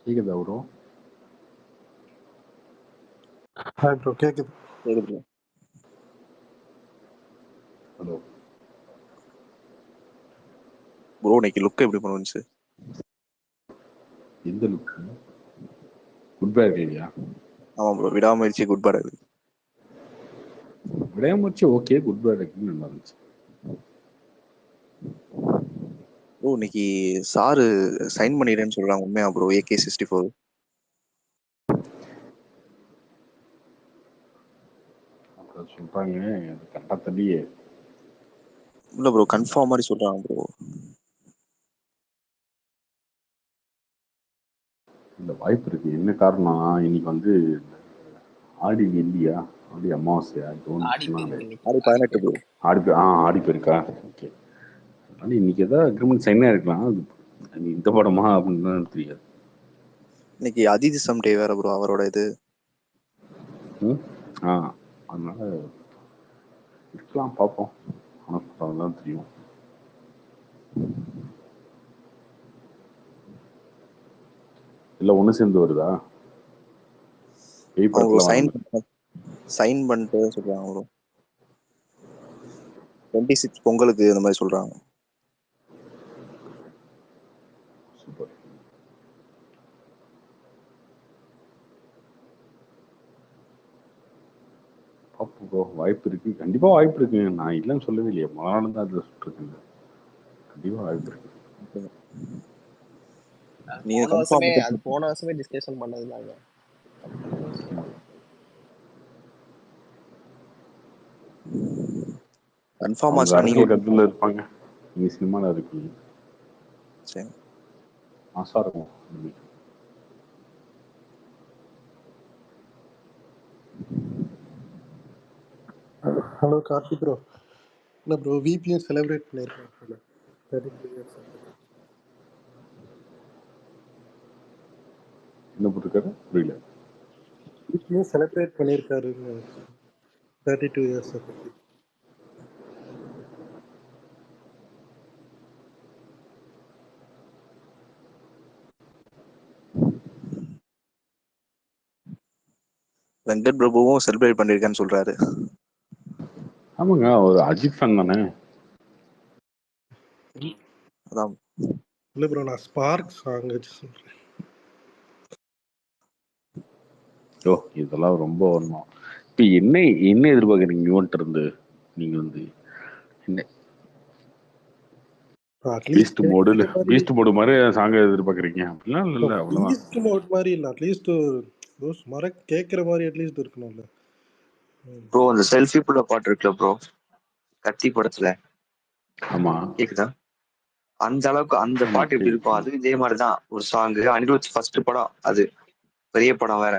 கேக்குதா bro? Hi bro, கேக்குது. கேக்குது ஹலோ ப்ரோ. இன்னைக்கு லுக் எப்படி பண்ணுச்சு? எந்த லுக்? குட் பேட் இல்லையா? ஆமா ப்ரோ, விடாமுயற்சி குட் பேட். விடாமுயற்சி ஓகே, குட் பேட் நல்லா இருந்துச்சு. ப்ரோ இன்னைக்கு சாரு சைன் பண்ணிடுறேன்னு சொல்றாங்க, உண்மையா ப்ரோ? AK-64 சொல்றாங்க, அது கரெக்டா தெரியலையே. இல்ல ப்ரோ, கன்ஃபார்ம் மாதிரி சொல்றாங்க ப்ரோ. இந்த வாய்ப்பு இருக்கு. என்ன காரணம், இன்னைக்கு வந்து ஆடி இல்லையா, ஆடி அமாவாசையா, ஆடி 18 ப்ரோ. ஆடி போயிருக்கா? ஓகே. ஆனால் இன்னைக்கு ஏதாவது அக்ரிமெண்ட் சைனா இருக்கலாம். அது இந்த படமா அப்படின்னு தெரியாது. இன்னைக்கு அதிதிசம் டே வேற ப்ரோ, அவரோட இது. அதனால இருக்கலாம், பார்ப்போம். ஆனால் தான் தெரியும். இல்லை ஒன்று சேர்ந்து வருதா? சைன் பண்ணிட்டு சொல்றாங்க ப்ரோ. 26 பொங்கலுக்கு இந்த மாதிரி சொல்றாங்க. சூப்பர். ப்ரோ வாய்ப்பு இருக்கு, கண்டிப்பா வாய்ப்பு இருக்கு. நான் இல்லைன்னு சொல்லவே இல்லையே, மகானம் தான் அதில் சுட்டுருக்கேன். கண்டிப்பா வாய்ப்பு இருக்கு. போன வருஷமே டிஸ்கஷன் பண்ணதுனால கன்ஃபார்ம் அரசியல் கருத்துல இருப்பாங்க. நீங்க சினிமால இருக்கீங்க, சரி ஆசா இருக்கும். Hello Karthi bro. இல்லை ப்ரோ, விபிஎன் செலிப்ரேட் பண்ணியிருக்காங்க 33 years. என்ன போட்டிருக்காரு புரியல. விபிஎன் செலிப்ரேட் பண்ணியிருக்காரு 32 years. வெங்கட் பிரபுவும் செலிப்ரேட் பண்ணிருக்கான்னு சொல்றாரு. ஆமாங்க, ஒரு அஜித் ஃபேன் தானே. அதான் இல்லை ப்ரோ, நான் ஸ்பார்க் சாங் வச்சு சொல்கிறேன். ஓ, இதெல்லாம் ரொம்ப வரணும். இப்போ என்ன எதிர்பார்க்குறீங்க யுவன்ட்டு இருந்து? நீங்கள் வந்து என்ன பீஸ்ட் மோடு மாதிரி சாங் எதிர்பார்க்குறீங்க? அப்படிலாம் இல்லை, அவ்வளோதான். பீஸ்ட் மோட் மாதிரி இல்லை, அட்லீஸ்ட் சுமார கேட்குற மாதிரி அட்லீஸ்ட் இருக்கணும்ல ப்ரோ. அந்த செல்ஃபி புள்ள பாட்டு இருக்குல்ல ப்ரோ, கத்தி படத்துல. ஆமா, கேக்குதா? அந்த அளவுக்கு அந்த பாட்டு எப்படி இருக்கும், அது இதே மாதிரிதான் ஒரு சாங். அனிருத் ஃபர்ஸ்ட் படம், அது பெரிய படம் வேற.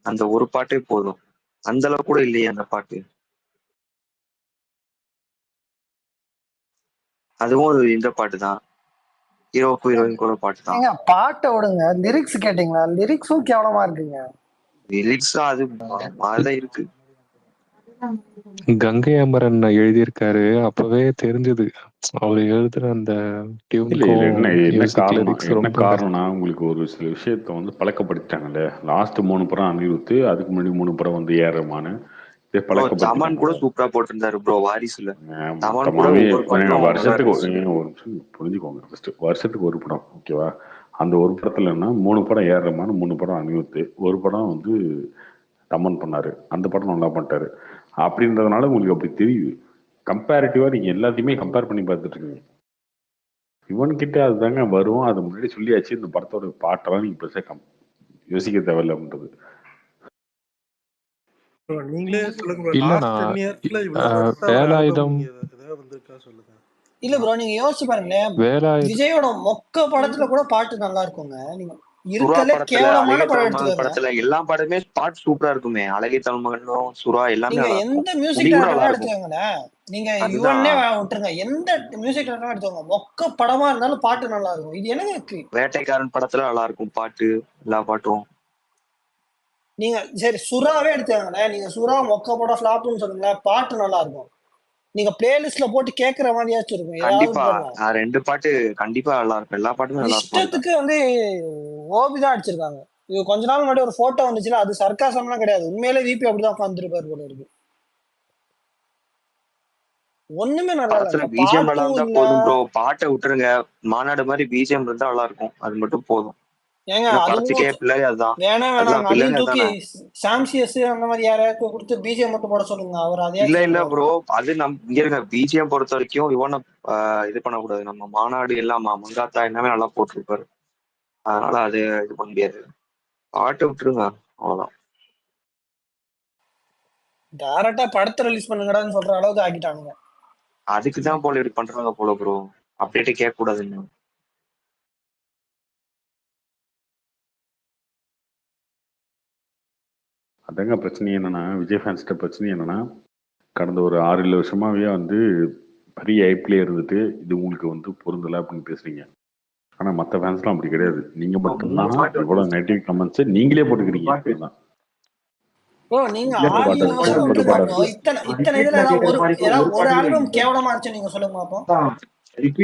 அந்த ஒரு பாட்டே போதும். அந்த அளவுக்கு கூட இல்லையே அந்த பாட்டு. அதுவும் ஒரு இந்த பாட்டு தான், ஹீரோக்கும் ஹீரோயின் கூட பாட்டு தான். பாட்டை விடுங்க, லிரிக்ஸ் கேட்டீங்களா? லிரிக்ஸும் கேவலமா இருக்குங்க. லிரிக்ஸ் அது மாதிரிதான் இருக்கு. கங்கை அமரன் எழுதியிருக்காரு, அப்பவே தெரிஞ்சது அவர் எழுதுற அந்த என்ன காரணம்னா, உங்களுக்கு ஒரு சில விஷயத்த வந்து பழக்கப்படுத்திட்டாங்கல்ல. லாஸ்ட் 3 படம் அனிருத், அதுக்கு முன்னாடி 3 படம் வந்து ஏஆர். தமன் கூட சூப்பரா போட்டிருந்தாரு ப்ரோ வாரிசுல. புரிஞ்சுக்கோங்க, வருஷத்துக்கு ஒரு படம், ஓகேவா? அந்த ஒரு படத்துலன்னா 3 படம் ஏஆர், 3 படம் அனிருத், ஒரு படம் வந்து தமன் பண்ணாரு. அந்த படம் நல்லா பண்ணிட்டாரு. அப்படின்றதுனால உங்களுக்கு அப்படி தெரியுது. கம்பேரிட்டிவா நீங்க எல்லாத்தையுமே கம்பேர் பண்ணி பார்த்துட்டு இருக்கீங்க. இவன்கிட்ட அதுதாங்க வரும். அது முன்னாடி சொல்லியாச்சு. இந்த படத்தோட பாட்டெல்லாம் நீங்க பெருசா யோசிக்க தேவையில்லைன்றது. நீங்களே சொல்லுங்க. இல்ல ப்ரோ, நீங்க யோசிச்சு பாருங்களேன், விஜயோட மொக்க படத்துல கூட பாட்டு நல்லா இருக்குங்க. நீங்க இருக்கல கேவலமான படத்துல எல்லா படமே பாட்டு சூப்பரா இருக்குமே. அழகே தமிழ்மகனும் சுறா எல்லாமே நீங்க எந்த மியூசிக் டைரக்டரா எடுத்துக்கோங்களேன், நீங்க யுவனே விட்டுருங்க, எந்த மியூசிக் டைரக்டரா எடுத்துக்கோங்க, மொக்க படமா இருந்தாலும் பாட்டு நல்லா இருக்கும். இது என்ன இருக்கு? வேட்டைக்காரன் படத்துல நல்லா இருக்கும் பாட்டு, எல்லா பாட்டும். நீங்க சரி சுறாவே எடுத்துக்கோங்களேன், நீங்க சுறா மொக்க படம் ஃபிளாப்னு சொல்லுங்களேன், பாட்டு நல்லா இருக்கும். நீங்க பிளேலிஸ்ட்ல போட்டு கேக்குற மாதிரியாச்சும் இருக்கும். ஏதாவது கண்டிப்பா போடலாம். 2 பாட்டு கண்டிப்பா நல்லா இருக்கும். எல்லா பாட்டுமே நல்லா இருக்கும் அதுல. இஷ்டத்துக்கு வந்து ஓபி தான் அடிச்சிருக்காங்க. இது கொஞ்ச நாள் முன்னாடி ஒரு போட்டோ வந்துச்சுல, அது சர்க்காசம்லாம் கிடையாது. உண்மையிலே விபி அப்படிதான் உட்காந்துருப்பாரு போல இருக்கு. ஒண்ணுமே நல்லா படத்துல இல்லைங்க. பிஜிஎம் நல்லா பாட்டும் இருந்தா இல்ல. போதும் ப்ரோ. பாட்டை விட்டுருங்க. மாநாடு மாதிரி பிஜிஎம் இருந்தா நல்லா இருக்கும். அது மட்டும் போதும். ஏங்க ஏன்னா அதுவும் படத்துக்கே பிள்ளை அதுதான். வேணாம் அதுதான் வேணாங்க. பிள்ளை அதையும் தூக்கி அதானே. சாம்சியஸ் அந்த மாதிரி யாரையாவது கொடுத்து பிஜிஎம் மட்டும் போட சொல்லுங்க. அவர் இல்ல அதையாச்சும் இல்ல சொல்லுவாரு. ப்ரோ. அது இங்க இருக்க பிஜிஎம் பொறுத்த வரைக்கும் இவனை இது பண்ணக்கூடாது. நம்ம மாநாடு எல்லாம் மங்காத்தா எல்லாமே நல்லா போட்டிருப்பாரு. அதனால அது இது பண்ண முடியாது. பாட்டு விட்டுருங்க அவ்வளவுதான். டேரக்டா படத்தை ரிலீஸ் பண்ணுங்கடான்னு சொல்ற அளவுக்கு ஆக்கிட்டானுங்க. அதுக்குதான் போல இப்படி பண்றாங்க போல ப்ரோ. அப்டேட்டே கேட்க கூடாதுன்னு. அதாங்க பிரச்சனை என்னன்னா, விஜய் ஃபேன்ஸ்கிட்ட பிரச்சனை என்னன்னா, கடந்த ஒரு 6-7 வருஷமாவே வந்து பெரிய ஐப்லேயே இருந்துட்டு இது உங்களுக்கு வந்து பொருந்தலை அப்படின்னு பேசுறீங்க. ஆனா மற்ற ஃபேன்ஸ்லாம் அப்படி கிடையாது. நீங்க மட்டும்தான் இவ்வளவு நெகட்டிவ் கமெண்ட்ஸ் நீங்களே போட்டுக்கிறீங்க. இப்பதான் ப்ரோ நீங்க ஒரு பாட்டு 6-7 வருஷம் 10 விட்டுருங்க பாட்டு ப்ரோ. இத்தனை இதுல ஏதாவது ஒரு ஆல்பம் கேவலமா இருந்துச்சு நீங்க சொல்லுங்க பாப்போம்.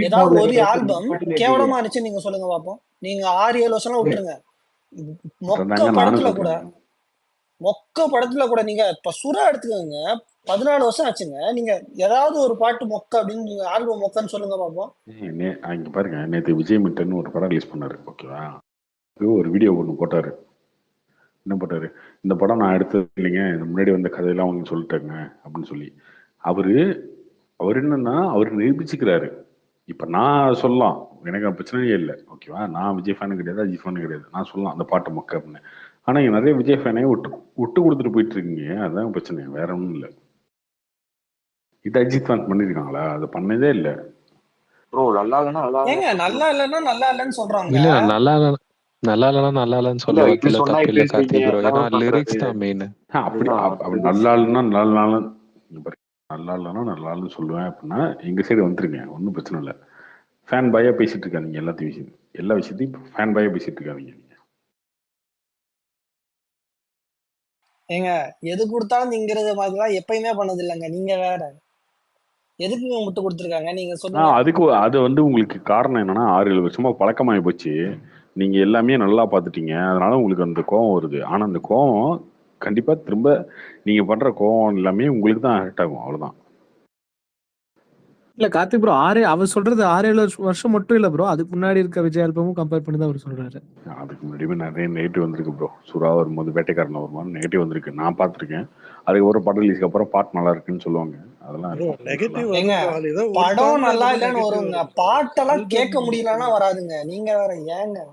ஏதாவது ஒரு ஆல்பம் கேவலமா இருந்துச்சு நீங்க சொல்லுங்க பாப்போம். நீங்க 6-7 வருஷம்லாம் விட்டுருங்க. மொக்க தாங்க நானும் படத்துல கூட சொல்றேன். நீங்க இப்ப சுறா எடுத்துக்கோங்க. 14 வருஷம் ஆச்சுங்க. நீங்க ஏதாவது ஒரு பாட்டு மொக்க அப்படின்னு நீங்க ஆல்பம் மொக்கன்னு சொல்லுங்க பாப்போம். இங்க பாருங்க, நேற்று விஜய் மிட்டன் ஒரு படம் ரிலீஸ் பண்ணாரு. ஓகேவா? ஒரு வீடியோ ஒன்று போட்டாரு. என்ன போட்டாரு, இந்த படம் நான் எடுத்தது இல்லைங்க, இந்த முன்னாடி வந்த கதையெல்லாம் உங்களுக்கு சொல்லிட்டேங்க அப்படின்னு சொல்லி. அவர் என்னன்னா அவர் நிரூபிச்சுக்கிறாரு. இப்ப நான் சொல்லலாம், எனக்கு பிரச்சனையே இல்லை. ஓகேவா? நான் விஜய் ஃபேனு கிடையாது, அஜித் ஃபேனு கிடையாது. நான் சொல்லலாம் அந்த பாட்டு மொக்க அப்படின்னு. ஆனா இங்க நிறைய விஜய் ஃபேனே விட்டு கொடுத்துட்டு போயிட்டு இருக்கீங்க. அதுதான் பிரச்சனை, வேற ஒன்றும் இல்லை. இது அஜித் ஃபேன் பண்ணிருக்காங்களா? அது பண்ணதே இல்லை. ப்ரோ நல்லா இல்லைன்னா நல்லா ஏங்க நல்லா இல்லைன்னா நல்லா இல்லைன்னு சொல்றாங்க. இல்ல நல்லா இல்லைன்னா நல்லா இல்லைன்னு சொல்ல இல்ல இப்படி வரதுல சொன்னா தப்பு இப்படி இல்ல கார்த்தி இருக்கீங்க ப்ரோ. ஏன்னா என்ன லிரிக்ஸ் பண்றது. தான் மெயின். அப்படி அதுதான் அப்படி நல்லா இல்லைன்னா நல்லா இல்லைன்னு இங்க பாருங்க, நல்லா இல்லைன்னா நல்லா இல்லைன்னு சொல்லுவேன் அப்படின்னா எங்க சைடு வந்துருங்க, ஒன்றும் பிரச்சனை இல்லை. ஃபேன் பாயா பேசிட்டு இருக்காதீங்க. எல்லா விஷயத்தையும் ஃபேன் பாயா பேசிட்டு இருக்காதீங்க. ஏங்க எது கொடுத்தாலும் திங்கிறது மாதிரிலாம் எப்பயுமே பண்ணது இல்லைங்க. நீங்க வேற எதுக்கு முட்டு கொடுத்துருக்காங்க நீங்க சொல்லுங்க. அதுக்கு அது வந்து உங்களுக்கு காரணம் என்னன்னா 6-7 வருஷமா பழக்கமாகி போச்சு. நீங்க எல்லாமே நல்லா பார்த்துட்டீங்க, அதனால உங்களுக்கு அந்த கோவம் வருது. ஆனா அந்த கோவம் கண்டிப்பா திரும்ப நீங்க பண்ற கோவம் எல்லாமே உங்களுக்கு தான் ஹர்ட் ஆகும். அவ்வளவுதான். இல்ல கார்த்திக் ப்ரோ அவர் சொல்றது 6-7 வருஷம் மட்டும் இல்ல ப்ரோ. அதுக்கு முன்னாடி இருக்க விஜய் ஆல்பமும் கம்பேர் பண்ணி தான் அவர் சொல்றாரு. அதுக்கு முன்னாடியுமே நிறைய நெகட்டிவ் வந்திருக்கு ப்ரோ. சுறா வரும்போது வேட்டைக்காரன் வரும்போது நெகட்டிவ் வந்திருக்கு, நான் பார்த்துருக்கேன். அதுக்கப்புறம் படம் ரிலீஸ்க்கு அப்புறம் பாட்டு நல்லா இருக்குன்னு சொல்லுவாங்க. அதெல்லாம் ப்ரோ இருக்கும். நெகட்டிவ் ஏங்க வந்தால் ஏதோ ஒரு படம் பாட்டுல நல்லா இருந்தாலும் இல்லைன்னு நெகட்டிவ் வருங்க. வரும். பாட்டெல்லாம் கேட்க ஆல்பம் முடியலன்னா வராதுங்க. நீங்க வேற ஏங்க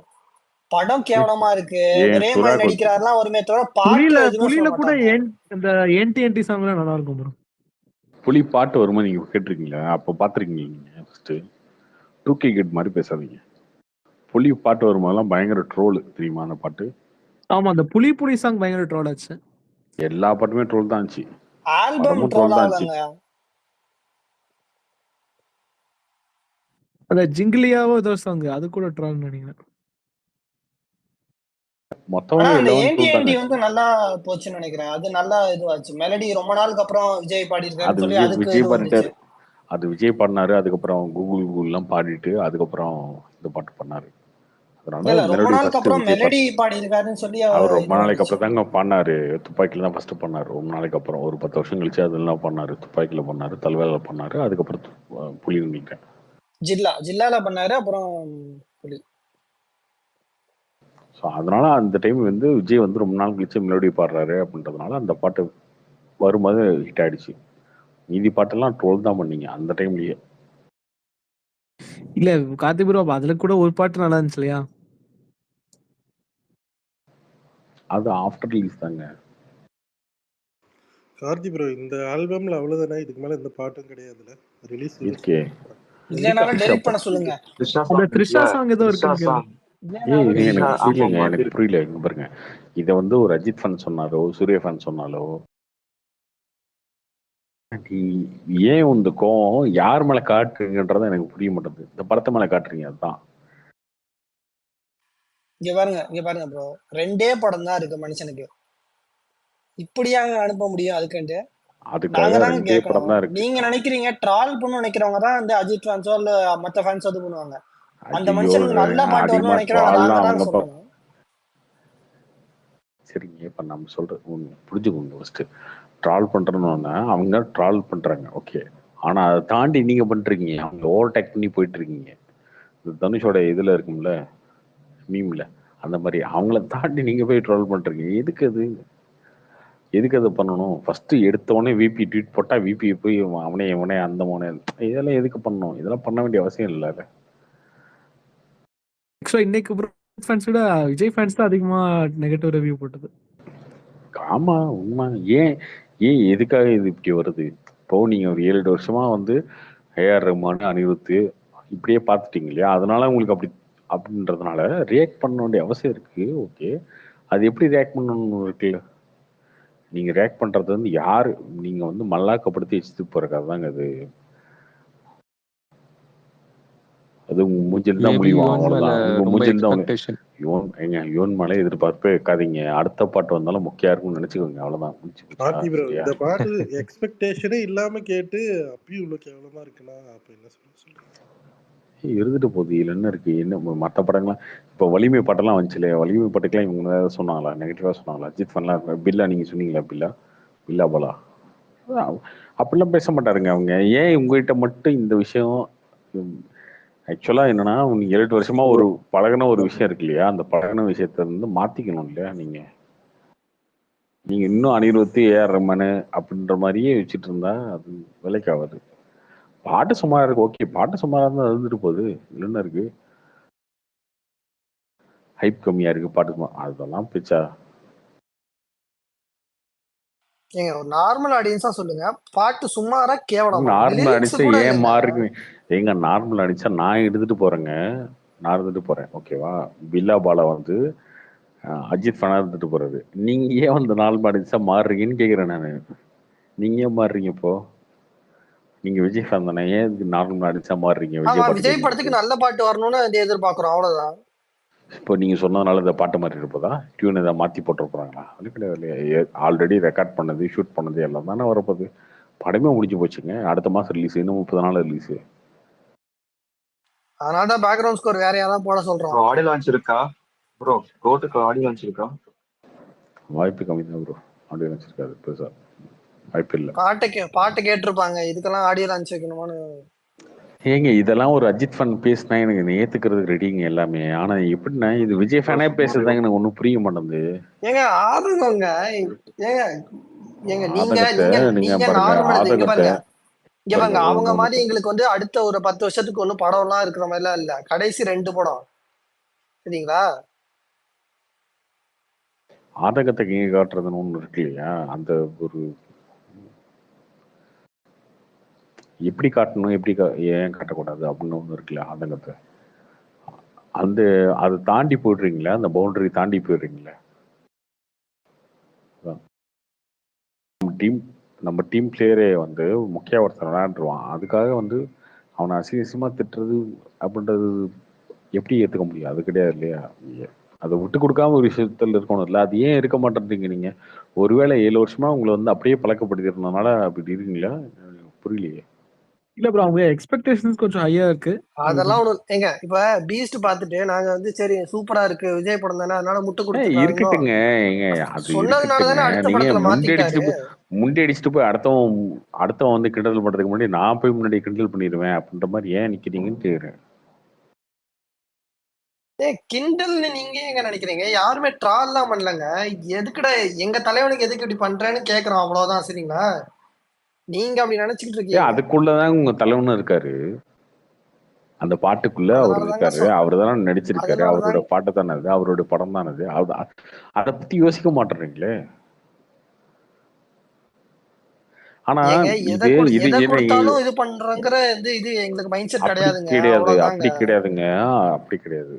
படம் கேவலமா இருக்கு ஏன் ஒரே சுறா மாதிரி நடிக்கிறாருலாம் வருமே தவிர பாட்டுல எதுவுமே சொல்ல புலியில கூட மாட்டாங்க. இந்த என்டி சாங்லாம் நல்லா இருக்கும் ப்ரோ. புலி பாட்டு வரும்போது நீங்க கேட்டிருக்கீங்களா? அப்போ பார்த்துருக்கீங்க நீங்க ஃபர்ஸ்ட். 2K கிட் மாதிரி பேசாதீங்க. புலி பாட்டு வரும்போதெல்லாம் பயங்கர ட்ரோல் தெரியுமா அந்த பாட்டு? ஆமா அந்த புலி சாங் பயங்கர ட்ரோல் ஆச்சு. எல்லா பாட்டுமே ட்ரோல் தான் ஆச்சு. ஆல்பம் படமும் ட்ரோல் ட்ரோல் தான் ஆச்சு. ஆகலங்க. அந்த ஜிங்கிலியாவோ ஏதோ சாங் அது கூட ட்ரோல் நினைக்கிறேன். ஆனா மொத்தமாவே அந்த எல்லாமே ட்ரோல் ஏன்டி தாங்க. வந்து நல்லா போச்சுன்னு நினைக்கிறேன். அது நல்லா இதுவாச்சு. மெலடி ரொம்ப நாளுக்கு அப்புறம் விஜய் பாடி அது இருக்காருன்னு சொல்லி விஜய் அதுக்கு விஜய் இது வந்துச்சு. பாடிட்டாரு. அது விஜய் பாடினாரு. அதுக்கப்புறம் கூகுள்லாம் பாடிட்டு அதுக்கப்புறம் இந்த பாட்டு பண்ணாரு. அதனால இல்ல ரொம்ப மெலடி நாளுக்கு ஃபர்ஸ்ட் அப்புறம் விஜய் மெலடி பாடி இருக்காருன்னு சொல்லி அவர் ரொம்ப இது நாளைக்கு வந்துச்சு. அப்புறம் தாங்க பண்ணாரு. துப்பாக்கில தான் ஃபர்ஸ்ட் பண்ணாரு. ரொம்ப நாளைக்கு அப்புறம் ஒரு 10 வருஷம் கழிச்சு அதெல்லாம் பண்ணாரு. துப்பாக்கில பண்ணாரு, தல்வேல பண்ணாரு, அதுக்கப்புறம் புலி நினைக்கிறேன். ஜில்லால பண்ணாரு. அப்புறம் புலி. ஸோ அதனால அந்த டைம் வந்து விஜய் வந்து ரொம்ப நாள் கழிச்சு மெலோடி பாடுறாரு அப்படின்றதுனால அந்த பாட்டு வரும்போது ஹிட் ஆயிடுச்சு. மீதி பாட்டெல்லாம் ட்ரோல் தான் பண்ணீங்க அந்த டைம்லயே. இல்ல கார்த்திக் ப்ரோ அதுல கூட ஒரு பாட்டு நல்லா இருந்துச்சு இல்லையா? அது ஆஃப்டர் ரிலீஸ் தாங்க. கார்த்தி ப்ரோ இந்த ஆல்பம்ல அவ்வளவுதானே, இதுக்கு மேல இந்த பாட்டும் கிடையாதுல. ரிலீஸ் இருக்கே. இல்லைனாலும் டெலிட் பண்ண சொல்லுங்க. அந்த த்ரிஷா சாங் ஏதோ இருக்குன்னு கேள்வி. இல்லைனாலும் delete எனக்கு பண்ண சொல்லுங்க. புரியலங்க, எனக்கு புரியல. இங்க பாருங்க, இதை வந்து ஒரு அஜித் ஃபேன் சொன்னாலோ சூர்யா ஃபேன் சொன்னாலோ நீ ஏன் இந்த கோவம் யார் மேல காட்டுறீங்கன்றத எனக்கு புரிய மாட்டேங்குது. இந்த படத்தை மேல காட்டுறீங்க அதுதான். இங்க பாருங்க ப்ரோ. 2 படம் தான் இருக்கு மனுஷனுக்கு. இப்படியாக அனுப்ப முடியும் அதுக்குன்ட்டு? அதுக்காக நாங்க தாங்க 2 படம் கேட்கணும். தான் இருக்கு. நீங்க நினைக்கிறீங்க ட்ரால் பண்ண நினைக்கிறவங்க தான் வந்து அஜித் ஃபேன்ஸோ இல்ல மத்த ஃபேன்ஸோ இது பண்ணுவாங்க. அந்த ஐயோ மனுஷனுக்கு நல்ல பாட்டு வரணும்னு அதிகமா நினைக்கிறவங்க நாங்க ட்ரால்லாம் தாங்க அவங்க சொல்லணும். சரிங்க. இப்ப நம்ம சொல்றது புரிஞ்சுக்கோங்க. ஃபர்ஸ்ட் ட்ரால் பண்றோம்னா அவங்க ட்ரால் பண்றாங்க, ஓகே. ஆனா அதை தாண்டி நீங்க பண்றீங்க, அவங்க ஓவர்டேக் பண்ணி போயிட்டு இருக்கீங்க. தனுஷோட இதுல இருக்கும்ல, மீம்ல, அந்த மாதிரி அவங்கள தாண்டி நீங்க போய் ட்ரால் பண்றீங்க. எதுக்கு அதை பண்ணணும்? ஃபர்ஸ்ட் எடுத்தவொடனே விபி ட்வீட் போட்டா விபி போய் அவனே இவனே அந்த மோனே, இதெல்லாம் எதுக்கு பண்ணணும்? இதெல்லாம் பண்ண வேண்டிய அவசியம் இல்லை. ஆக்சுவலா இன்னைக்கு ப்ரோ ஃபேன்ஸ் விட விஜய் ஃபேன்ஸ் தான் அதிகமா நெகட்டிவ் ரிவ்யூ போட்டது. ஆமா, உண்மை. ஏன் ஏன் எதுக்காக இது இப்படி வருது? இப்போ நீங்க ஒரு 7-8 வருஷமா வந்து ஏஆர் ரஹ்மான், அனிருத்து இப்படியே பார்த்துட்டீங்க இல்லையா? அதனால உங்களுக்கு அப்படின்றதுனால ரியாக்ட் பண்ண வேண்டிய அவசியம் இருக்கு, ஓகே. அது எப்படி ரியாக்ட் பண்ணணும்னு இருக்குல்ல. நீங்க ரியாக்ட் பண்றது வந்து யாரு நீங்க வந்து மல்லாக்கப்படுத்தி வச்சுட்டு போறக்கு அதுதாங்க அது. அது உங்க மூஞ்சில் தான் மேபி முடியும், யுவன் மேல அவ்வளவுதான். உங்க ரொம்ப மூஞ்சில் தான் எக்ஸ்பெக்டேஷன். யுவன் மேலே எதிர்பார்ப்பே வைக்காதீங்க. அடுத்த பாட்டு வந்தாலும் முக்கியா இருக்கும்னு நினைச்சுக்கோங்க, அவ்வளவுதான். முடிச்சு போச்சா? கார்த்தி ப்ரோ சரியா? இந்த பாட்டு எக்ஸ்பெக்டேஷனே இல்லாம கேட்டு அப்பயும் இவ்வளவு கேவலமா இருக்குன்னா அப்ப என்ன சொல்லுங்க. இருந்துட்டு போகுது. இதுல என்ன இருக்கு? என்ன மற்ற படங்கள்லாம் இப்போ வலிமை பாட்டெல்லாம் வந்துச்சு இல்லையா? வலிமை பாட்டுக்கெல்லாம் இவங்க ஏதாவது சொன்னாங்களா? நெகட்டிவா சொன்னாங்களா? அஜித் ஃபேன்லாம் பில்லா நீங்க சொன்னீங்களா? பில்லா பாலா அப்படிலாம் பேச மாட்டாருங்க அவங்க. ஏன் உங்ககிட்ட மட்டும் இந்த விஷயம்? ஆக்சுவலா என்னன்னா, நீங்க 7 வருஷமா ஒரு பழகுன ஒரு விஷயம் இருக்கு இல்லையா? அந்த பழகுன விஷயத்த வந்து மாத்திக்கணும் இல்லையா? நீங்க இன்னும் அனிருத்து, ஏஆர் ரஹ்மான் அப்படின்ற மாதிரியே வச்சுட்டு இருந்தா அது வேலைக்கு ஆகாது. பாட்டு சுமாரா இருக்கு, ஓகே. பாட்டு சுமாரா இருந்தா இருந்துட்டு போகுது. இதுல என்ன இருக்கு? ஹைப் கம்மியா இருக்கு பாட்டு, அதெல்லாம் பிச்சா. ஏங்க ஒரு நார்மல் ஆடியன்ஸா சொல்லுங்க, பாட்டு சுமாரா கேவலமா? நார்மல் லிரிக்ஸ் அடிச்சா கூட ஏன் இல்லைங்க. மாறுறீங்க? எங்க நார்மல் அடிச்சா நான் எடுத்துட்டு போறேங்க. நான் இருந்துட்டு போறேன், ஓகேவா? பில்லா பாலா வந்து அஜித் ஃபேனா இருந்துட்டு போறாரு. நீங்க ஏன் வந்து நார்மல் அடிச்சா மாறுறீங்கன்னு கேக்குறேன் நானு. நீங்க ஏன் மாறுறீங்க இப்போ? நீங்க விஜய் ஃபேன் தானே, ஏன் நார்மல் அடிச்சா மாறுறீங்க ஆமா, விஜய் பாட்டு விஜய் கேட்கும்போது? படத்துக்கு நல்ல பாட்டு வரணும்னு அது எதிர்பார்க்கிறோம், அவ்வளவுதான். இப்போ நீங்க சொன்னதுனால இந்த பாட்டு மாற்றிட்டு போதா? டியூன் ஏதாவது மாத்தி போட்டு போறாங்களா? அது கிடையாது. ஆல்ரெடி ரெக்கார்ட் பண்ணது, ஷூட் பண்ணது எல்லாம் தானே வரப்போகுது. படமே முடிஞ்சு போச்சுங்க. அடுத்த மாசம் ரிலீஸ், இன்னும் 30 நாள் ரிலீஸ். அதனாலதான் பேக்ரவுண்ட் ஸ்கோர் வேற யாராவது போட சொல்றோம். ஆடியோ லான்ச் இருக்கா ப்ரோ? கோட்டுக்கு ஆடியோ லான்ச் இருக்கா? வாய்ப்பு கம்மி தான் ப்ரோ. ஆடியோ வச்சிருக்காரு பெருசா, வாய்ப்பு இல்லை. பாட்டு கேட்டிருப்பாங்க, இதுக்கெல்லாம் ஆடியோ லான்ச் வைக்கணுமான்னு. ஏங்க இதெல்லாம் ஒரு அஜித் ஃபேன் பேசினா எனக்கு ஏத்துக்கிறதுக்கு ரெடிங்க எல்லாமே. ஆனா எப்படின்னா இது விஜய் ஃபேனே பேசுறதாங்க எனக்கு ஒன்றும் புரிய மாட்டேங்குது. ஏங்க ஆதங்கங்க. ஏங்க ஏங்க நீங்க ஆதங்கத்தை நீங்க நீங்க நீங்க பாருங்க, நார்மல் இங்க ஆதங்கத்தை பாருங்க, இங்க பாருங்க. பாருங்க. அவங்க ஒன்று மாதிரி ஒன்று எங்களுக்கு வந்து அடுத்த ஒரு 10 வருஷத்துக்கு ஒன்றும் படம் எல்லாம் இருக்கிற மாதிரி எல்லாம் இல்ல. கடைசி 2 படம் சரிங்களா? ஆதங்கத்தை எங்க காட்டுறதுன்னு ஒன்று இருக்கு இல்லையா? அந்த ஒரு எப்படி காட்டணும், ஏன் காட்டக்கூடாது அப்படின்னு ஒன்று இருக்குல்ல, ஆதங்கத்தை. அந்த அதை தாண்டி போயிடுறீங்களா? அந்த பவுண்டரி தாண்டி போயிடுறீங்களா? நம்ம டீம் பிளேயரே வந்து முக்கிய ஒருத்தர் விளையாண்டுருவான், அதுக்காக வந்து அவனை அசிங்கமா திட்டுறது அப்படின்றது எப்படி ஏத்துக்க முடியும்? அது கிடையாது இல்லையா? அதை விட்டு கொடுக்காம ஒரு விஷயத்துல இருக்கணும் இல்ல? அது ஏன் இருக்க மாட்டேன்றீங்க நீங்க? ஒருவேளை 7 வருஷமா உங்களை வந்து அப்படியே பழக்கப்படுத்திருந்ததுனால அப்படி இருக்கீங்களா? புரியலையே. இல்ல ப்ரோ, அவங்க எக்ஸ்பெக்டேஷன்ஸ் கொஞ்சம் ஹையா இருக்கு. அதெல்லாம் ஒண்ணு ஏங்க. இப்ப பீஸ்ட் பார்த்துட்டு நாங்க வந்து சரி சூப்பரா இருக்கு விஜய் படம் தானே அதனால முட்டு கொடுத்துருக்காங்க இருக்கட்டுங்க. ஏங்க அது சொன்னதுனால இருக்கட்டுங்க. தானே அடுத்த நீங்க படத்துல மாத்திட்டாரு. முண்டி அடிச்சுட்டு போய் அடுத்தவன் வந்து கிண்டல் பண்றதுக்கு முன்னாடி நான் போய் முன்னாடி கிண்டல் பண்ணிடுவேன் அப்படின்ற மாதிரி ஏன் நிக்கிறீங்கன்னு கேக்குறேன். கிண்டல்னு நீங்க எங்க நினைக்கிறீங்க? யாருமே ட்ரால் எல்லாம் பண்ணலங்க. எதுக்குடா எங்க தலைவனுக்கு எதுக்கு இப்படி பண்றேன்னு கேக்குறோம், அவ்வளவுதான். சரிங்களா? நீங்க அப்படி நினைச்சுக்கிட்டு இருக்கீங்க. அதுக்குள்ளதான் உங்க தலைவனும் இருக்காரு. அந்த பாட்டுக்குள்ள அவர் அதனாலதாங்க இருக்காரு. அவர் தானே நடிச்சிருக்காரு. அவரோட அதனாலதாங்க பாட்டு தானே அது, அவரோட படம் தானே அது. அதை பத்தி யோசிக்க மாட்டேறீங்களே. ஆனா ஏங்க இது இது எதை என்ன, கொடுத்தாலும் இது பண்றங்கிற இது எங்களுக்கு மைண்ட் செட் அப்படி கிடையாதுங்க, கிடையாது, அவ்வளவுதாங்க. அப்படி கிடையாதுங்க, அப்படி கிடையாது.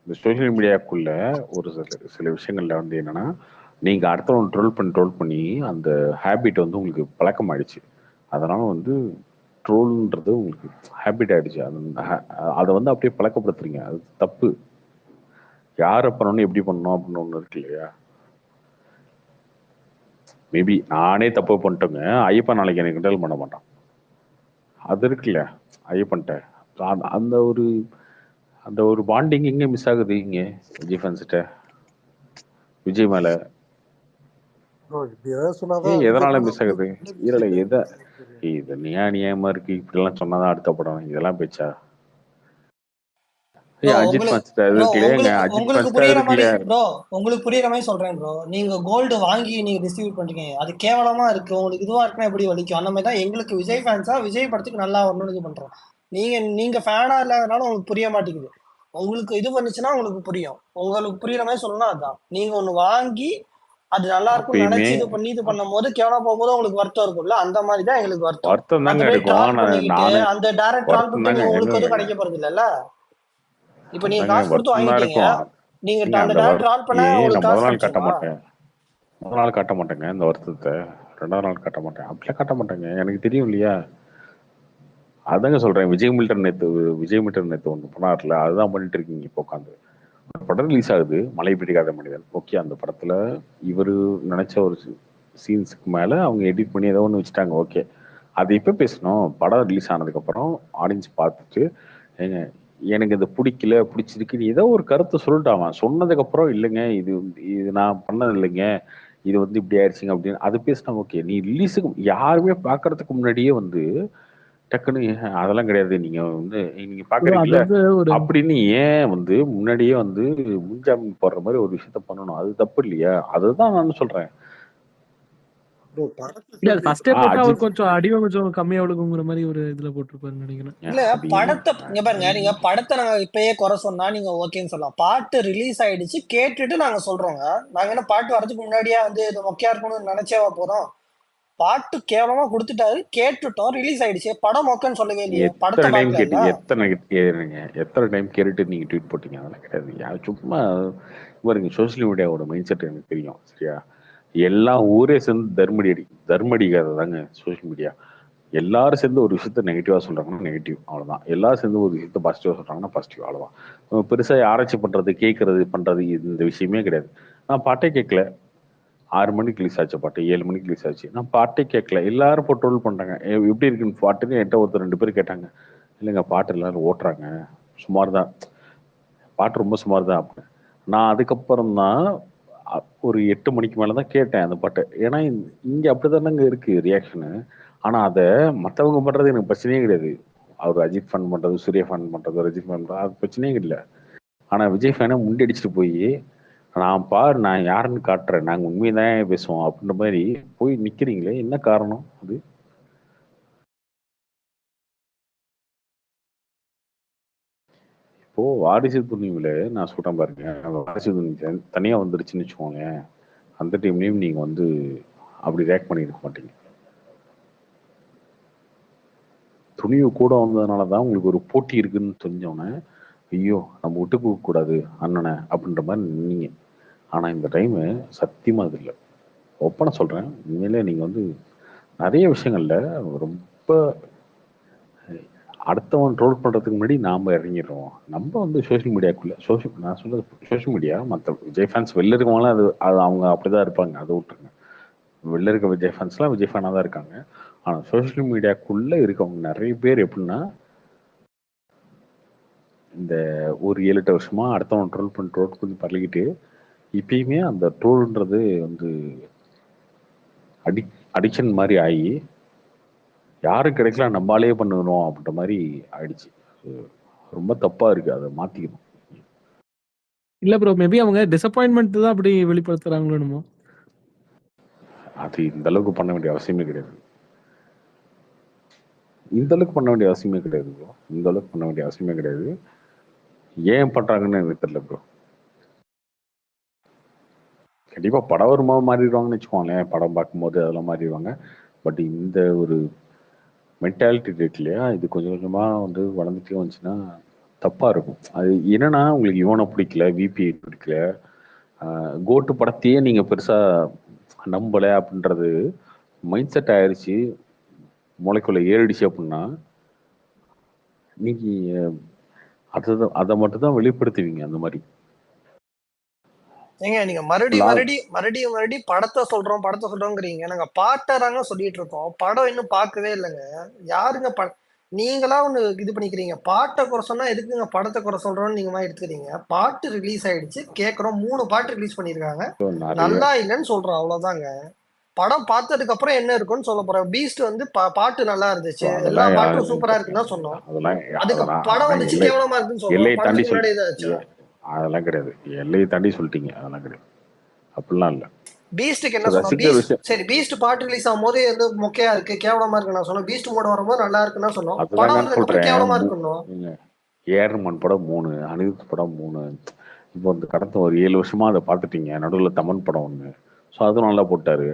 இந்த சோசியல் மீடியாக்குள்ள ஒரு சில விஷயங்கள்ல வந்து என்னன்னா, நீங்க அடுத்தவங்க ட்ரோல் பண்ணி அந்த ஹேபிட் வந்து உங்களுக்கு பழக்கம் ஆயிடுச்சு. அதனால வந்து ட்ரோல்ன்றது உங்களுக்கு ஹேபிட் ஆயிடுச்சு. அதை வந்து அப்படியே பழக்கப்படுத்துறீங்க, அது தப்பு. யாரை பண்ணணும், எப்படி பண்ணணும் அப்படின்னு ஒண்ணு இருக்கு இல்லையா? மேபி நானே தப்பு பண்ணிட்டோங்க. ஐயப்பன் நாளைக்கு எனக்கு கிண்டல் பண்ண மாட்டான். அது இருக்குல்ல ஐயப்பன்ட்ட. அந்த ஒரு அந்த ஒரு பாண்டிங் எங்க மிஸ் ஆகுது இங்க விஜய் ஃபேன்ஸ்கிட்ட விஜய் மேல. ப்ரோ இப்படி ஏதாவது சொன்னாதான் எதனால அதுக்கப்புறம் மிஸ் நான் ஆகுது? இல்ல எதை இது நியாயமா இருக்கு, இப்படிலாம் சொன்னாதான் அடுத்த படம், இதெல்லாம் பேச்சா? அஜித் ஃபேன்ஸ்கிட்ட அது இருக்கு இல்லையாங்க, அஜித் உங்களுக்கு ஃபேன்ஸ்கிட்ட புரியுற இருக்கு மாதிரி இல்லையா? ப்ரோ, உங்களுக்கு புரியுற மாதிரி சொல்றேன் ப்ரோ. நீங்க கோல்டு வாங்கி நீங்க டிஸ்ட்ரிபியூட் பண்றீங்க, அது கேவலமா இருக்கு, உங்களுக்கு இதுவா இருக்குன்னா எப்படி வலிக்கும்? அந்த மாதிரி தான் எங்களுக்கு விஜய் ஃபேன்ஸா விஜய் படத்துக்கு நல்லா வரணும்னு இது பண்றோம். நீங்க ஃபேனா இல்லாதனால உங்களுக்கு புரிய மாட்டேங்குது. உங்களுக்கு இது பண்ணுச்சுன்னா உங்களுக்கு புரியும். உங்களுக்கு புரியுற மாதிரி சொல்லணும். அதுதான் நீங்க ஒண்ணு வாங்கி அது நல்லா இருக்கும்னு அப்பயுமே நினைச்சு இது பண்ணும் போது கேவலமா போகும்போது உங்களுக்கு வருத்தம் இருக்கும்ல, அந்த மாதிரி தான் எங்களுக்கு வருத்தம். வருத்தம் தாங்க மற்றபடி இருக்கும். ட்ரால் பண்ணிக்கிட்டு நானு அந்த டைரக்ட் ட்ரால் வருத்தம் பண்ணிட்டு தாங்க உங்களுக்கு எதுவும் எங்க கிடைக்க போறது இல்லைல்ல. இப்ப நீங்க தாங்க காசு கொடுத்து வருத்தம் தான் வாங்கிட்டீங்க, இருக்கும். நீங்க நீங்க அந்த அந்த டைரக்ட் ட்ரால் பண்ண நான் உங்களுக்கு முத காசு நாள் காட்ட கிடைச்சிருமா? மாட்டேன், முத நாள் காட்ட மாட்டேங்க இந்த வருத்தத்தை. 2வது நாள் காட்ட மாட்டேன், அப்படிலாம் காட்ட மாட்டேங்க. எனக்கு தெரியும் இல்லையா. அதாங்க சொல்றேன், விஜய் மில்டன் நேத்து ஒன்று பண்ணார்ல, அதுதான் பண்ணிட்டு இருக்கீங்க இப்போ உட்காந்து. படம் ரிலீஸ் ஆகுது, மழை பிடிக்காத மனிதன். ஓகே, அந்த படத்துல இவரு நினைச்ச ஒரு சீன்ஸுக்கு மேல அவங்க எடிட் பண்ணி ஏதோ ஒன்று வச்சுட்டாங்க. ஓகே, அது இப்ப பேசணும். படம் ரிலீஸ் ஆனதுக்கு அப்புறம் ஆடியன்ஸ் பார்த்துட்டு ஏங்க எனக்கு இது பிடிக்கல பிடிச்சிருக்கு, நீ ஏதோ ஒரு கருத்தை சொல்லிட்டான். சொன்னதுக்கு அப்புறம் இல்லைங்க இது இது நான் பண்ணது இல்லைங்க, இது வந்து இப்படி ஆயிடுச்சுங்க அப்படின்னு அது பேசினா ஓகே. நீ ரிலீஸுக்கு யாருமே பாக்குறதுக்கு முன்னாடியே வந்து டக்குன்னு அதெல்லாம் கிடையாது, நீங்க வந்து நீங்க ப்ரோ அது பாக்குறீங்கல்ல வந்து ஒரு அப்படின்னு ஏன் வந்து முன்னாடியே வந்து முன்ஜாமீன் போடுற மாதிரி ஒரு விஷயத்த பண்ணணும்? அது தப்பு இல்லையா? அதுதான் நான் சொல்றேன். ப்ரோ படத்தை இல்ல சொல்லி ஃபர்ஸ்டே போட்டா அவர் அஜித் கொஞ்சம் அடிவம் கொஞ்சம் கம்மியா விழுகுங்கிற மாதிரி ஒரு இதுல போட்டிருப்பாருன்னு நினைக்கிறேன். இல்ல அது படத்தை இங்க பாருங்க, நீங்க படத்தை நாங்க இப்பயே குறை சொன்னா நீங்க ஓகேன்னு சொல்லலாம். பாட்டு ரிலீஸ் ஆயிடுச்சு கேட்டுட்டு நாங்க சொல்றோங்க. நாங்க என்ன பாட்டு வரதுக்கு முன்னாடியே வந்து இது மொக்கையா இருக்கணும்னு நினைச்சேவா போறோம்? பாட்டு கேவலமா கொடுத்துட்டாரு, கேட்டுட்டோம், ரிலீஸ் ஆயிடுச்சு, படம் மொக்கன்னு சொல்லவே இல்லையே. படத்தை எத்தனை டைம் பார்க்கல. கேட்டீங்க? எத்தனை டைம் கேட்டுட்டு நீங்க ட்வீட் போட்டீங்க? அதெல்லாம் கிடையாது. சும்மா பாருங்க, சோசியல் மீடியாவோட மைண்ட் செட் எனக்கு தெரியும் சரியா. எல்லாம் ஊரே சேர்ந்து தர்மடிக்காத தாங்க சோசியல் மீடியா. எல்லாரும் சேர்ந்து ஒரு விஷயத்த நெகட்டிவா சொல்றாங்கன்னா நெகட்டிவ், அவ்வளவுதான். எல்லாரும் சேர்ந்து ஒரு விஷயத்த பாசிட்டிவா சொல்றாங்கன்னா பாசிட்டிவ், அவ்வளவுதான். பெருசா ஆராய்ச்சி பண்றது, கேட்கறது, பண்றது இந்த விஷயமே கிடையாது. நான் பாட்டே கேட்கல, 6 மணிக்கு ரிலீஸ் ஆச்சு பாட்டு, 7 மணிக்கு ரிலீஸ் ஆச்சு, நான் பாட்டே கேட்கல. எல்லாரும் இப்போ ட்ரோல் பண்றாங்க, எப்படி இருக்குன்னு பாட்டுன்னு என்கிட்ட ஒருத்தர் 2 பேர் கேட்டாங்க. இல்லைங்க பாட்டு எல்லாரும் ஓட்டுறாங்க, சுமார் தான், பாட்டு ரொம்ப சுமார் தான் அப்படின்னு. நான் அதுக்கப்புறம் தான் ஒரு 8 மணிக்கு மேல தான் கேட்டேன் அந்த பாட்டை. ஏன்னா இங்க அப்படிதானங்க இருக்கு ரியாக்ஷனு. ஆனா அதை மத்தவங்க பண்றது எனக்கு பிரச்சனையே கிடையாது. அவர் அஜித் ஃபன் பண்றது, சூர்யா ஃபன் பண்றது, ரஜித் ஃபன் பண்றது, அது பிரச்சனையே இல்லை. ஆனா விஜய் ஃபேனை முண்டடிச்சிட்டு போய் நான் பாரு நான் யாருன்னு காட்டுறேன், நாங்க உண்மையதான் பேசுவோம் அப்படின்ற மாதிரி போய் நிக்கிறீங்களே, என்ன காரணம் அது? இப்போ வாரிசு துணிவுல நான் சொல்றேன் பாருங்க, வாரிசு துணி தனியா வந்துருச்சுன்னு வச்சுக்கோங்க, அந்த டைம்லயும் நீங்க வந்து அப்படி ரியாக்ட் பண்ணிருக்க மாட்டீங்க. துணிவு கூட வந்ததுனாலதான் உங்களுக்கு ஒரு போட்டி இருக்குன்னு தெரிஞ்சோன்னே ஐயோ நம்ம விட்டு கொடுக்க கூடாது அண்ணனை அப்படின்ற மாதிரி நின்னீங்க. ஆனா இந்த டைமு சத்தியமா அது இல்லை. ஒப்பனை சொல்றேன், உண்மையிலே நீங்க வந்து நிறைய விஷயங்கள்ல ரொம்ப அடுத்தவன் ட்ரோல் பண்றதுக்கு முன்னாடி நாம இறங்கிடுறோம். நம்ம வந்து சோஷியல் மீடியாக்குள்ள நான் சொல்றது சோஷியல் மீடியா, மற்ற விஜய் ஃபேன்ஸ் வெளில இருக்கவங்களாம் அது அது அவங்க அப்படிதான் இருப்பாங்க, அதை விட்டுருங்க. வெளில இருக்க விஜய் ஃபேன்ஸ்லாம் விஜய் ஃபேனாக தான் இருக்காங்க. ஆனா சோஷியல் மீடியாக்குள்ள இருக்கவங்க நிறைய பேர் எப்படின்னா, இந்த ஒரு 7-8 வருஷமா அடுத்தவன் ட்ரோல் பண்ணி பழகிட்டு இப்பயுமே அந்த ட்ரோல்ன்றது வந்து அடிக்ஷன் மாதிரி ஆகி யாரும் கிடைக்கல நம்மளாலே பண்ணணும் அப்படின்ற மாதிரி ஆயிடுச்சு. ரொம்ப தப்பா இருக்கு, அதை மாத்திக்கணும். இல்ல ப்ரோ, மேபி அவங்க டிசப்பாயின்மெண்ட் தான் அப்படி வெளிப்படுத்துறாங்களோ என்னமோ. அது இந்த அளவுக்கு பண்ண வேண்டிய அவசியமே கிடையாது. இந்த அளவுக்கு பண்ண வேண்டிய அவசியமே கிடையாது ப்ரோ. இந்த அளவுக்கு பண்ண வேண்டிய அவசியமே கிடையாது. ஏன் பண்றாங்கன்னு எனக்கு தெரியல ப்ரோ. கண்டிப்பா படம் வருமா மாறிடுவாங்கன்னு வச்சுக்கோங்களேன், படம் பார்க்கும்போது அதெல்லாம் மாறிடுவாங்க. பட் இந்த ஒரு மென்டாலிட்டி இருக்கு இல்லையா, இது கொஞ்சம் கொஞ்சமா வந்து வளர்ந்துட்டே வந்துச்சுன்னா தப்பா இருக்கும். அது என்னன்னா, உங்களுக்கு இவனை பிடிக்கல, விபிஐ பிடிக்கல, கோட்டு படத்தையே நீங்க பெருசா நம்பல அப்படின்றது மைண்ட் செட் ஆயிடுச்சு, மூளைக்குள்ள ஏறிடுச்சு அப்படின்னா நீங்க அதை மட்டும் தான் வெளிப்படுத்துவீங்க அந்த மாதிரி. ஏங்க நீங்க மறுபடியும் படத்தை சொல்றோங்கிறீங்க. நாங்க பாட்டறாங்க சொல்லிட்டு இருக்கோம். படம் இன்னும் பார்க்கவே இல்லைங்க. யாருங்க நீங்களா ஒண்ணு இது பண்ணிக்கிறீங்க. பாட்டை குறை சொன்னா எதுக்குங்க படத்தை குறை சொல்றோம்னு நீங்க மாதிரி எடுத்துக்கிறீங்க. பாட்டு ரிலீஸ் ஆயிடுச்சு, கேட்கறோம். 3 பாட்டு ரிலீஸ் பண்ணிருக்காங்க, நிறைய நல்லா இல்லைன்னு சொல்றோம், அவ்வளவுதாங்க. படம் பார்த்ததுக்கு அப்புறம் என்ன இருக்குன்னு சொல்ல போறோம். பீஸ்ட் வந்து பாட்டு நல்லா இருந்துச்சு, எல்லா அதெல்லாம் பாட்டும் சூப்பரா இருக்குன்னு தான் சொன்னோம். அதெல்லாம் அதுக்கு அதெல்லாம் படம் அதெல்லாம் வந்துச்சு எல்லை கேவலமா இருக்குன்னு எல்லையை சொல்றோம். தாண்டி படத்துக்கு சொல் முன்னாடி ஏதாச்சும் அதெல்லாம் கிடையாது. எல்லையை தாண்டி சொல்லிட்டீங்க. அதெல்லாம் கிடையாது. அப்படிலாம் இல்லை. பீஸ்டுக்கு என்ன சொன்னோம்? ரசிக்கிற விஷயம் சரி, பீஸ்ட் பாட்டு ரிலீஸ் ஆகும் போது எது மொக்கையா இருக்கு, கேவலமா இருக்கு நான் சொன்னோம். பீஸ்ட் மோட வரும்போது நல்லா இருக்குன்னு சொன்னோம். அதுதான் படம் நான் வந்ததுக்கு அப்புறம் சொல்றேன். கேவலமா இருக்கணும். ஏஆர்மன் படம் 3, அனிருத் படம் 3. இப்போ இந்த கடந்த ஒரு 7 வருஷமா அதை பார்த்துட்டீங்க. நடுவில் தமன் படம் 1. ஸோ அதுவும் நல்லா போட்டாரு.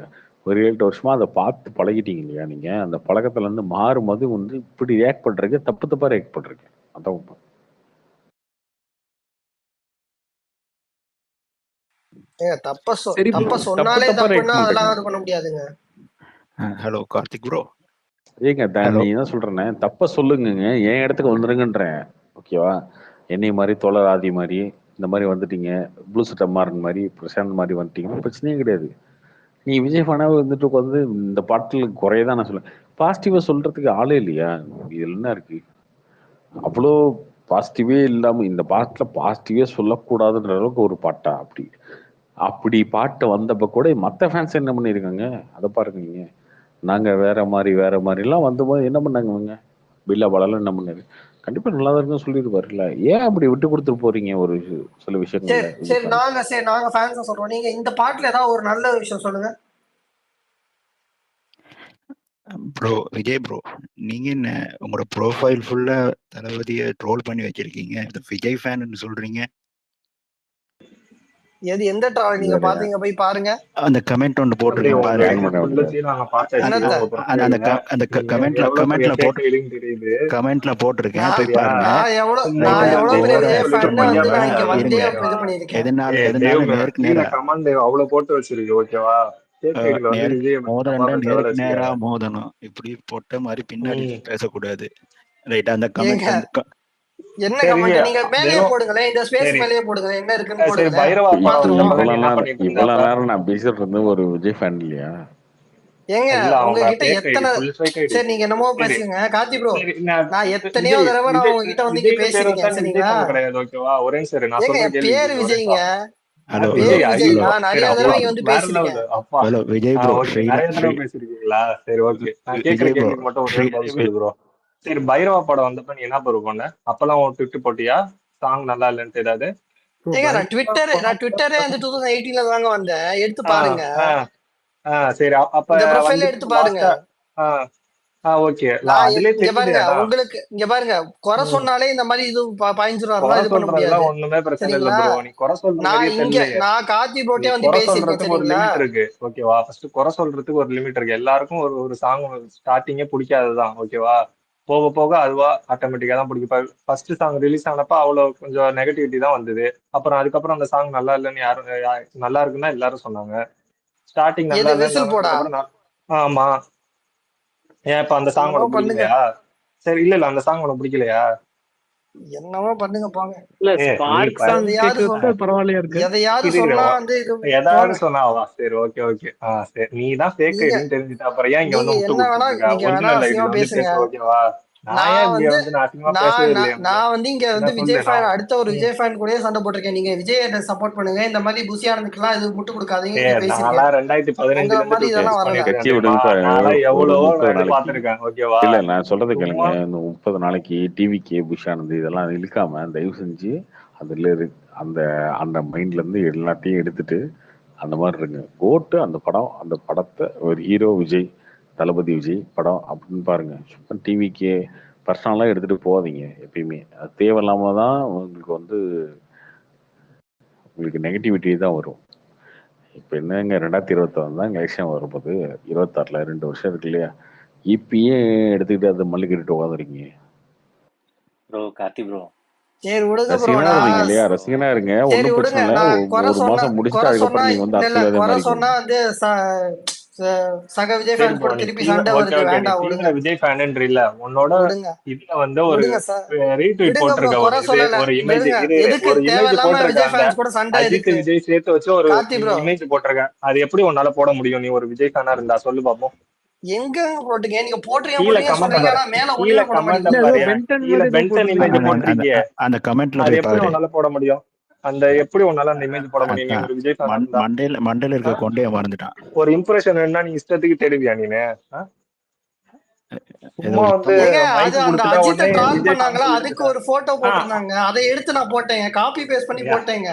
ஒரு 7 வருஷமா அதை பார்த்து பழகிட்டீங்க இல்லையா? நீங்க அந்த பழக்கத்துல இருந்து மாறும்போது வந்து இப்படி ரியாக்ட் பண்றீங்க, தப்பா ரியாக்ட் பண்றீங்க. அதான் உண்மை. சரி bro. தப்ப சொன்னாலே தப்பா react தப்புன்னா அதெல்லாம் பண்றீங்க. இது பண்ண முடியாதுங்க. Hello Karthik bro. ஏங்க ஹலோ. நீ என்ன சொல்றேன்னு தப்ப சொல்லுங்கங்க. என் இடத்துக்கு வந்துருங்கன்றேன். ஓகேவா? என்னை மாதிரி தோழர் ஆதி மாதிரி இந்த மாதிரி வந்துட்டீங்க, ப்ளூ சட்டை மாறன் மாதிரி பிரசாந்த் மாதிரி வந்துட்டீங்கன்னா பிரச்சனையே கிடையாது. நீ விஜய் ஃபேனாவே வந்துட்டு உட்காந்து இந்த பாட்டில் குறையதான் நான் சொல்லுவேன். பாசிட்டிவா சொல்றதுக்கு ஆளே இல்லையா? இதுல என்ன இருக்கு? அவ்வளோ பாசிட்டிவே இல்லாம இந்த பாட்டில் பாசிட்டிவே சொல்லக்கூடாதுன்ற அளவுக்கு ஒரு பாட்டா? அப்படி பாட்டு வந்தப்ப கூட மற்ற ஃபேன்ஸ் என்ன பண்ணியிருக்காங்க அதை பாருங்க. நீங்க நாங்க வேற மாதிரிலாம் வந்தபோது என்ன பண்ணாங்க அவங்க? பில்லா பாலாலாம் என்ன பண்ணாரு? கண்டிப்பா நல்லா தான் இருக்குன்னு சொல்லியிருப்பாருல்ல. ஏன் அப்படி விட்டு கொடுத்துட்டு போறீங்க ஒரு சில விஷயங்கள்ல? நாங்க ஃபேன்ஸ் சொல்றோம். நீங்க இந்த பாட்டுல ஏதாவது ஒரு நல்ல விஷயம் சொல்லுங்க ப்ரோ. விஜய் ப்ரோ, நீங்க என்ன உங்களோட ப்ரோஃபைல் ஃபுல்லா தளபதியை ட்ரோல் பண்ணி வச்சிருக்கீங்க. இந்த விஜய் ஃபேன் சொல்றீங்க. எது எந்த ட்ராவல் நீங்க பாத்தீங்க? போய் பாருங்க. அந்த கமெண்ட் ஒன்று போட்டிருக்கேன் பாருங்க. அந்த கமெண்ட்ல போட்டிருக்கேன், போய் பாருங்க. எதனால நேருக்கு நேரா நேருக்கு நேரா மோதணும், இப்படி போட்ட மாதிரி பின்னாடி பேசக்கூடாது. ரைட். அந்த கமெண்ட் என்ன கமெண்ட் நீங்க மேலேயே போடுங்களேன், இந்த ஸ்பேஸ் மேலேயே போடுங்க, என்ன இருக்குன்னு போடுங்க. இவ்வளவு நேரம் நான் பேசிட்டு இருந்தது ஒரு விஜய் ஃபேன் இல்லையா? ஏங்க உங்ககிட்ட எத்தனை சரி நீங்க என்னமோ பேசுங்க கார்த்தி ப்ரோ. நான் எத்தனையோ தடவை நான் உங்ககிட்ட வந்து இங்க பேசிருக்கேன் சரிங்களா? ஏங்க என் பேரு விஜய்ங்க. ஹலோ விஜய் நான் நிறைய தடவை இங்க வந்து பேசிருக்கேன். Hello Vijay bro. சரி, பைரவா படம் வந்தப்ப நீ என்ன ப்ரோ பண்ண? அப்பெல்லாம் உன் ட்விட் போட்டியா சாங் நல்லா இல்லைன்னு ஏதாவது? ஏங்க நான் ட்விட்டரே வந்து 2018ல தாங்க வந்தேன், எடுத்து பாருங்க. சரி, அப்ப இந்த ப்ரொஃபைல் எடுத்து பாருங்க. ஓகே. இங்க பாருங்க, உங்களுக்கு இங்க பாருங்க, குறை சொன்னாலே இந்த மாதிரி இது பாய்ஞ்சிரும். இது பண்ண முடியாது. ஒண்ணுமே பிரச்சனை இல்ல ப்ரோ. நீ குறை நான் கார்த்தி ப்ரோட்டே வந்து பேசிருக்கேன் ஒரு லிமிட் இருக்கு. ஓகேவா? ஃபர்ஸ்ட் குறை சொல்றதுக்கு ஒரு லிமிட் இருக்கு. எல்லாருக்கும் ஒரு சாங் ஸ்டார்டிங்கே பிடிக்காதுதான். ஓகேவா? போக போக அதுவா ஆட்டோமேட்டிக்கா தான் பிடிக்கும். ஃபர்ஸ்ட் சாங் ரிலீஸ் ஆனப்ப அவ்வளவு கொஞ்சம் நெகட்டிவிட்டி தான் வந்தது. அதுக்கப்புறம் அந்த சாங் நல்லா இல்லைன்னு யாரும் நல்லா இருக்குன்னா எல்லாரும் சொன்னாங்க. ஸ்டார்டிங் நல்லா இல்ல. ஆமா. ஏன் இப்ப அந்த சாங் உனக்கு பிடிக்கலையா? சரி, இல்ல அந்த சாங் உனக்கு பிடிக்கலையா? என்னவோ பண்ணுங்க போங்க. எதாவது சொன்னாவா? சரி, ஓகே. சரி, நீ தான் ஃபேக் ஐடின்னு தெரிஞ்சுட்ட அப்புறம் ஏன் இங்க வந்து ஒரிஜினல் ஐடி வந்து பேச? ஓகேவா? நான் வந்து இங்க வந்து விஜய் ஃபேன், அடுத்த ஒரு விஜய் ஃபேன் கூட சண்டை போட்டிருக்கேன். நீங்க விஜய் சப்போர்ட் பண்ணுங்க, இந்த மாதிரி புசியானதுக்கெல்லாம் இது முட்டு கொடுக்காதீங்க. 2015 இல்ல நான் சொல்றது கேளுங்க. இந்த 30 நாளைக்கு டிவிக்கு புஷானது இதெல்லாம் இழுக்காம தயவு செஞ்சு அதுல அந்த அந்த மைண்ட்ல இருந்து எல்லாத்தையும் எடுத்துட்டு அந்த மாதிரி இருங்க. கோட்டு அந்த படம், அந்த படத்தை ஒரு ஹீரோ விஜய், தளபதி விஜய் படம் அப்படின்னு பாருங்க. சும்மா டிவிக்கு பர்சனலாக எடுத்துட்டு போகாதீங்க எப்பயுமே. அது தேவையில்லாம தான் உங்களுக்கு நெகட்டிவிட்டி தான் வரும். இப்போ என்னங்க 2026 தான் எலெக்ஷன் வரும்போது, 26ல 2 வருஷம் இருக்கு இல்லையா? இப்பயே எடுத்துக்கிட்டு அதை மல்லிக்கிட்டு உட்காந்துருக்கீங்க. ப்ரோ கார்த்தி ப்ரோ, சரி விடுங்க ப்ரோ. ரசிகனா இல்லையா? ரசிகனா இருங்க, ஒன்றும் பிரச்சனை இல்லை. ஒரு மாசம் முடிச்சுட்டு அதுக்கப்புறம் நீங்க வந்து குறை சொன்னா வந்து சக விஜய் சரி ஃபேன்ஸ் ப்ரோ, கூட நீ திருப்பி தீவிர சண்டை ஓகே வருது, ஓகே நீ வேண்டாம் தீவிர விடுங்க விஜய் ஃபேன் இல்ல, உன்னோட விடுங்க இதுல வந்து ஒரு விடுங்க சார், ரீட்வீட் விடுங்க ப்ரோ, போட்டிருக்க குறை சொல்லல, ஒரு இமேஜ், விடுங்க. இரு எதுக்கு ஒரு இமேஜ் தேவையில்லாம போட்டிருக்க, விஜய் அந்த ஃபேன்ஸ் கூட சண்டை அஜித் எதுக்கு? விஜய் சேர்த்து வச்சு ஒரு கார்த்தி ப்ரோ இமேஜ் போட்டிருக்க, அது எப்படி உன்னால போட முடியும்? நீ ஒரு விஜய் ஃபேனா இருந்தா சொல்லு பாப்போம். எங்க போட்டுங்க, நீங்க போட்டுறீங்க கீழே போட்டுறீங்க கமெண்ட் சொல்றீங்க, பாரு, ஆனா மேல கீழே ஒண்ணுமே போட கமெண்ட் இல்ல மாட்டேங்கிறீங்க. ஏதோ பாரு, பென்டன் கீழே மாதிரி ஏதோ பென்டன் இமேஜ் போட்டிருந்தீங்க. போட்டிருக்கியே, அந்த கமெண்ட்ல அது போய் எப்படி பாரு. உன்னால போட முடியும்? அந்த எப்படி உன்னால அந்த இமேஜ் போட முடியும்? நீ அதான் ஒரு விஜய் ஃபேனா இருந்தா மண்டையில இருக்க கொண்டே மறந்துட்டான். ஒரு இம்ப்ரெஷன் வேணும்னா நீ இஷ்டத்துக்கு தேடுவியா நீனு? ஏதோ சும்மா வந்து ஏங்க அது மைக் அந்த கொடுத்துட்டா அஜித்தை உடனே ட்ரால் விஜய் ஃபேன் பண்ணாங்களா, அதுக்கு சொல்லிட்டு ஒரு போட்டோ போட்டிருந்தாங்க, அதை எடுத்து நான் போட்டேங்க, காப்பி பேஸ்ட் பண்ணி போட்டேங்க.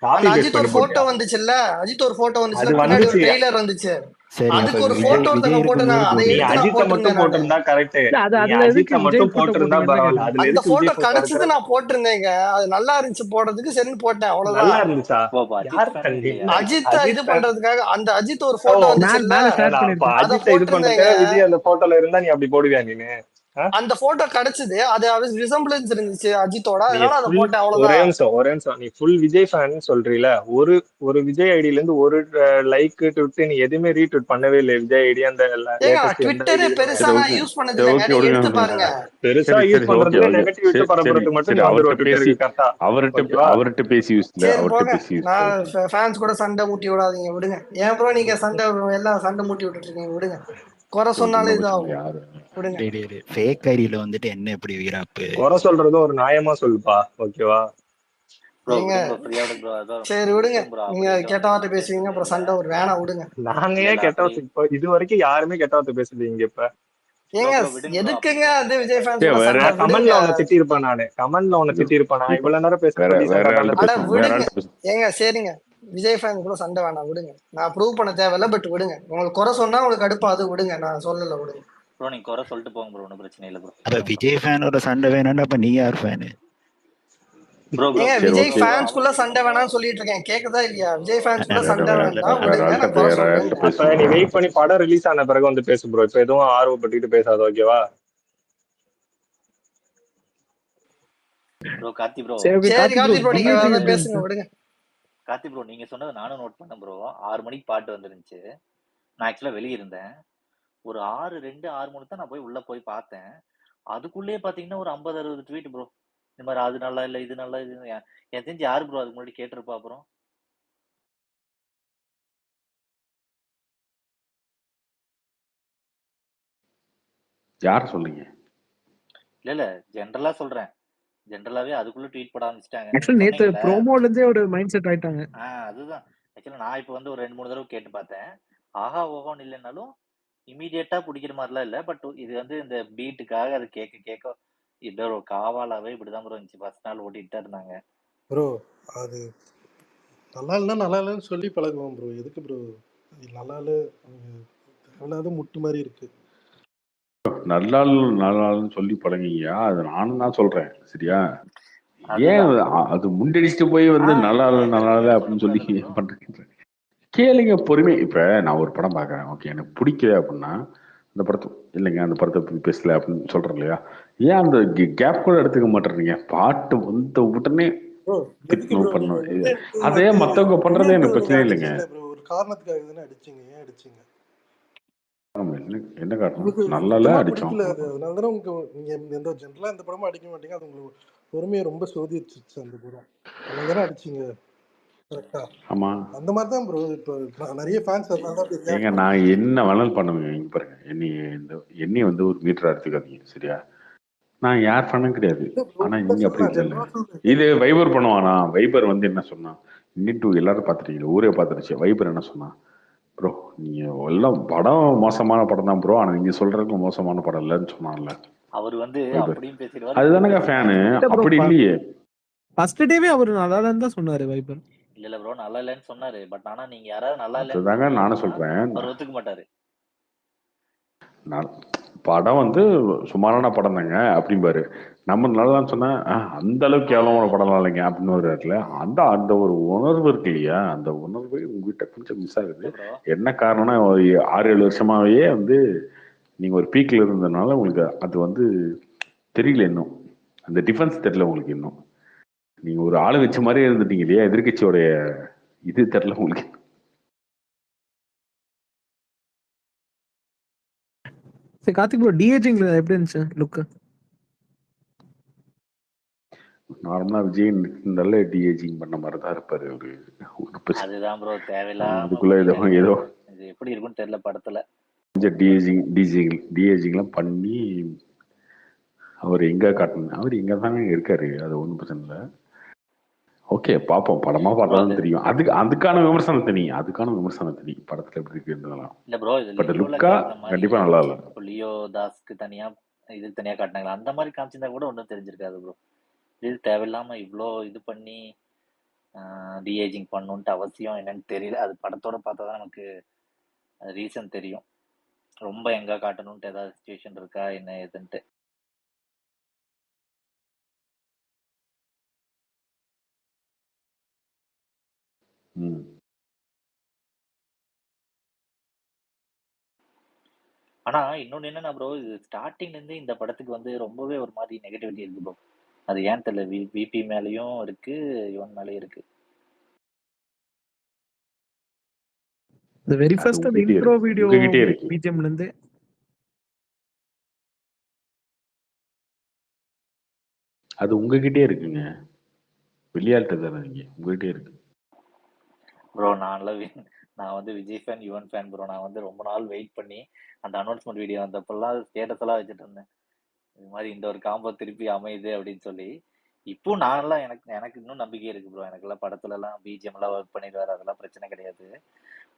காப்பி அந்த பேஸ்ட் அஜித் பண்ணி ஒரு போட்டோ போட்டியா? வந்துச்சுல்ல, அஜித் ஒரு போட்டோ வந்துச்சுல, அது பின்னாடி ஒரு வந்துச்சு. ட்ரெய்லர் வந்துச்சு, சரி, அப்ப அதுக்கு ஒரு விஜய் போட்டோ விஜய் ஒருத்தங்க இருக்கும்போது போட்டிருந்தாங்க, அதை நீ போடலையா? எடுத்து நான் அஜித்தை மட்டும் போட்டிருந்தேன் நானு. போட்டிருந்தா கரெக்ட், இல்ல அது நீ அதுல அஜித்தை எதுக்கு மட்டும் விஜய் போட்டோ போட்டிருந்தா போட்டீங்கன்னு தான் பரவாயில்ல, கேட்டேன். அதுல அந்த எதுக்கு போட்டோ விஜய் போட்டோ கிடைச்சது, இருக்கிற? நான் போட்டிருந்தேங்க, அது நல்லா இருந்துச்சு போடுறதுக்கு, சரின்னு போட்டேன், நல்லா அவ்வளவுதான். இருந்துச்சா? ப்ரோ அப்போ அஜித் யார் ஃபேனே கண்டி இல்லையா? அஜித் இது அஜித் fan. பண்றதுக்காக அந்த அஜித் ஒரு ஓ போட்டோ மேல வந்துச்சுல்ல, மேல ஷேர் ஏடா, அப்ப பண்ணிருக்கேன். அதை அஜித்தை இது பண்றதுக்கு போட்டிருந்தேங்க. விஜய் அந்த போட்டோல இருந்தா நீ அப்படி போடுவியா நீனு? அந்த போட்டோ கிடைச்சது, அது ரிசம்பிளன்ஸ் இருந்துச்சு அஜித்தோட, நீ அதனால அதை ஃபுல் போட்டேன், ஒரே அவ்வளவுதான். நிமிஷம் நீ ஃபுல் விஜய் ஃபேன் சொல்றீல, ஒரு ஒரு விஜய் ஐடில இருந்து ஒரு லைக் ட்விட் நீ எதுவுமே ரீட்வீட் பண்ணவே இல்லை. விஜய் ஐடி அந்த ஏங்க நான் லேட்டஸ்ட் எந்த ட்விட்டரே ஐடியிலுமே பெருசா சரி நான் ஓகே, யூஸ் பண்ணது சரி இல்லைங்க, ஓகே நீங்க விடுங்க எடுத்து விடுங்க. பாருங்க. பெருசா சரி யூஸ் சரி ஓகே பண்றதுல ஓகே, நெகட்டிவிட்டி சரி சரி பரப்புறதுக்கு மட்டும் சரி நீ வந்துருவ அவர்கிட்ட பேசி ட்விட்டருக்கு கரெக்டா? ஓகேவா? அவர்கிட்ட பேசி யூஸ் இல்லை, சரி அவர்கிட்ட போங்க, பேசி யூஸ் இல்லை. நான் ஃபேன்ஸ் கூட சண்டை மூட்டி விடாதீங்க, விடுங்க. ஏன் ப்ரோ நீங்க சண்டை எல்லாம் சண்டை மூட்டி விட்டுட்டு இருக்கீங்க, விடுங்க. குறை சொன்னாலே ஒன்றும் பிரச்சனை இல்லை, இதாகும், யாரு விடுங்க. ஃபேக் ஐடியில வந்துட்டு என்ன எப்படி வீராப்பு? குறை சொல்றது ஒரு நியாயமா சொல்லுப்பா, ஓகேவா? ப்ரோ ஏங்க விடுங்க ப்ரோ, ஃப்ரீயா விடுங்க ப்ரோ, அதான் சரி விடுங்க, விட்டுருங்க ப்ரோ, நீங்க அப்படி எதுவும் கெட்ட வார்த்தை பேசுவீங்க, பிரச்சனை அப்புறம் இல்லை. சண்டை ஒரு வேணாம், விடுங்க. நாங்க இல்ல ஏன் இல்ல கெட்ட அப்படி வார்த்தை இப்போ இது வரைக்கும் யாருமே கெட்ட வார்த்தை பேசுறது இங்க இப்ப? ப்ரோ ஏங்க ப்ரோ விடுங்க ப்ரோ, அப்படி எதுக்குங்க அது விஜய் ஃபேன்ஸ் ஏன் கூட வேற சண்டை, விடுங்க. கமெண்ட்ல உன்னை திட்டிருப்பேன் நானு, கமெண்ட்ல உன்னை திட்டிருப்பேன் நான். இப்போ இவ்வளவு நேரம் வேற பேசுறப்ப வேற டீசெண்டா தானே ஆள்கிட்ட அட பேசுவோம், பேசுறேன். வேற விடுங்க. ஆள்கிட்ட பேசுவோம். ஏங்க சரிங்க, விஜய் ஃபேன்ஸ் கூட சண்டை வேணாம், விடுங்க. நான் ப்ரூவ் பண்ண தேவையில்ல, பட் விடுங்க. உங்களுக்கு குறை சொன்னா உங்களுக்கு அடுப்பா, அது விடுங்க, நான் சொல்லல, விடுங்க. ப்ரோ நீங்க குறை சொல்லிட்டு போங்க ப்ரோ, ஒன்றும் பிரச்சனை இல்லை ப்ரோ, அப்ப விடுங்க ப்ரோ. விஜய் ஃபேனோட சண்டை வேணும்னா அப்ப நீ யார் ஃபேனு? ப்ரோ ப்ரோ ஏங்க சரி விஜய் ஓகே, ப்ரோ ஃபேன்ஸ்குள்ள அவனுக்கு சண்டை வேணாம்னு சொல்லிட்டு இருக்கேன், கேக்குதா இல்லையா? விஜய் ஃபேன்ஸ்குள்ள வேற சண்டை வேற வேண்டாம், வேற விடுங்க, ஆள்கிட்ட நான் குறை வேற ஆள்கிட்ட சொல்றேங்க. அப்ப பேசுவோம், நீ வேற வெயிட் ஆள்கிட்ட பண்ணி பேசுவோம். படம் ரிலீஸ் ஆன பிறகு வந்து பேசு ப்ரோ. இப்ப எதுவும் ஆர்வப்பட்டுட்டு பேசாத, ஓகேவா? ப்ரோ கார்த்தி ப்ரோ, சரி ஓகே, சரி கார்த்தி ப்ரோ கார்த்தி ப்ரோ, நீங்க நீங்க கம்யூனிட்டி சொன்னது, வேற எப்படி பேசுங்க, இருந்துச்சு? விடுங்க. கார்த்தி ப்ரோ நீங்க சொன்னது நானும் நோட் பண்ணேன் ப்ரோ. 6 மணிக்கு பாட்டு வந்துருந்துச்சு, நான் ஆக்சுவலா வெளியே இருந்தேன். ஒரு 6:02 6:03 தான் நான் போய் உள்ள போய் பார்த்தேன். அதுக்குள்ளேயே பாத்தீங்கன்னா ஒரு 50-60 ட்வீட் ப்ரோ. இந்த மாதிரி அது நல்லா இல்ல, இது நல்லா, இது எனக்கு தெரிஞ்சு யாரு ப்ரோ அதுக்கு முன்னாடி கேட்டிருப்பா அப்புறம்? யார் சொல்றீங்க? இல்ல இல்ல, ஜென்ரலா சொல்றேன். ஜென்ரலாவே அதுக்குள்ள ட்வீட் போட ஆரம்பிச்சிட்டாங்க. நீங்க ஆக்சுவலா நேத்து சொன்னீங்கல்ல, ப்ரோமோல இருந்தே ஒரு மைண்ட் செட் ஆயிட்டாங்க. அதுதான். ஆக்சுவலா நான் இப்ப வந்து ஒரு 2-3 தடவை கேட்டு பார்த்தேன். ஆஹா ஓஹோன்னு இல்லைன்னாலும் இமீடியட்டா பிடிக்கிற மாதிரிலாம் இல்ல. பட் இது வந்து இந்த பீட்டுக்காக அது கேட்க கேட்க இது ஒரு காவாலாவே இப்படிதான் ப்ரோ இருந்துச்சு. ஃபர்ஸ்ட் நாள் ஓட்டிட்டு தான் இருந்தாங்க. ப்ரோ அது நல்லா இல்லைன்னா நல்லா இல்லைன்னு சொல்லி பழகுவோம் ப்ரோ. எதுக்கு ப்ரோ நல்லா இல்லை தேவையில்லாத முட்டு மாதிரி இருக்கு. நல்லாள்னு சொல்லி பழகிங்கயா, அது நானும் தான் சொல்றேன், சரியா? ஏன் அதுதான். அது முண்டடிச்சுட்டு போய் வந்து நல்லா இல்லை நல்லா இல்லை கேட்கறவங்க அப்படின்னு சொல்லி சொல்லக்கூடாதுல்ல ப்ரோ. பண்றீங்க? கேளுங்க பொறுமை. இப்ப நான் ஒரு படம் பார்க்கறேன், ஓகே, எனக்கு பிடிக்கல அப்படின்னா அந்த படத்தை இல்லைங்க அந்த படத்தை பத்தி பேசல அப்படின்னு சொல்றேன் இல்லையா? ஏன் அந்த கேப் கூட எடுத்துக்க மாட்டேறீங்க? பாட்டு வந்த உடனே ப்ரோ எதுக்கு ப்ரோ திட்டணும் நீங்க பண்ணணும், மிட்நைட் டூ அதே வந்து மத்தவங்க பண்றதே மிட்நைட் டூ எனக்கு நீங்க பிரச்சனையே இல்லைங்க. அடிச்சீங்களே ப்ரோ, ஒரு காரணத்துக்காக தானே அடிச்சீங்க. ஏன் அடிச்சீங்க? ஆமா, என்ன காரணம்? உங்களுக்கு நல்லால சுத்தமா அடிச்சோம். பிடிக்கல அது, அதனால தானே உங்களுக்கு நீங்க எந்த ஜென்ரலா எந்த படமும் அடிக்க மாட்டீங்க. அது உங்களுக்கு பொறுமையை ரொம்ப சோதிச்சிருச்சு அந்த படம், அதனால தானே அடிச்சீங்க. கரெக்டா? ஆமா அந்த மாதிரி தான் ப்ரோ. இப்போ நிறைய ஃபேன்ஸ் அதனால தான் அப்படி ஏங்க, ரியாக்ட் நான் பண்றாங்க. என்ன வேணாலும் பண்ணுவேங்க. இங்க பாருங்க, என்னைய வந்து ஒரு மீட்டரா எடுத்துக்காதீங்க, சரியா? நான் யார் ஃபேனும் கிடையாது. இல்ல ப்ரோ, ஆனா இல்ல நீங்க அப்படி சொல்லலாம், இல்லைல்ல. ஜென்ரலா சொல்றேன். இது வைபர் பண்ணுவானா? வைபர் வந்து என்ன சொன்னா, இன்னிட்டு எல்லாரும் பார்த்துட்டீங்க, ஊரே பார்த்துருச்சு. வைபர் என்ன சொன்னா, ப்ரோ நீங்க எல்லாம் படம் மோசமான படம் தான் ப்ரோ, ஆனா நீங்க சொல்றதுக்கு மோசமான படம் இல்லைன்னு சொன்னான்ல அவர் வந்து வைபர். அப்படியும் பேசிடுவாரு, இப்படியும் அதுதானங்க ஃபேனு. பேசிடுவாரு. இல்ல ப்ரோ, அப்படி இல்லையே. ஃபர்ஸ்ட் டேவே அவரு நல்லா இல்லைன்னு தான் சொன்னாரு வைபர். இல்ல இல்ல ப்ரோ, நல்லா இல்லைன்னு சொன்னாரு. பட் ஆனா நீங்க யாராவது நல்லா இல்லைன்னு அதுதாங்க நானும் சொன்னீங்கன்னா சொல்றேன். அவர் ஒத்துக்க மாட்டாரு. படம் வந்து சுமாரான படம் தாங்க அப்படிம்பாரு. நம்ம நல்லான்னு சொன்னா அந்த அளவுக்கு கேவலமான படம் இல்லைங்க அப்படின்னு ஒரு இடத்துல அந்த அந்த ஒரு உணர்வு இருக்கு இல்லையா? அந்த உணர்வு உங்ககிட்ட கொஞ்சம் மிஸ் ஆகுது. இல்ல ப்ரோ, என்ன காரணம்னா, ஒரு 6-7 வருஷமாவே வந்து நீங்க ஒரு பீக்ல இருந்ததுனால உங்களுக்கு அது வந்து தெரியல இன்னும். அந்த டிஃபரன்ஸ் தெரியல உங்களுக்கு இன்னும். நீங்க ஒரு ஆளு வச்ச மாதிரியே இருந்துட்டீங்க இல்லையா? எதிர்கட்சியோடைய இது தெரியல உங்களுக்கு. சரி கார்த்திக் ப்ரோ டிஏஜிங்ல எப்படி இருந்துச்சு லுக்? நார்மலா விஜய் நல்ல டிஏஜிங் பண்ண மாதிரி தான் இருப்பாரு அவரு. அதுதான் ப்ரோ தேவையில்லாம அதுக்குள்ள ஏதோ ஏதோ இது எப்படி இருக்குன்னு தெரியல படத்துல. கொஞ்சம் டிஏஜிங்லாம் பண்ணி அவர் எங்க காட்டணும், அவர் எங்க தானே இருக்காரு, அது ஒன்றும் பிரச்சனை இல்லை. ஓகே பார்ப்போம், படமா பார்த்தாதான் தெரியும். அதுக்கான விமர்சனம் தனி படத்துல எப்படி இருக்குன்றதெல்லாம். இல்ல ப்ரோ இது பட் லியோல லுக்கா காட்டின மாதிரி கண்டிப்பா நல்லா இல்லை. இப்போ லியோ தாஸ்க்கு தனியா இது தனியா காட்டினாங்களா அந்த மாதிரி காமிச்சிருந்தா கூட ஒன்றும் தெரிஞ்சிருக்காது ப்ரோ. இது தேவையில்லாம இவ்வளோ இது பண்ணி டிஏஜிங் பண்ணணுன்ட்டு அவசியம் என்னன்னு தெரியல. அது படத்தோட பார்த்தா தான் நமக்கு ரீசன் தெரியும். ரொம்ப எங்க காட்டணும்ட்டு ஏதாவது சுச்சுவேஷன் இருக்கா என்ன ஏதுன்ட்டு. ஆனா இன்னொன்னு என்னன்னா ப்ரோ, இது ஸ்டார்டிங்ல இருந்து இந்த படத்துக்கு வந்து ரொம்பவே ஒரு மாதிரி நெகட்டிவிட்டி இருக்கு ப்ரோ. அது ஏன் தெரியல, விபி மேலயும் இருக்கு, இவன் மேலயும் இருக்கு. The very first அந்த intro video BGM ல இருந்து அது உங்ககிட்டே இருக்குங்க, வெளியாள்கிட்ட தானே நீங்க, உங்ககிட்டே இருக்கு ப்ரோ. நான் வந்து Vijay fan, Yuvan fan bro. நான் வந்து ரொம்ப நாள் வெயிட் பண்ணி அந்த அனௌன்ஸ்மெண்ட் வீடியோ வந்தப்பெல்லாம் ஸ்டேட்டஸ் எல்லாம் வச்சுட்டு இருந்தேன், இது மாதிரி இந்த ஒரு காம்போ திருப்பி அமையுது அப்படின்னு சொல்லி. இப்போ நான்லாம் எனக்கு இன்னும் நம்பிக்கை இருக்கு ப்ரோ. எனக்குலாம் படத்துல எல்லாம் பிஜிஎம் எல்லாம் ஒர்க் பண்ணிடுவாரு, அதெல்லாம் பிரச்சனை கிடையாது.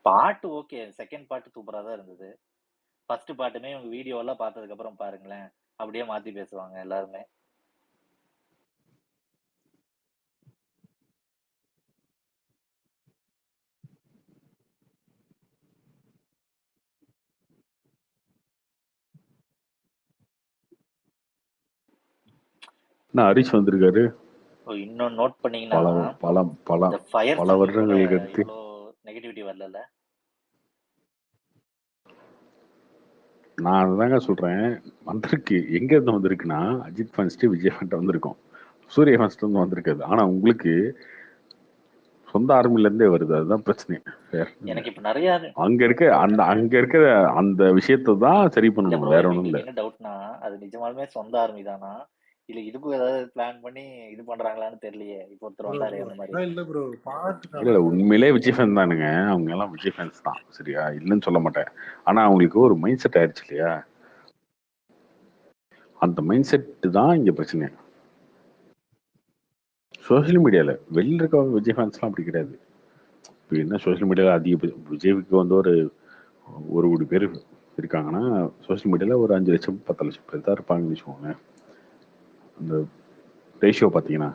பாட்டு ஓகே, செகண்ட் பாட்டு சூப்பரா தான் இருந்தது. ஃபர்ஸ்ட் பாட்டுமே உங்க வீடியோ எல்லாம் பார்த்ததுக்கு அப்புறம் பாருங்களேன், அப்படியே மாத்தி பேசுவாங்க எல்லாருமே. ஹரிஷ் வந்திருக்காரு. இன்னும் நோட் பண்ணீங்கன்னா பல வருடங்களுக்கு அடுத்து நெகட்டிவிட்டி வரல. நான் அதுதாங்க சொல்றேன், வந்திருக்கு. எங்க இருந்து வந்திருக்குன்னா அஜித் ஃபேன்ஸ்ட்டு விஜய் ஃபேன்ட்ட வந்திருக்கோம், சூரிய ஃபேன்ஸ்ட்டு வந்து வந்திருக்காது. ஆனா உங்களுக்கு சொந்த ஆர்மில இருந்தே வருது, அதுதான் பிரச்சனை. எனக்கு இப்ப நிறைய அங்க இருக்கிற அந்த விஷயத்தை தான் சரி பண்ணணும், வேற ஒண்ணும் இல்ல. என்ன டவுட்னா, அது நிஜமாலுமே சொந்த ஆர்மி தானா இல்ல இதுக்கும் ஏதாவது பிளான் பண்ணி இது பண்றாங்களான்னு தெரியலையே. இப்போ ஒருத்தர் வந்தாரு அந்த மாதிரி. இல்ல ப்ரோ, இல்ல உண்மையிலே விஜய் ஃபேன் தானுங்க, அவங்க எல்லாம் விஜய் ஃபேன்ஸ் தான், சரியா, இல்லைன்னு சொல்ல மாட்டேன். ஆனா அவங்களுக்கு ஒரு மைண்ட் செட் ஆயிடுச்சு இல்லையா, அந்த மைண்ட் செட் தான் இங்க பிரச்சனை. சோசியல் மீடியால வெளியில இருக்க விஜய் ஃபேன்ஸ்லாம் அப்படி கிடையாது. இப்போ என்ன சோசியல் மீடியாவில் அதிக விஜய்க்கு வந்து ஒரு கோடி பேர் இருக்காங்கன்னா, சோசியல் மீடியாவில் ஒரு 5 லட்சம் 10 லட்சம் பேர் தான் இருப்பாங்கன்னு வச்சுக்கோங்க, அந்த ரேஷியோ பார்த்தீங்கன்னா.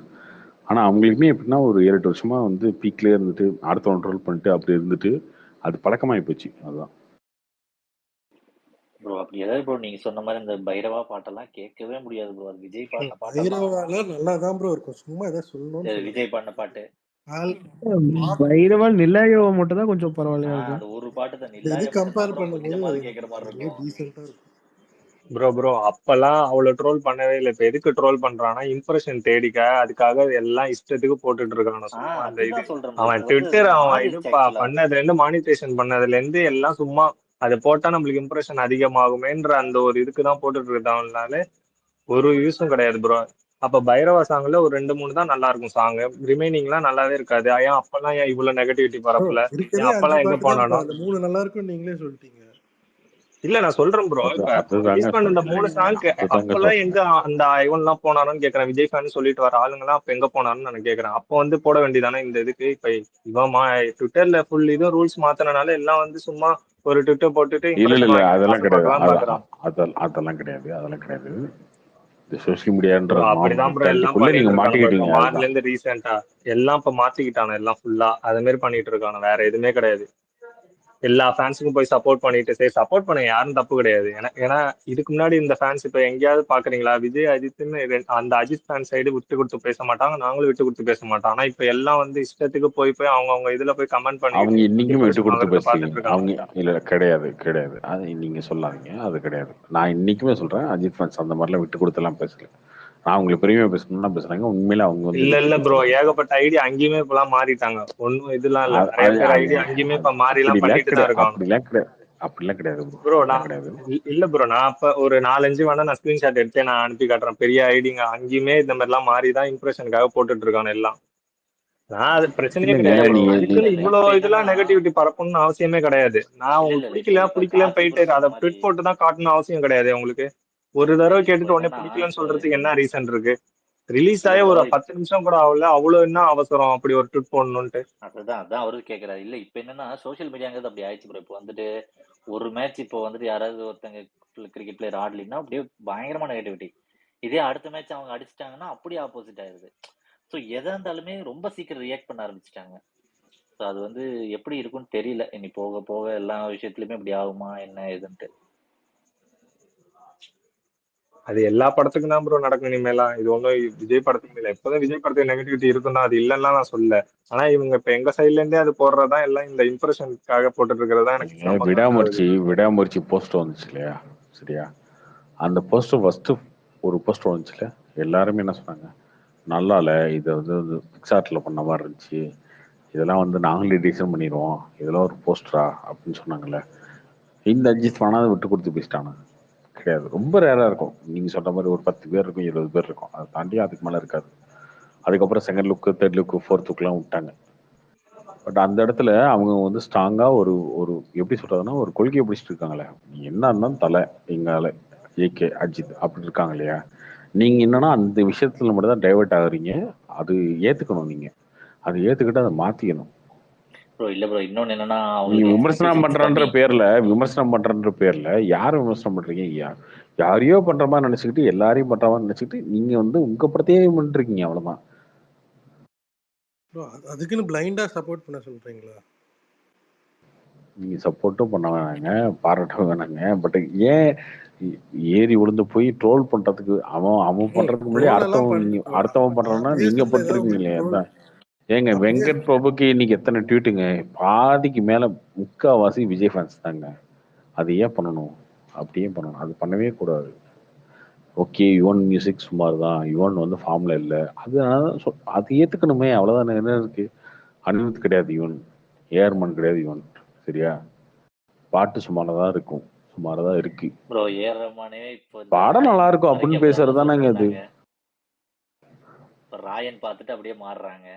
ஆனால் அவங்களுக்குமே எப்படின்னா ஒரு 7-8 வருஷமா வந்து பீக்லேயே இருந்துட்டு அடுத்த ட்ரோல் பண்ணிட்டு அப்படி இருந்துட்டு அது பழக்கமாகி போச்சு. அதுதான் ப்ரோ. அப்படி ஏதாவது ப்ரோ நீங்க சொன்ன மாதிரி இந்த பைரவா பாட்டெல்லாம் கேட்கவே முடியாது ப்ரோ. அது விஜய் பாடின பாட்டு நல்லா தான் ப்ரோ இருக்கும், சும்மா ஏதாவது சொல்லணும். விஜய் பாடின பாட்டு பைரவால் நிலாயோ மட்டும் தான் கொஞ்சம் பரவாயில்லையா இருக்கும். அந்த ஒரு பாட்டு தான் இது கம்பேர் பண்ணும்போது கேக்குற மாதிரி இருக்கும், டீசென்ட்டா இருக்கும். ப்ரோ அப்பெல்லாம் அவ்வளவு ட்ரோல் பண்ணவே இல்லை. இப்ப எதுக்கு ட்ரோல் பண்றான்னா இம்ப்ரெஷன் தேடிக்க, அதுக்காக எல்லாம் இஷ்டத்துக்கு போட்டுட்டு இருக்கான. சும்மா அந்த இது அவன் ட்விட்டர் அவன் இது பண்ணதுல இருந்து மானிட்டேஷன் பண்ணதுல இருந்து எல்லாம் சும்மா அதை போட்டா நம்மளுக்கு இம்ப்ரெஷன் அதிகமாகுமேன்ற அந்த ஒரு இதுக்குதான் போட்டுட்டு இருக்காங்கனால ஒரு யூஸும் கிடையாது ப்ரோ. அப்ப பைரவா சாங்ல ஒரு 2-3 தான் நல்லா இருக்கும் சாங், ரிமைனிங்லாம் நல்லாவே இருக்காது. ஏன் அப்பெல்லாம் ஏன் இவ்வளவு நெகட்டிவிட்டி பரப்பல, ஏன் அப்பெல்லாம் எங்க போனாலும் 3 நல்லா இருக்கும் நீங்களே சொல்லிட்டீங்க. இல்ல நான் சொல்றேன் ப்ரோ, இப்ப ரிலீஸ் பண்ண இந்த 3 சாங்க்கு அப்பெல்லாம் எங்க அந்த இவன்லாம் போனானு கேக்குறேன், விஜய் ஃபேன் சொல்லிட்டு வர ஆளுங்கலாம் அப்ப எங்க போனான்னு நான் கேக்குறேன். அப்போ வந்து போட வேண்டியதானே இந்த இதுக்கு. இப்ப இவன் ட்விட்டர்ல ஃபுல் இதுவும் ரூல்ஸ் மாத்தினால எல்லாம் வந்து சும்மா ஒரு ட்விட்டர் போட்டுட்டு இல்ல அதெல்லாம் கிடையாது, அதெல்லாம் கிடையாது. சோசியல் மீடியான்ற அப்படிதான் ப்ரோ எல்லாம் நீங்க மாட்டிக்கிட்டீங்க. மார்ச்ல இருந்து ரீசெண்டா எல்லாம் இப்ப மாத்திக்கிட்டானு எல்லாம் ஃபுல்லா அது மாதிரி பண்ணிட்டு இருக்கானு, வேற எதுவுமே கிடையாது. எல்லா ஃபேன்ஸுக்கும் போய் சப்போர்ட் பண்ணிட்டு சரி சப்போர்ட் பண்ண யாரும் தப்பு கிடையாது. ஏன்னா இதுக்கு முன்னாடி இந்த ஃபேன்ஸ் இப்ப எங்கேயாவது பாக்குறீங்களா விஜய் அஜித்னு அந்த அஜித் ஃபேன் சைடு விட்டு கொடுத்து பேச மாட்டாங்க, நாங்களும் விட்டு கொடுத்து பேச மாட்டோம். ஆனா இப்ப எல்லாம் வந்து இஷ்டத்துக்கு போய் அவங்க இதுல போய் கமெண்ட் பண்ணி அவங்க இன்னைக்குமே விட்டு கொடுத்து பேசுறீங்க. அவங்க இல்ல கிடையாது அது நீங்க சொல்லாதீங்க, அது கிடையாது. நான் இன்னைக்குமே சொல்றேன், அஜித் ஃபேன்ஸ் அந்த மாதிரிலாம் விட்டு கொடுத்து எல்லாம் பேசல. நான் உங்களுக்கு பெருமையா பேசணும்னா பேசுறாங்க, உண்மையில அவங்க வந்து இல்ல ப்ரோ ஏகப்பட்ட ஐடியா அங்கேயுமே இப்பெல்லாம் மாறிட்டாங்க, ஒன்னும் இதெல்லாம் இல்ல. நிறைய பேர் ஐடியா அங்கேயுமே இப்ப மாறி எல்லாம் பண்ணிட்டு தான் இருக்காங்க. அப்படிலாம் கிடையாது ப்ரோ, ப்ரோ அப்படிலாம் நான் கிடையாது. இல்ல ப்ரோ, நான் அப்ப ஒரு 4-5 வேணா நான் ஸ்கிரீன்ஷாட் எடுத்து நான் அனுப்பி காட்டுறேன். பெரிய ஐடிங்க அங்கேயுமே இந்த மாதிரிலாம் மாறி தான் இம்ப்ரெஷனுக்காக போட்டுட்டு இருக்கானு எல்லாம். நான் அது பிரச்சனையே இல்லைங்க கிடையாது. ப்ரோ. நீங்க இல்ல அதுக்குன்னு இல்ல இவ்வளோ இப்ப என்னன்னா இதெல்லாம் நெகட்டிவிட்டி பரப்பணும்னு அவசியமே கிடையாது. நான் இல்ல உங்களுக்கு இல்ல இப்போ இப்ப பிடிக்கலன்னு கார்த்தி போயிட்டு கூட அதை சொன்ன மாதிரி ட்விட் போட்டு தான் காட்டணும் அவசியம் கிடையாது உங்களுக்கு. ஒரு இல்ல தடவை இல்ல இப்போ கேட்டுட்டு உடனே என்னன்னா பிடிக்கலன்னு இப்போ சொல்றதுக்கு என்ன ரீசன் இருக்கு? ரிலீஸ் இல்ல ஆகி ப்ரோ ஒரு 10 நிமிஷம் கூட ஆகல, அவ்வளோ என்ன அவசரம் அப்படி ஒரு ட்விட் போடணும்ட்டு? அதுதான் அதான் அவரு கேக்குறாரு. இல்ல இப்ப என்னன்னா சோசியல் மீடியாங்கிறது அப்படி ஆயிடுச்சு ப்ரோ. இப்போ வந்துட்டு ஒரு மேட்ச் இப்போ வந்துட்டு யாராவது ஒருத்தங்க கிரிக்கெட் பிளேயர் ஆடலைன்னா அப்படியே பயங்கரமான நெகட்டிவிட்டி. இதே அடுத்த மேட்ச் அவங்க அடிச்சிட்டாங்கன்னா அப்படியே ஆப்போசிட் ஆயிருது. ஸோ எதா இருந்தாலுமே ரொம்ப சீக்கிரம் ரியாக்ட் பண்ண ஆரம்பிச்சுட்டாங்க. ஸோ அது வந்து எப்படி இருக்கும்னு தெரியல. இனி போக போக எல்லா விஷயத்துலயுமே இப்படி ஆகுமா என்ன ஏதுன்ட்டு. அது எல்லா படத்துக்கும் தான் ப்ரோ நடக்கும் இனிமேலாம். இது ஒன்றும் விஜய் படத்துக்கு இல்லை. எப்போதும் விஜய் படத்துக்கு நெகட்டிவிட்டி இருக்குன்னா அது இல்லைன்னா நான் சொல்லல. ஆனா இவங்க இப்ப எங்க சைட்ல இருந்தே அது போடுறதா எல்லாம் இந்த இம்ப்ரெஷனுக்காக போட்டுட்டு இருக்கிறதா எனக்கு செம்ம காண்டாகுது. விடாமுயற்சி போஸ்டர் வந்துச்சு இல்லையா? சரியா? அந்த போஸ்டர் ஃபர்ஸ்ட் ஒரு போஸ்டர் வந்துச்சுல, எல்லாருமே என்ன சொன்னாங்க, நல்லா இல்லை, இதை வந்து பிக்சார்ட்ல பண்ண மாதிரி இருந்துச்சு, இதெல்லாம் வந்து நாங்களே டிசைன் பண்ணிடுவோம், இதெல்லாம் ஒரு போஸ்டரா அப்படின்னு சொன்னாங்கல்ல. இந்த அஜித் வேணாலும் விட்டு கொடுத்து பேசிட்டானு கிடையாது. ரொம்ப ரேராக இருக்கும். நீங்கள் சொல்ற மாதிரி ஒரு 10 பேர் இருக்கும், 20 பேர் இருக்கும், அதை தாண்டி அதுக்கு மேலே இருக்காது. அதுக்கப்புறம் செகண்ட் லுக்கு, தேர்ட் லுக்கு, ஃபோர்த் லுக்லாம் விட்டாங்க. பட் அந்த இடத்துல அவங்க வந்து ஸ்ட்ராங்காக ஒரு ஒரு எப்படி சொல்றதுன்னா ஒரு கொள்கையை பிடிச்சிட்டு இருக்காங்களே. நீ என்ன இருந்தாலும் தலை எங்கால ஏகே அஜித் அப்படி இருக்காங்க இல்லையா? நீங்க என்னன்னா அந்த விஷயத்துல மட்டும் தான் டைவர்ட் ஆகுறீங்க. அது ஏத்துக்கணும். நீங்க அதை ஏத்துக்கிட்டு அதை மாத்திக்கணும். ப்ரோ இல்ல ப்ரோ இன்னொன்னு என்னன்னா நீங்க அவங்களுக்கு விமர்சனம் எக்ஸ்பெக்டேஷன்ஸ் கம்மி. விமர்சனம் பண்றன்ற பேர்ல யார் விமர்சனம் பண்றீங்க? யாரையோ பண்ற மாதிரி நினைச்சுக்கிட்டு எல்லாரையும் பண்ற மாதிரி நினைச்சுக்கிட்டு நீங்க வந்து உங்க படத்தையே பண்ணிருக்கீங்க, அவ்வளவுதான். ப்ரோ அதுக்குன்னு பிளைண்டா சப்போர்ட் பண்ண சொல்றீங்களா? நீங்க சப்போர்ட்டும் பண்ண வேணாங்க, பாராட்டும் வேணாங்க. பட் ஏன் ஏறி விழுந்து போய் ட்ரோல் பண்றதுக்கு அவன் அவன் ப்ரோ பண்றதுக்கு முன்னாடி ட்ரோல் எல்லாம் அடுத்தவன் பண்ணல நீங்க ப்ரோ. அடுத்தவன் நான் பண்றேன்னா நீங்க பேசுறதுல ஏதாவது உங்களுக்கு பண்ணிருக்கீங்களே. ட்ரோல் அதான் ஏங்க நான் பேச வெங்கட் பிரபுக்கு இன்னைக்கு எத்தனை ட்வீட்டுங்க? பாதிக்கு மேல முக்காவாசி விஜய் ஃபேன்ஸ் தாங்க. அது ஏன் பண்ணணும்? அப்படியே பண்ணணும். அது பண்ணவே கூடாது. ஓகே, யுவன் மியூசிக் சுமார் தான், யுவன் வந்து ஃபார்ம்ல இல்லை, அது அது ஏத்துக்கணுமே, அவ்வளவுதான். என்ன இருக்கு? அனிருத் கிடையாது யுவன், ஏஆர்மன் கிடையாது யுவன். சரியா? பாட்டு சுமாராக தான் இருக்கும், சுமாராக தான் இருக்கு. ப்ரோ ஏஆர் ரஹ்மானே இப்போ இந்த பாடம் ராயன் நல்லா இருக்கும் அப்படின்னு மறைக்கப்படாதுன்னு பேசுறது சொல்லிட்டு தானேங்க அது. இருந்தாங்க. இப்போ ராயன் பார்த்துட்டு அப்படியே மாறுறாங்க.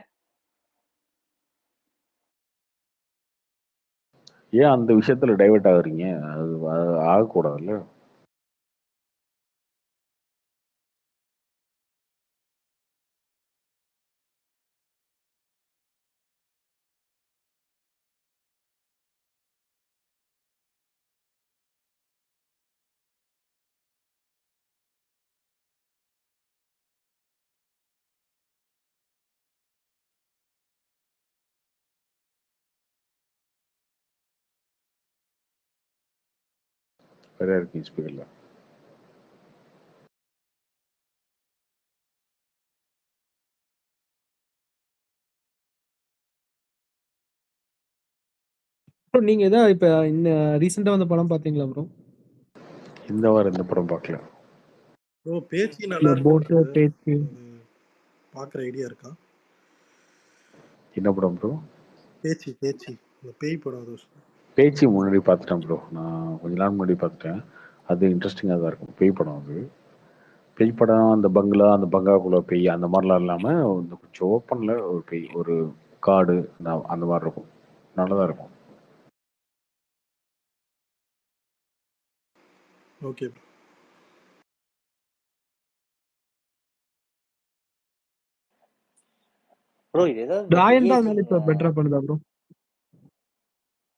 ஏன் அந்த விஷயத்துல டைவர்ட் ஆகுறீங்க? அது ஆகக்கூடாதுல்ல. வேற இருக்கு ஸ்பீக்கர்ல. ப்ரோ நீங்க ஏதாவது இப்ப இந்த ரீசெண்டா வந்த படம் பாத்தீங்களா ப்ரோ? இந்த வாரம் இந்த படம் பார்க்கல. ப்ரோ பேச்சு இந்த நல்லா போட்டு இருக்குன்றது பேச்சு அது பார்க்குற ஐடியா இருக்கா? என்ன படம் ப்ரோ? பேச்சு பேச்சு இந்த பேய் படம் அது. பேச்சு முன்னாடி பார்த்துட்டேன் ப்ரோ. நான் கொஞ்ச நாள் முன்னாடி பார்த்துட்டேன். அது இன்ட்ரெஸ்டிங்காக தான் இருக்கும். பேய் படம் அது. பேய் படம் அந்த பங்களா, அந்த பங்களாக்குள்ள பேய் அந்த மாதிரிலாம் இல்லாம இந்த கொஞ்சம் ஓப்பன்ல ஒரு பேய், ஒரு காடு, அந்த மாதிரி இருக்கும். நல்லதா இருக்கும். ஓகே ப்ரோ இது ஏதாவது ராயன் தான் அதனால டிஏஜிங் இப்ப பெட்டரா பண்ணுதா ப்ரோ?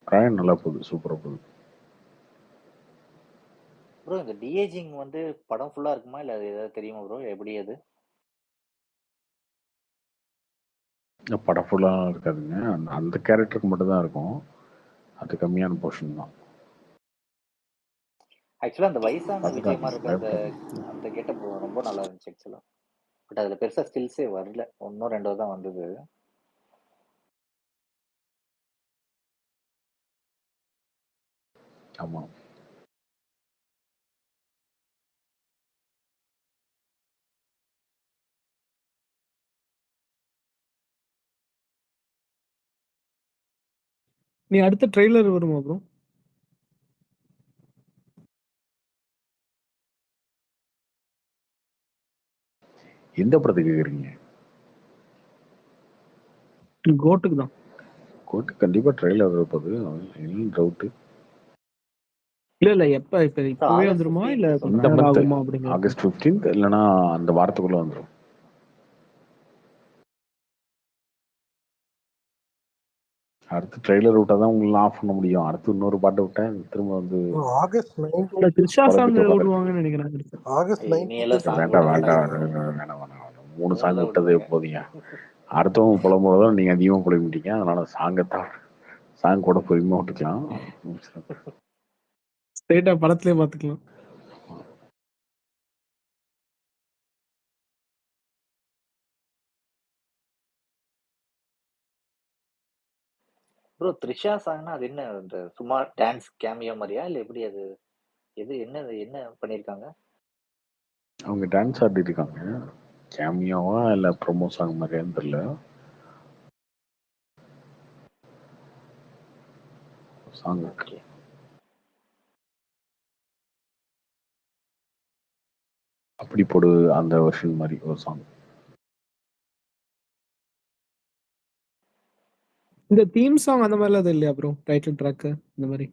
ராயன் நல்லா போகுது, சூப்பரா போகுது. ப்ரோ இந்த டிஏஜிங் வந்து படம் ஃபுல்லா இருக்குமா இல்ல அது ஏதாவது தெரியுமா ப்ரோ எப்படி அது? படம் ஃபுல்லாக இருக்காதுங்க. அந்த கேரக்டருக்கு மட்டும் தான் இருக்கும். அது கம்மியான போர்ஷன் தான். ஆக்சுவலா அந்த வயசான விஜய் மாதிரி பார்த்துட்டாங்க, இருக்க அந்த பயப்படாதீங்க. அந்த கெட்டப் ரொம்ப நல்லா இருந்துச்சு ஆக்சுவலா. பட் அதுல பெருசா ஸ்கில்ஸே வரல. ஒன்னோ ரெண்டோ தான் வந்தது. ஆமா. நீ அடுத்த ட்ரெய்லர் வருமா ப்ரோ? எந்த படத்துக்கு கேக்குறீங்க? கோட்டுக்கு தான். கோட்டு கண்டிப்பா ட்ரெய்லர் இருப்பது என்ன டவுட்? இல்ல எப்ப இப்பவே வந்துருமா இல்ல கொஞ்ச இந்த நேரம் மந்த் ஆகுமா அப்படிங்கிறது? ஆகஸ்ட் 15th இல்லைன்னா அந்த வாரத்துக்குள்ள வந்துடும். அடுத்து ட்ரெய்லர் விட்டா தான் உங்களுக்கு ஆஃப் பண்ண முடியும். அடுத்து இன்னொரு பாட்டை விட்டேன் திரும்ப வந்து ஆகஸ்ட் 9 இல்ல த்ரிஷா சாங் குழப்பிட்டு உட்காந்து. விடுவாங்கன்னு நினைக்கிறேன். ஆகஸ்ட் இனி 9 எல்லாம் சாங் வேண்டாம் விட வேண்டாம் மாட்டாங்க bro. வேண்டாம் வேண்டாம். 3 மூணு சாங் தான் விட்டதே விடுவாங்க. போதீங்க. அடுத்தவங்க புலம்போதும் நீங்க அதிகமாக புலம்பிட்டீங்க. அதனால சாங் கூட பொறுமையாக விட்டுக்கலாம். ஸ்ட்ரெயிட்டா படத்திலே பாத்துக்கலாம். ப்ரோ த்ரிஷா சாங்னா அது என்ன இந்த சும்மா டான்ஸ் கேமியோ மாதிரியா இல்ல எப்படி அது எது என்ன பண்ணிருக்காங்க? அவங்க டான்ஸ் ஆடிட்டு இருக்காங்க. கேமியோவா இல்லை ப்ரொமோ சாங் மாதிரியான்னு தெரியல. சாங் இருக்கு. அப்படி போடு அந்த வெர்ஷன் மாதிரி ஒரு சாங். இந்த தீம் சாங் அந்த மாதிரிலாம் எதுவும் இல்லையா ப்ரோ? டைட்டில் ட்ராக் இந்த மாதிரி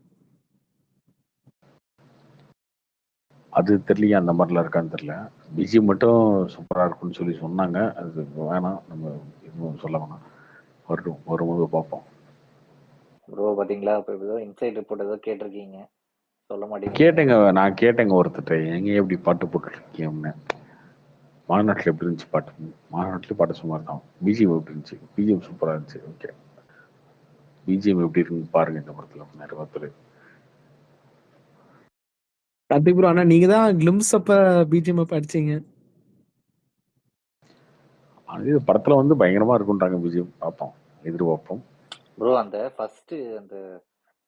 அது தெரியலையே, அந்த மாதிரிலாம் இருக்கான்னு தெரியல. பிஜி மட்டும் சூப்பராக இருக்கும்னு சொல்லி சொன்னாங்க. அது வேணாம், நம்ம எதுவும் சொல்ல வேணாம். வரும்போது பார்ப்போம். ப்ரோ பாத்தீங்களா இப்போ ஏதோ இன்சைட் ரிப்போர்ட் ஏதோ கேட்டிருக்கீங்க சொல்ல மாட்டேங்கிறீங்க. கேட்டேங்க, நான் கேட்டேங்க ஒருத்தட்ட, எங்க எப்படி பாட்டு போட்டுருக்கீங்கன்னு. மாநாட்டில் எப்படி இருந்துச்சு பாட்டு? மாநாட்டில் பாட்டு சுமார் தான். பிஜிஎம் எப்படி இருந்துச்சு? பிஜிஎம் சூப்பராக இருந்துச்சு. ஓகே, பிஜிஎம் எப்படி இருக்குன்னு பாருங்க இந்த படத்தில் நிறைய ஒருத்தர். கார்த்திக் ப்ரோ, ஆனா நீங்க தான் கிளிம்ஸ் அப்ப பிஜிஎம் அப்ப அடிச்சீங்க. அது படத்துல வந்து பயங்கரமா இருக்குன்றாங்க. பிஜிஎம் பார்ப்போம், எதிர்பார்ப்போம். ப்ரோ அந்த ஃபர்ஸ்ட் அந்த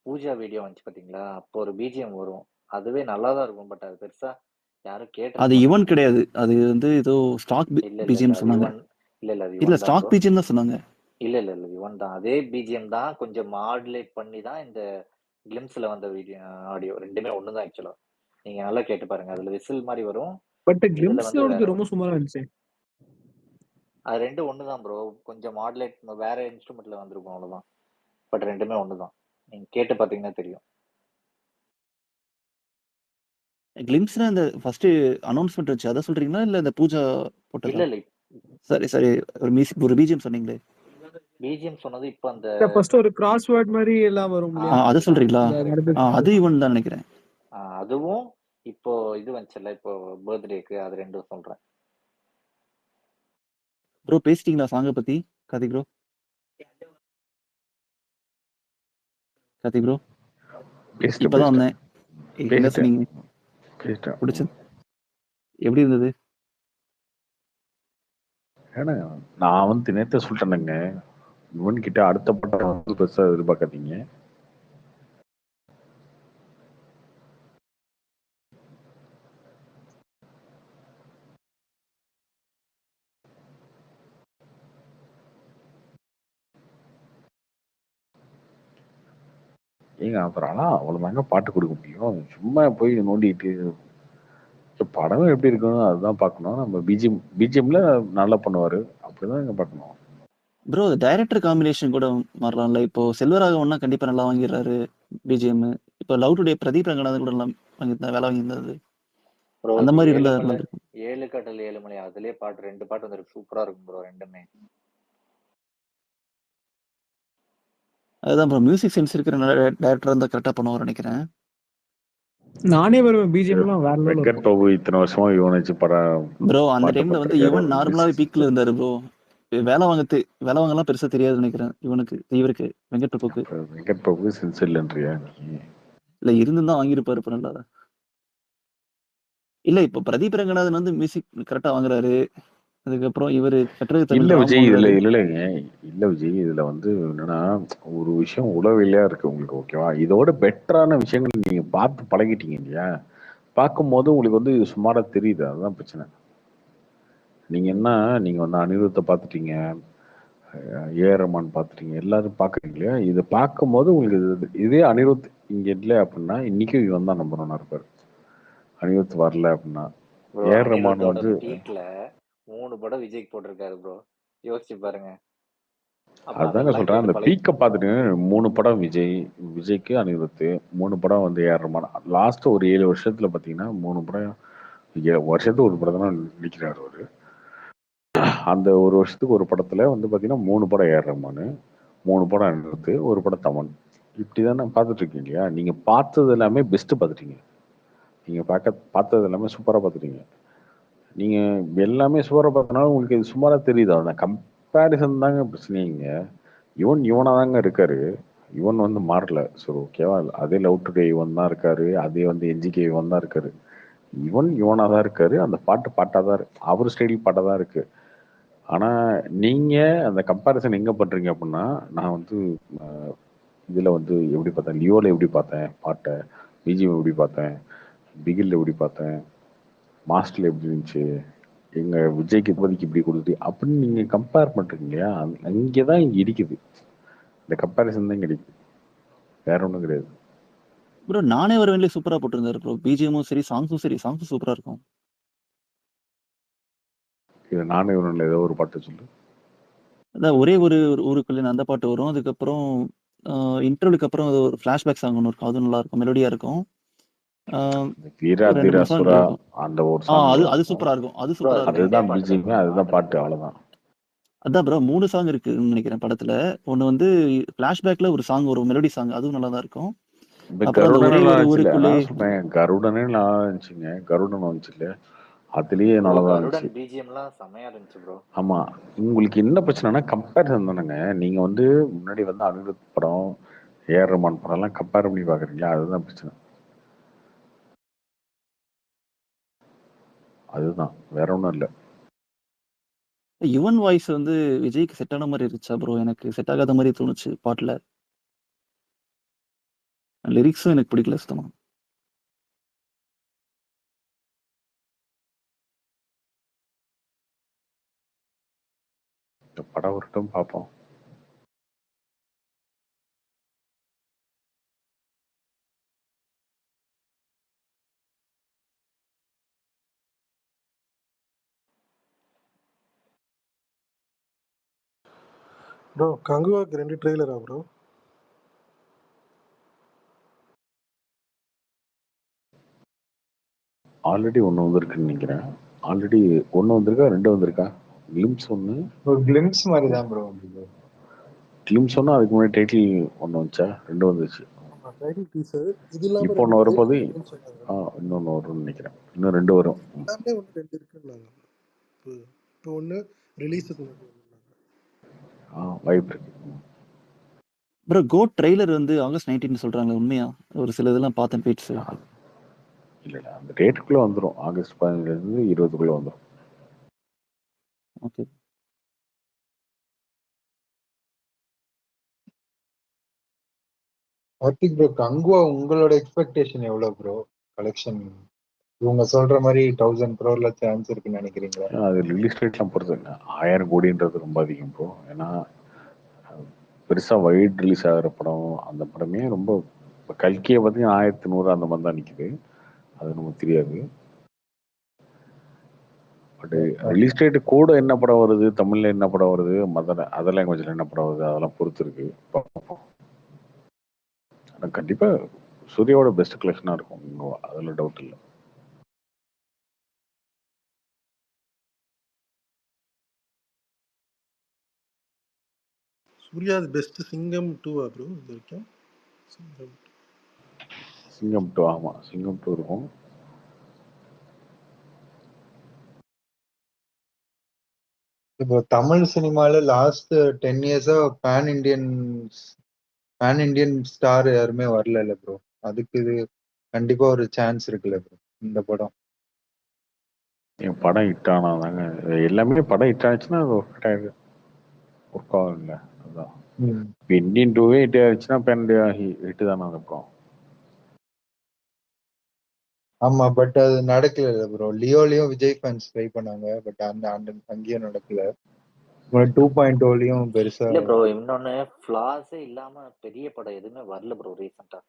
பூஜா வீடியோ வந்துச்சு பாத்தீங்களா, அப்போ ஒரு பிஜிஎம் வரும், அதுவே நல்லா தான் இருக்கும். பட் அது பெருசா யாரும் கேட்டு அது யுவன் கிடையாது, அது வந்து ஏதோ ஸ்டாக் இல்ல பிஜிஎம் அது சொன்னாங்க. யுவன் இல்ல அது இல்ல யுவன் தான் ஸ்டாக் ப்ரோ. பிஜிஎம் தான் சொன்னாங்க. இல்ல யுவன் தான். அதே பிஜிஎம் தான், கொஞ்சம் மாடுலேட் பண்ணி தான் இந்த கிளிம்ஸ்ல வந்த வீடியோ ஆடியோ ரெண்டுமே ஒன்று தான் ஆக்சுவலா. நீங்க நல்லா கேட்டு பாருங்க, அதுல விசில் மாதிரி வரும், பட் இதுல கிளிம்ஸ் வந்து வேற ரொம்ப வரும். சுமாரா இருந்துச்சு. அது ரெண்டும் ஒன்று தான் ப்ரோ, கொஞ்சம் மாடுலேட் வேற இன்ஸ்ட்ருமெண்ட்ல வந்திருக்கும் அவ்வளவுதான். பட் ரெண்டுமே ஒன்று தான், நீங்க கேட்டு பாத்தீங்கன்னா தெரியும். கிளிம்ஸ்னா இந்த ஃபர்ஸ்ட் அனௌன்ஸ்மெண்ட் வச்சு அதை சொல்றீங்களா இல்ல இந்த பூஜா போட்டதா? இல்ல சரி ஒரு மியூசிக் ஒரு பிஜிஎம் சொன்னீங்களே, பிஜிஎம் சொன்னது இப்போ அந்த ஃபர்ஸ்ட் ஒரு கிராஸ் வேர்ட் மாதிரி எல்லாம் வரும் இல்லையா? அதை சொல்றீங்களா? அது யுவன் தான் நினைக்கிறேன். அதுவும் இப்போ இது வந்துச்சுல்ல இப்போ பர்த்டேக்கு, அது ரெண்டும் சொல்றேன். ப்ரோ பேசிட்டீங்களா சாங்கை பத்தி கார்த்திக் ப்ரோ? கார்த்திக் ப்ரோ இப்பதான் வந்தேன். என்ன சொன்னீங்க? பிடிச்சது எப்படி இருந்தது? ஏன்னா நான் வந்து நேற்று சொல்லிட்டேனுங்க, யுவன் கிட்ட அடுத்த படம் வந்து பெருசா எதிர்பார்க்காதீங்க. ஏங்க அப்புறம் ஆனால் அவ்வளோதாங்க பாட்டு கொடுக்க முடியும். சும்மா போய் நோண்டிட்டு படம் எப்படி இருக்கணும் அதுதான் பார்க்கணும். நம்ம பிஜிஎம்ல நல்லா பண்ணுவாரு, அப்படிதான் இங்க பார்க்கணும். ப்ரோ டைரக்டர் காம்பினேஷன் கூட மாறலாம்ல. இப்போ செல்வராகவன்னா கண்டிப்பா நல்லா வாங்கிடுறாரு பிஜிஎம். இப்போ லவ் டுடே பிரதீப் ரங்கநாதன் கூட நல்லா வாங்கியிருந்தா வேலை வாங்கியிருந்தது. அந்த மாதிரி இருந்தா ஏழு கடல் ஏழு மலை அதுலயே பாட்டு 2 பாட்டு வந்துருக்கு, சூப்பரா இருக்கும் ப்ரோ ரெண்டுமே. அதுதான் ப்ரோ, மியூசிக் சென்ஸ் இருக்கிற டைரக்டர் இருந்தா கரெக்டா பண்ணுவார் நினைக்கிறேன். நானே வருவேன் பிஜிஎம்லாம் வேற லெவல்ல வெங்கட் பிரபு இத்தனை வருஷமா யுவன் வச்சு படம் ப்ரோ. அந்த டைம்ல வந்து யுவன் நார்மலாவே பீக்ல இருந்தாரு ப்ரோ. வேலை வாங்கலாம் பெருசா தெரியாது நினைக்கிறேன் இவருக்கு வெங்கட் பிரபுக்கு. வெங்கட் பிரபு சென்ஸ் இல்லைன்றியா? இல்ல இருந்துதான் வாங்கியிருப்பாரு இப்ப நல்லா. இல்ல இப்போ பிரதீப் ரங்கநாதன் வந்து மியூசிக் கரெக்டா வாங்குறாரு. அதுக்கப்புறம் இவரு இல்ல விஜய் இல்ல விஜய், இதுல வந்து என்னன்னா ஒரு விஷயம் உளவியலையா இருக்கு உங்களுக்கு, ஓகேவா? இதோட பெட்டரான விஷயங்கள் நீங்க பார்த்து பழகிட்டீங்க இல்லையா? பார்க்கும் போது உங்களுக்கு வந்து சுமாரா தெரியுது, அதுதான் பிரச்சனை. நீங்க வந்து அனிருத்தை பார்த்துட்டீங்க, ஏஆர் ரஹ்மான் பார்த்துட்டீங்க, எல்லாரும் பார்க்குறீங்க இல்லையா? இதை பார்க்கும் போது உங்களுக்கு இதே அனிருத் இங்க இல்லை அப்படின்னா இன்னைக்கும் இவன் தான் நம்பர் 1 இருப்பாரு. அனிருத் வரல அப்படின்னா ஏஆர் ரஹ்மான் வந்து 3 படம் விஜய்க்கு போட்டிருக்காரு ப்ரோ. யோசிச்சு பாருங்க. அப்ப அதுதாங்க அதெல்லாம் சொல்றேன். கேட்டு அந்த பழகி பீக்க பார்த்துட்டு 3 படம் விஜய்க்கு அனிருத், 3 படம் வந்து ஏஆர் ரஹ்மான். லாஸ்ட் ஒரு 7 வருஷத்துல பாத்தீங்கன்னா 3 படம் வருஷத்துக்கு ஒரு படம் தான் நடிக்கிறாரு அவரு. அந்த ஒரு வருஷத்துக்கு ஒரு படத்துல வந்து பாத்தீங்கன்னா 3 படம் ஏஆர் ரஹ்மான், 3 படம் அனிருத், ஒரு படம் தமன். இப்படிதானே பார்த்துட்டு இருக்கீங்க இல்லையா? நீங்க பார்த்தது எல்லாமே பெஸ்ட் பார்த்துட்டீங்க. நீங்க பார்த்தது எல்லாமே சூப்பரா பார்த்துட்டீங்க. நீங்க எல்லாமே சூப்பரா பார்த்தனால உங்களுக்கு இது சுமாரா தெரியுது. அதான் கம்பேரிசன் தாங்க பிரச்சனைங்க. இவனா தாங்க இருக்காரு. இவன் வந்து மாறல. ஸோ ஓகேவா? அதே லவ் டுடே இவன் தான் இருக்காரு. அதே வந்து என்ஜிகே இவன் தான் இருக்காரு. இவனா தான் இருக்காரு. அந்த பாட்டு பாட்டா தான் இருக்கு. அவர் ஸ்டைல் பாட்டா தான் இருக்கு. ஆனா நீங்க அந்த கம்பேரிசன் எங்க பண்றீங்க அப்படின்னா, நான் வந்து இதுல வந்து எப்படி பார்த்தேன், லியோல எப்படி பார்த்தேன் பாட்டை, பிஜிஎம் எப்படி பார்த்தேன், பிகில்ல எப்படி பார்த்தேன், மாஸ்டர்ல எப்படி இருந்துச்சு, எங்க விஜய்க்கு இப்போதைக்கு இப்படி கொடுத்து அப்படின்னு நீங்க கம்பேர் பண்றீங்க இல்லையா? அங்கேதான் இங்க இடிக்குது. இந்த கம்பேரிசன் தான் இங்க இடிக்குது. வேற ஒன்றும் கிடையாது. ப்ரோ நானே வருவேன்லேயே சூப்பரா போட்டிருந்தாரு ப்ரோ. பிஜிஎமும் சரி, சாங்ஸும் சூப்பரா இருக்கும். இது நானே ஒன்றும் ஏதோ ஒரு பாட்டு சொல்லு. அதான் ஒரே ஒரு ஊருக்குள்ள அந்த பாட்டு வரும். அதுக்கப்புறம் இன்டர்வலுக்கு அப்புறம் அது ஒரு ஃபிளாஷ்பேக் சாங் ஒன்று இருக்கும். அது நல்லா இருக்கும், மெலோடியா இருக்கும். தீரா ஒரு 2, தீரா 3 சாங் சுரா இருக்கும். அந்த ஒரு சாங் அது சூப்பரா இருக்கும். அது ப்ரோ சூப்பரா அது இருக்கும். ரெண்டே அதுதான் பாட்டு தான் பிஜிஎம், ப்ரோ. அதுதான் பாட்டு பாட்டு, ரெண்டு தான். அவ்வளவுதான். அதான் ப்ரோ 3 சாங் இருக்குன்னு நினைக்கிறேன் படத்துல. ஒண்ணு வந்து ஃபிளாஷ்பேக்ல ஒரு சாங், ஒரு மெலோடி சாங், அதுவும் நல்லா தான் இருக்கும். இப்ப அப்புறம் அந்த கருடனே ஒரே நல்லா ஒரு இருந்துச்சுல்ல. ஊருக்குள்ளே நான் சொல்றேன் கருடனே நல்லா இருந்துச்சுங்க. கருடன் வந்துச்சுல்ல, அதுலயே ப்ரோ நல்லதா கருடன் இருந்துச்சு. பிஜிஎம்லாம் செமையா இருந்துச்சு ப்ரோ. ஆமா. உங்களுக்கு என்ன பிரச்சனைனா கம்பேரிசன் தானேங்க. நீங்க வந்து முன்னாடி வந்து அனிருத் படம், ஏஆர் ரஹ்மான் படம் எல்லாம் கம்பேர் பண்ணி பாக்குறீங்களா? அதுதான் பிரச்சனை. அதுதான், வேற ஒண்ணும் இல்ல. யுவன் வாய்ஸ் வந்து விஜய்க்கு செட் ஆன மாதிரி இருந்துச்சா ப்ரோ? எனக்கு செட் ஆகாத மாதிரி தோணுச்சு பாட்டுல. லிரிக்ஸும் எனக்கு பிடிக்கல சுத்தமா. இந்த படம் வரட்டும் பார்ப்போம். ப்ரோ கங்குவாக்கு 2 ட்ரெய்லரா ப்ரோ? ஆல்ரெடி ஒன்று வந்திருக்குன்னு நினைக்கிறேன். ஆல்ரெடி ஒன்று வந்திருக்கா, 2 வந்திருக்கா? கிளிம்ஸ் ஒன்று, ஒரு கிளிம்ஸ் மாதிரி தான் ப்ரோ வந்தது. கிளிம்ஸ் ஒன்று, அதுக்கு முன்னாடி டைட்டில் ஒன்று வந்துச்சா? 2 வந்துச்சு. ஆமா டைட்டில் டீசர். இது இல்லாம இப்போ 2 ஒன்று ட்ரெய்லர் வரப்போது. இருக்குன்னு சொன்னாங்க. இன்னொன்று வரும்னு நினைக்கிறேன். இன்னும் 2 வரும். எல்லாமே ஒன்று 2 இருக்குன்னாங்க. இப்போ ஒன்று ரிலீஸுக்கு முன்னாடி வாய்ப்பு இருக்கு. ப்ரோ கோட் ட்ரெய்லர் வந்து ஆகஸ்ட் 19 சொல்றாங்க, உண்மையா? ஒரு சில இதெல்லாம் பார்த்தேன் பீட்ஸ். இல்ல அந்த டேட்டுக்குள்ள வந்துடும். ஆகஸ்ட் 15 இருந்து 20க்குள்ள வந்துடும். ஓகே. கார்த்திக் ப்ரோ, கங்குவா உங்களோட எக்ஸ்பெக்டேஷன் எவ்வளவு ப்ரோ கலெக்ஷன்? இவங்க சொல்ற மாதிரி 1000 crore சான்ஸ் இருக்குன்னு நினைக்கிறீங்களா? அது ரிலீஸ் ரேட்லாம் பொறுத்துங்க. 1000 கோடின்றது ரொம்ப அதிகம் ப்ரோ. ஏன்னா பெருசா வைட் ரிலீஸ் ஆகிற படம், அந்த படமே ரொம்ப கல்கியை பார்த்தீங்கன்னா 1100 அந்த மாதிரி தான் நிக்குது. அது நமக்கு தெரியாது. பட் ரிலீஸ் டேட் கூட என்ன படம் வருது, தமிழ்ல என்ன படம் வருது, அதர் லாங்குவேஜ்ல என்ன படம் வருது, அதெல்லாம் பொறுத்து இருக்கு. ஆனா கண்டிப்பா சூர்யாவோட பெஸ்ட் கலெக்ஷனா இருக்கும், அதுல டவுட் இல்லை. சூர்யா பெஸ்ட் சிங்கம் 2 ப்ரோ இது வரைக்கும்? சிங்கம் 2, ஆமா சிங்கம் 2 இருக்கும். இப்போ தமிழ் சினிமால லாஸ்ட் 10 இயர்ஸா பேன் இந்தியன் ஸ்டார் யாருமே வரல ப்ரோ. அதுக்கு இது கண்டிப்பா ஒரு சான்ஸ் இருக்குல்ல ப்ரோ இந்த படம்? என் படம் ஹிட் ஆனாதாங்க. எல்லாமே படம் ஹிட் ஆச்சுன்னா அது ஒர்க் ஆகுது, ஒர்க் ஆகுங்க. அதுதான் இப்போ இந்தியன் 2வே ஹிட் ஆயிடுச்சுன்னா பேன் இந்தியா ஹிட் தானே இருக்கும். ஆமா, பட் அது நடக்கல ப்ரோ. லியோலயும் விஜய் ஃபேன்ஸ் ட்ரை பண்ணாங்க, பட் அங்கேயும் நடக்கல. 2.0லயும் பெருசா இல்ல ப்ரோ, இன்னொன்னு ஃபிளாஸே இல்லாம பெரிய படம் எதுவுமே வரல ப்ரோ ரீசெண்டா.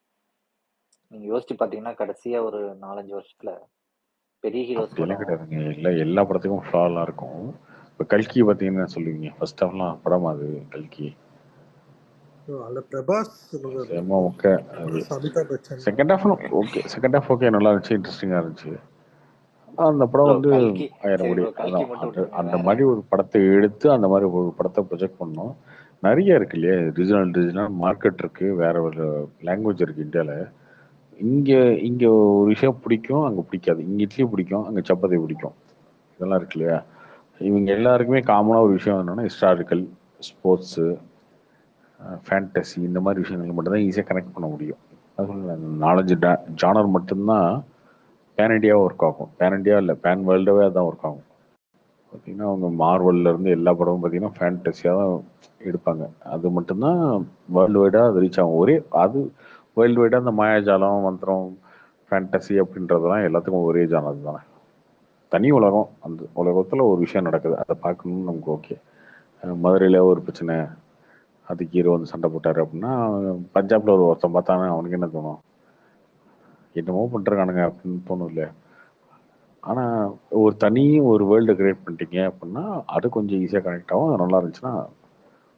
நீங்க யோசிச்சு பாத்தீங்கன்னா கடைசியா ஒரு 4-5 வருஷத்துல பெரிய ஹீரோஸ் அப்படியெல்லாம் படம். கிடையாதுங்க. இல்லை, எல்லா படத்துக்கும் ஃப்ளாலாம் இருக்கும். இப்போ கல்கி பார்த்தீங்கன்னா சொல்லுவீங்க, ஃபர்ஸ்ட் ஹாஃப்லாம் படம் அது கல்கி அதுல பிரபாஸ் சொல்லுங்க bro. செம்ம ஓகே. அது Prabhas, Amitabh Bachchan. Second half okay, second half okay, நல்லா இருந்துச்சு, இன்ட்ரெஸ்டிங்காக இருந்துச்சு. அந்த படம் ப்ரோ வந்து கல்கி 1000 சரி கோடி. ப்ரோ, கல்கி அதான் மட்டும் அந்த விட்டுருங்க. அந்த வேற மாதிரி ஒரு படத்தை எடுத்து அந்த மாதிரி ஒரு படத்தை ப்ரொஜெக்ட் பண்ணோம். நிறைய இருக்கு இல்லையா, ரீஜனல் மார்க்கெட் இருக்கு, வேற ஒரு லாங்குவேஜ் இருக்கு இந்தியாவில். இங்கே இங்கே ஒரு விஷயம் பிடிக்கும், அங்கே பிடிக்காது. இங்கே இட்லி பிடிக்கும், அங்கே சப்பாத்தி பிடிக்கும். இதெல்லாம் இருக்கு இல்லையா. இவங்க எல்லாருக்குமே காமனாக ஒரு விஷயம் என்னன்னா ஹிஸ்டாரிக்கல், ஸ்போர்ட்ஸு, ஃபேண்டசி, இந்த மாதிரி விஷயங்கள் மட்டும்தான் ஈஸியாக கனெக்ட் பண்ண முடியும். அது நாலஞ்சு ஜானர் மட்டும்தான் பேன் இண்டியாவாக ஒர்க் ஆகும். பேன் இண்டியா இல்லை, பேன் வேர்ல்டாகவே தான் ஒர்க் ஆகும். பார்த்தீங்கன்னா அவங்க மார்வல்ல இருந்து எல்லா படமும் பார்த்தீங்கன்னா ஃபேண்டசியாக தான் எடுப்பாங்க. அது மட்டும்தான் வேர்ல்டு வைடாக அது ரீச் ஆகும். ஒரே அது வேர்ல்டு வைடாக அந்த மாயாஜாலம், மந்திரம், ஃபேண்டசி அப்படின்றதெல்லாம் எல்லாத்துக்கும் ஒரே ஜானர் தானே. தனி உலகம், அந்த உலகத்தில் ஒரு விஷயம் நடக்குது, அதை பார்க்கணும்னு நமக்கு ஓகே. மதுரையில் ஒரு பிரச்சனை, அதுக்கு ஹீரோ வந்து சண்டை போட்டார் அப்படின்னா பஞ்சாப்ல ஒரு ஒருத்தன் பார்த்தானே அவனுக்கு என்ன தோணும், என்னமோ பண்ணிருக்கானுங்க அப்படின்னு தோணும் இல்லையா. ஆனால் ஒரு தனி ஒரு வேர்ல்டு கிரியேட் பண்ணிட்டீங்க அப்படின்னா அது கொஞ்சம் ஈஸியாக கனெக்ட் ஆகும். அது நல்லா இருந்துச்சுன்னா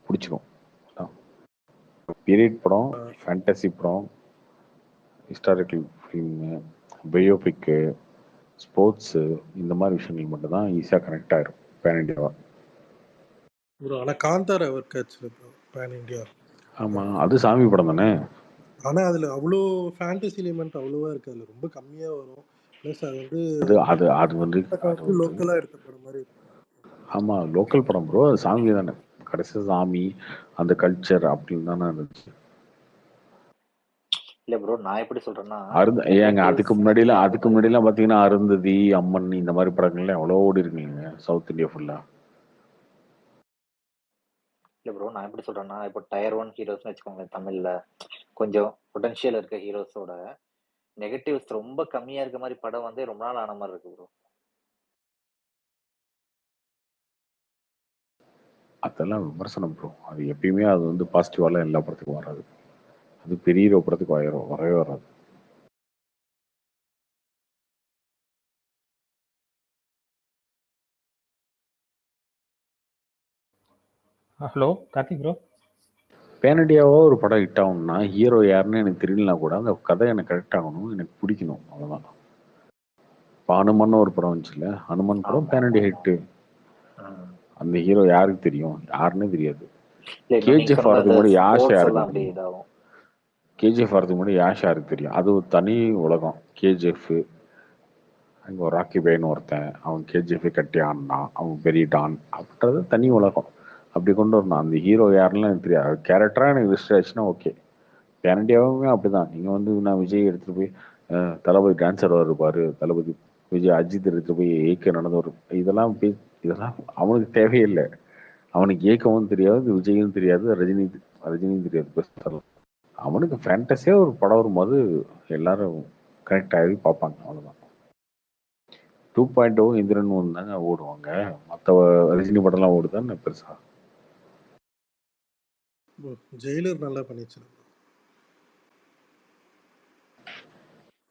பிடிச்சிரும். பீரியட் படம், ஃபேண்டசி படம், ஹிஸ்டாரிக்கல் ஃபிலிமு, பயோபிக்கு, ஸ்போர்ட்ஸு, இந்த மாதிரி விஷயங்கள் மட்டும் தான் ஈஸியாக கனெக்ட் ஆயிரும் பேன் இண்டியாவா. ப்ரோ ஆனா காந்தாரா ஒர்க் ஆச்சு ப்ரோ பேன் இந்தியா. ஆமாம், அது சாமி படம் தானே. ஆனா அதுல அவ்வளோ ஃபேண்டசி எலிமெண்ட் அவ்வளோவா இருக்கு, அதுல ரொம்ப கம்மியா வரும். ப்ளஸ் அது வந்து அது அது அது வந்து லோக்கலா எடுத்த படம் மாதிரி இருக்கு. ஆமாம், லோக்கல் படம் ப்ரோ, அது சாமி தானே. கடைசி சாமி, அந்த கல்ச்சர் அப்படின்னு தானே இருந்துச்சு. இல்ல ப்ரோ, நான் எப்படி சொல்றேன்னா ஏங்க அதுக்கு முன்னாடிலாம் பார்த்தீங்கன்னா அருந்ததி, அம்மன், இந்த மாதிரி படங்கள்லாம் எவ்வளோ ஓடி இருக்குங்க சவுத் இந்தியா ஃபுல்லா. இல்ல ப்ரோ, நான் எப்படி சொல்றேன்னா இப்போ டயர் 1 ஹீரோஸ்னு வச்சுக்கோங்க, தமிழ்ல கொஞ்சம் பொட்டன்ஷியல் இருக்க ஹீரோஸோட நெகட்டிவ்ஸ் ரொம்ப கம்மியா இருக்க மாதிரி படம் வந்து ரொம்ப நாள் ஆன மாதிரி இருக்கு ப்ரோ. அதெல்லாம் விமர்சனம் ப்ரோ. அது எப்பயுமே அது வந்து பாசிட்டிவாலாம் எல்லா படத்துக்கும் வராது. அது பெரிய ஹீரோ படத்துக்கு வரவே வராது. Hello Karthik bro. பேன் இண்டியாவா ஒரு படம் ஹிட் ஆகணும்னா ஹீரோ யாருன்னு எனக்கு தெரியலனா கூட அந்த கதை எனக்கு கரெக்ட் ஆகணும், எனக்கு பிடிக்கணும், அவ்வளோதான். இப்போ ஹனுமான் ஒரு படம் வந்துச்சுல்ல, ஹனுமான் படம் பேன் இண்டியா ஹிட்டு. அந்த ஹீரோ யாருக்கு தெரியும், யாருன்னே தெரியாது. கேஜிஎஃப் வரதுக்கு முன்னாடி யாஷ் யாருக்கு தெரியும், கேஜிஎஃப் வரதுக்கு முன்னாடி யாஷ் யாருக்கு தெரியும். அது ஒரு தனி உலகம். கேஜிஎஃப், அங்கே ஒரு ராக்கி பையன் ஒருத்தன், அவன் கேஜிஎஃப் கட்டி ஆடினான், அவன் பெரிய டான் அப்படின்றது தனி உலகம். அப்படி கொண்டு வரணும். அந்த ஹீரோ யாருன்னு எனக்கு தெரியாது, கேரக்டராக எனக்கு ரிஜிஸ்டர் ஆச்சுன்னா ஓகே. பேன் இண்டியாவுமே அப்படிதான். நீங்கள் வந்து நான் விஜய் எடுத்துகிட்டு போய் தளபதி டான்ஸர் இருப்பார், தளபதி விஜய் அஜித் எடுத்துகிட்டு போய் ஏக்க நடந்தவர், இதெல்லாம் அவனுக்கு தேவையில்லை. அவனுக்கு ஏக்கவும் தெரியாது, விஜயும் தெரியாது, ரஜினியும் தெரியாது. அவனுக்கு ஃபேண்டஸியாக ஒரு படம் வரும்போது எல்லாரும் கனெக்ட் ஆகி பார்ப்பாங்க, அவ்வளோதான். 2.0 இந்திரன் 1 தாங்க ஓடுவாங்க, மற்ற ரஜினி படம்லாம் ஓடுதான்னு பெருசா. ஜெயிலர் நல்லா பண்ணிச்சு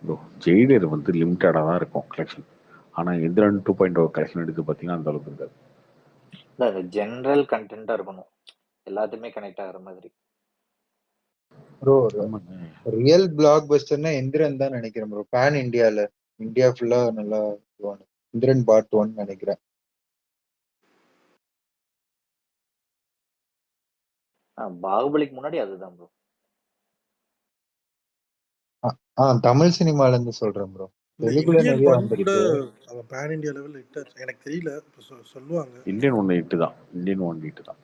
ப்ரோ. ஜெயிலர் வந்து லிமிட்டடாக தான் இருக்கும் கலெக்ஷன். ஆனால் இந்திரன் 2.0 கலெக்ஷன் எடுத்து பார்த்தீங்கன்னா அந்த அளவுக்கு இருக்காது. இல்லை, அது ஜென்ரல் கண்டென்ட்டாக இருக்கணும், எல்லாத்தையுமே கனெக்ட் ஆகிற மாதிரி. ப்ரோ ரியல் பிளாக் பஸ்டர்னா எந்திரன் தான் நினைக்கிறேன் ப்ரோ. பேன் இந்தியால இந்தியா ஃபுல்லா நல்லா இந்திரன் பார்ட் 1 நினைக்கிறேன். பாகுபலிக்கு முன்னாடி அதுதான் ப்ரோ. தமிழ் சினிமால இருந்து சொல்றேன் ப்ரோ. தெலுங்குல இந்தியன் நிறைய 1 கூட வந்திருக்கு. அவன் பேன் இந்தியா லெவல்ல ஹிட் ஆச்சு, எனக்கு தெரியல, சொல்லுவாங்க. இந்தியன் 1 ஹிட் தான், இந்தியன் 1 ஹிட் தான்.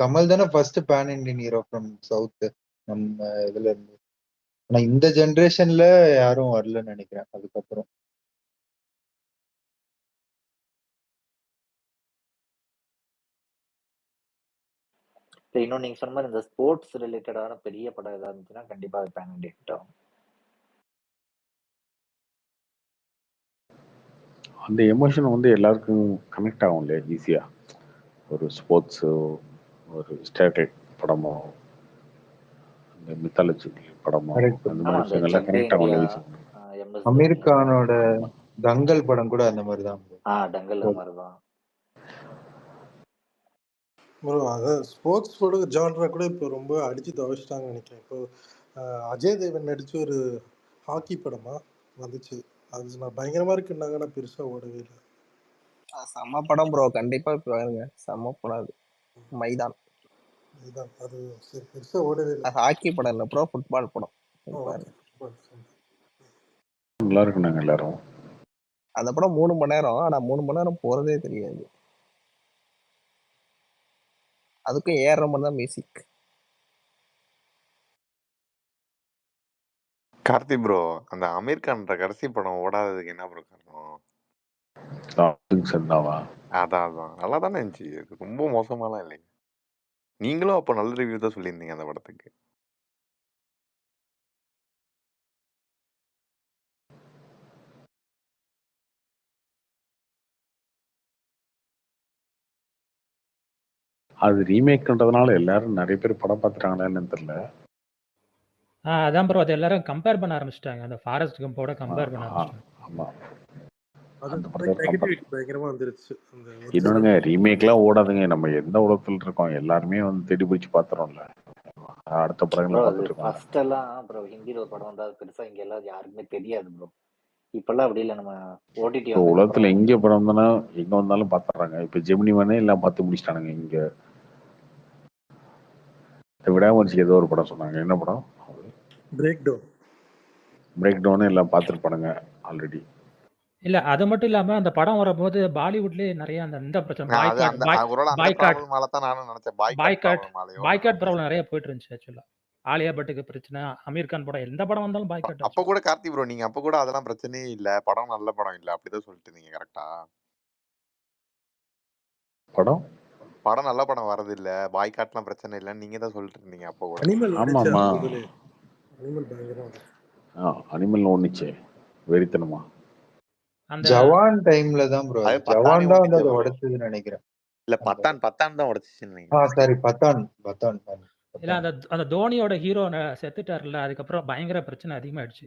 கமல் தானே first pan Indian hero from south நம்ம இதுல இருந்து. ஆனா இந்த ஜெனரேஷன்ல யாரும் வரலன்னு நினைக்கிறேன் அதுக்கப்புறம். இன்னும் நீங்க சொன்ன மாதிரி இந்த ஸ்போர்ட்ஸ் ரிலேட்டடான பெரிய படம் ஏதாவது இருந்துச்சுன்னா கண்டிப்பா அது பேன் இண்டியா ஹிட் ஆகும். அந்த எமோஷன் வந்து எல்லாருக்கும் கனெக்ட் ஆகும் இல்லையா ஈஸியாக. ஒரு ஸ்போர்ட்ஸோ, ஒரு ஹிஸ்டாரிக்கல் படமோ, அந்த மித்தாலஜி படமோ, அந்த மாதிரி விஷயங்கள்லாம் கனெக்ட் ஆகும் ஈஸியாக. MS அமீர் தோனி. கானோட தங்கல் படம் கூட அந்த மாதிரி தான் bro. டங்கல் So, மாதிரி தான். ப்ரோ அதான் ஸ்போர்ட்ஸ் கூட ஜான்ரா கூட இப்போ ரொம்ப அடிச்சு துவைச்சிட்டாங்கன்னு நினைக்கிறேன். இப்போ அஜய் தேவன் நடிச்சு ஒரு ஹாக்கி படமா வந்துச்சு. அது நான் பயங்கரமா இருக்குன்னாங்க, நான் பெருசா ஓடவே இல்லை. செம்ம படம் ப்ரோ, கண்டிப்பா பாருங்க, செம்ம படம் அது. மைதான். இதுதான் அது சரி, பெருசா ஓடவே இல்லை. ஹாக்கி படம் இல்ல ப்ரோ, ஃபுட்பால் படம். ஓகே பாருங்க, நல்லா இருக்குனாங்க எல்லாரும். அந்த படம் 3 மணி நேரம், ஆனா 3 மணி நேரம் போறதே தெரியாது. அதுக்கும் ஏற மாதிரி தான் மியூசிக். கார்த்தி ப்ரோ, அந்த அமீர் கான்ற கடைசி படம் ஓடாததுக்கு என்ன ப்ரோ காரணம்? சந்தாவா? அதான் நல்லா தானே இருந்துச்சு, அது ரொம்ப மோசமாலாம் இல்லை. நீங்களும் அப்போ நல்ல ரிவ்யூ தான் சொல்லியிருந்தீங்க அந்த படத்துக்கு. அது ரீமேக்ன்றதுனால எல்லாரும் நிறைய பேர் படம் பார்த்துட்டாங்களா என்னன்னு தெரியல. அதான் ப்ரோ, அது எல்லாரும் கம்பேர் பண்ண ஆரம்பிச்சிட்டாங்க. அந்த ஃபாரஸ்ட் கம்போட கம்பேர் பண்ண ஆரம்பிச்சிட்டாங்க. ஆமா, அது அந்த படத்தை நெகட்டிவிட்டி பயங்கரமா வந்துருச்சு. அந்த இன்னொன்னுங்க, ரீமேக்லாம் ஓடாதுங்க. நம்ம எந்த உலகத்துல இருக்கோம், எல்லாருமே வந்து தேடி பிடிச்சி பாத்துறோம்ல. அடுத்த படங்களை ப்ரோ அது பார்த்துட்டு இருக்கோம். ஃபர்ஸ்ட் எல்லாம் ப்ரோ ஹிந்தியில் ஒரு படம் வந்தா அது பெருசா இங்க எல்லாம் யாருக்குமே தெரியாது ப்ரோ. இப்பெல்லாம் அப்படி இல்லை, நம்ம ஓடிடி இப்போ உலகத்துல எங்க படம் வந்தானா எங்க வந்தாலும் பாத்துறாங்க. இப்ப ஜெமினி வேணே எல்லாம் பார்த்து முடிச்சிட்டானுங்க. இங்க விடாமரிசி ஏதோ ஒரு படம் சொன்னாங்க, என்ன படம்? பிரேக் டவுன் எல்லாம் பார்த்துருப்பானுங்க ஆல்ரெடி. இல்ல அது மட்டும் இல்லாம அந்த படம் வரும்போது பாலிவுட்லயே நிறைய அந்த இந்த பிரச்சனை பாய்காட் ப்ராப்ளம் நிறைய போயிட்டு இருந்துச்சு. ஆக்சுவலா ஆலியா பட்டுக்கு பிரச்சனை, அமீர் கான் படம் எந்த படம் வந்தாலும் பாய்காட். அப்ப கூட கார்த்தி ப்ரோ, நீங்க அப்ப கூட அதெல்லாம் பிரச்சனையே இல்ல, படம் நல்ல படம் இல்ல அப்படிதான் சொல்லிட்டு இருந்தீங்க, கரெக்டா? படம் நல்ல படம் வரது இல்ல, பாய்காட்லாம் பிரச்சனை இல்லன்னு நீங்க தான் சொல்லிட்டு இருந்தீங்க அப்ப கூட. ஆமாமா, அனிமல் ஒண்ணுச்சே வெறித்தனமா. ஜவான் டைம்ல தான் ப்ரோ, ஜவான் தான் வந்து அதை உடைச்சதுன்னு நினைக்கிறேன். இல்ல பத்தான் தான் உடைச்சிச்சு. சரி, பத்தான். இல்ல அந்த தோனியோட ஹீரோ செத்துட்டார்ல, அதுக்கப்புறம் பயங்கர பிரச்சனை அதிகமாயிடுச்சு.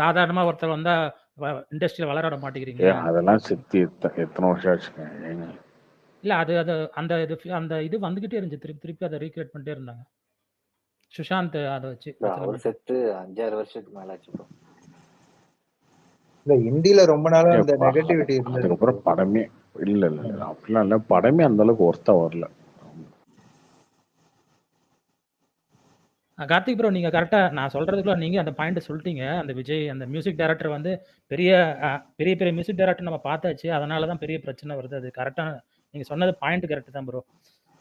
சாதாரணமா ஒருத்தர் வந்தா இண்டஸ்ட்ரியில வளர மாட்டேங்கிறீங்க. அதெல்லாம் செத்து எத்தனை வருஷம் ஆச்சுங்க. இல்ல அது அந்த இது வந்துகிட்டே இருந்துச்சு, திருப்பி அதை ரீக்ரியேட் பண்ணிட்டே இருந்தாங்க. சுஷாந்த் அதை வச்சு அவர் செத்து 5-6 வருஷத்துக்கு மேல ஆச்சு ப்ரோ. இல்ல இந்தியில ரொம்ப நாளா அந்த நெகட்டிவிட்டி இருந்தது. அதுக்கப்புறம் படமே இல்ல அப்படிலாம் இல்ல, படமே அந்த அளவுக்கு ஒர்த்தா வரல. கார்த்திக் ப்ரோ, நீங்க கரெக்டா நான் சொல்றதுக்குள்ள நீங்க அந்த பாயிண்ட் சொல்லிட்டீங்க. அந்த விஜய் அந்த மியூசிக் டைரக்டர் வந்து பெரிய பெரிய மியூசிக் டைரக்டர் நம்ம பார்த்தாச்சு, அதனாலதான் பெரிய பிரச்சனை வருது. அது கரெக்டா நீங்க சொன்னது பாயிண்ட் கரெக்ட் தான் ப்ரோ.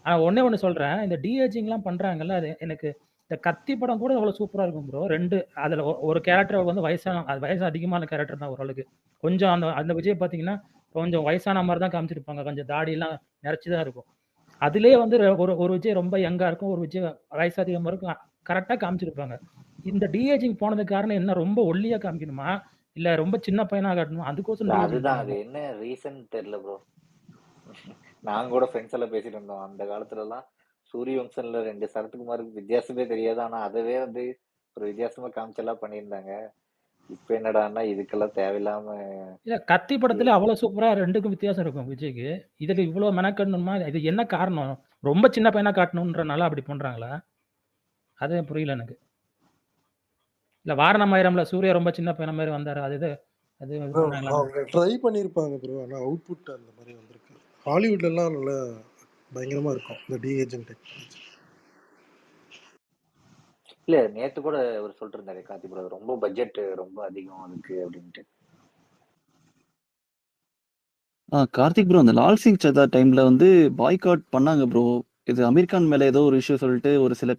ஆனா ஒண்ணு சொல்றேன், இந்த டிஏஜிங்லாம் பண்றாங்கல்ல, அது எனக்கு இந்த கத்தி படம் கூட அவ்வளவு சூப்பரா இருக்கும் ப்ரோ. அதுல ஒரு கேரக்டர் வந்து வயசு அதிகமான கேரக்டர் தான் ஓரளவுக்கு. கொஞ்சம் அந்த விஜய் பாத்தீங்கன்னா கொஞ்சம் வயசான மாதிரி தான் காமிச்சிருப்பாங்க, கொஞ்சம் தாடி எல்லாம் நிறைச்சுதான் இருக்கும். அதுலயே வந்து ஒரு விஜய் ரொம்ப யங்கா இருக்கும், ஒரு விஜய் வயசு அதிகமா இருக்கும், கரெக்டா காமிச்சிருப்பாங்க. இந்த டிஏஜிங் போனதுக்கு காரணம் என்ன? ரொம்ப ஒல்லியா காமிக்கணுமா இல்ல ரொம்ப சின்ன பையனா காட்டணுமா? அதுக்கோசம் அதுதான், அது என்ன ரீசன் தெரியல ப்ரோ. நாங்க கூட ஃப்ரெண்ட்ஸ் எல்லாம் பேசிட்டு இருந்தோம், அந்த காலத்துல எல்லாம் சூரியவம்சன்ல 2 சரத்குமாருக்கு வித்தியாசமே தெரியாது, ஆனா அதவே வந்து ஒரு வித்தியாசமா காமிச்செல்லாம் பண்ணியிருந்தாங்க. இப்ப என்னடான்னா இதுக்கெல்லாம் தேவையில்லாம. இல்ல கத்தி படத்துல அவ்வளவு சூப்பரா 2க்கும் வித்தியாசம் இருக்கும் விஜய்க்கு, இதுல இவ்வளவு மெனக்கடணுமா? இது என்ன காரணம்? ரொம்ப சின்ன பையனா காட்டணும்ன்றனால அப்படி பண்றாங்களா? அது புரியல எனக்கு. இல்ல வாரணமாயிரம்ல சூர்யா ரொம்ப சின்ன பையன மாதிரி வந்தாரு, அது அவங்க ட்ரை பண்ணிருப்பாங்க ப்ரோ, ஆனா அவுட்புட் அந்த மாதிரி வந்திருக்கு. ஹாலிவுட்ல எல்லாம் நல்ல பயங்கரமா இருக்கும் இந்த டிஏஜிங் டெக்னாலஜி. இல்ல நேத்து கூட ஒரு சொல்லிட்டு இருந்தாரு கார்த்தி ப்ரோ, ரொம்ப பட்ஜெட் ரொம்ப அதிகம் அதுக்கு அப்படின்ட்டு. கார்த்திக் ப்ரோ, அந்த லால் சிங் சதா டைம்ல வந்து பாய்காட் பண்ணாங்க ப்ரோ. இது அமீர் கான் மேல ஏதோ ஒரு இஷ்யூ சொல்லிட்டு ஒரு சில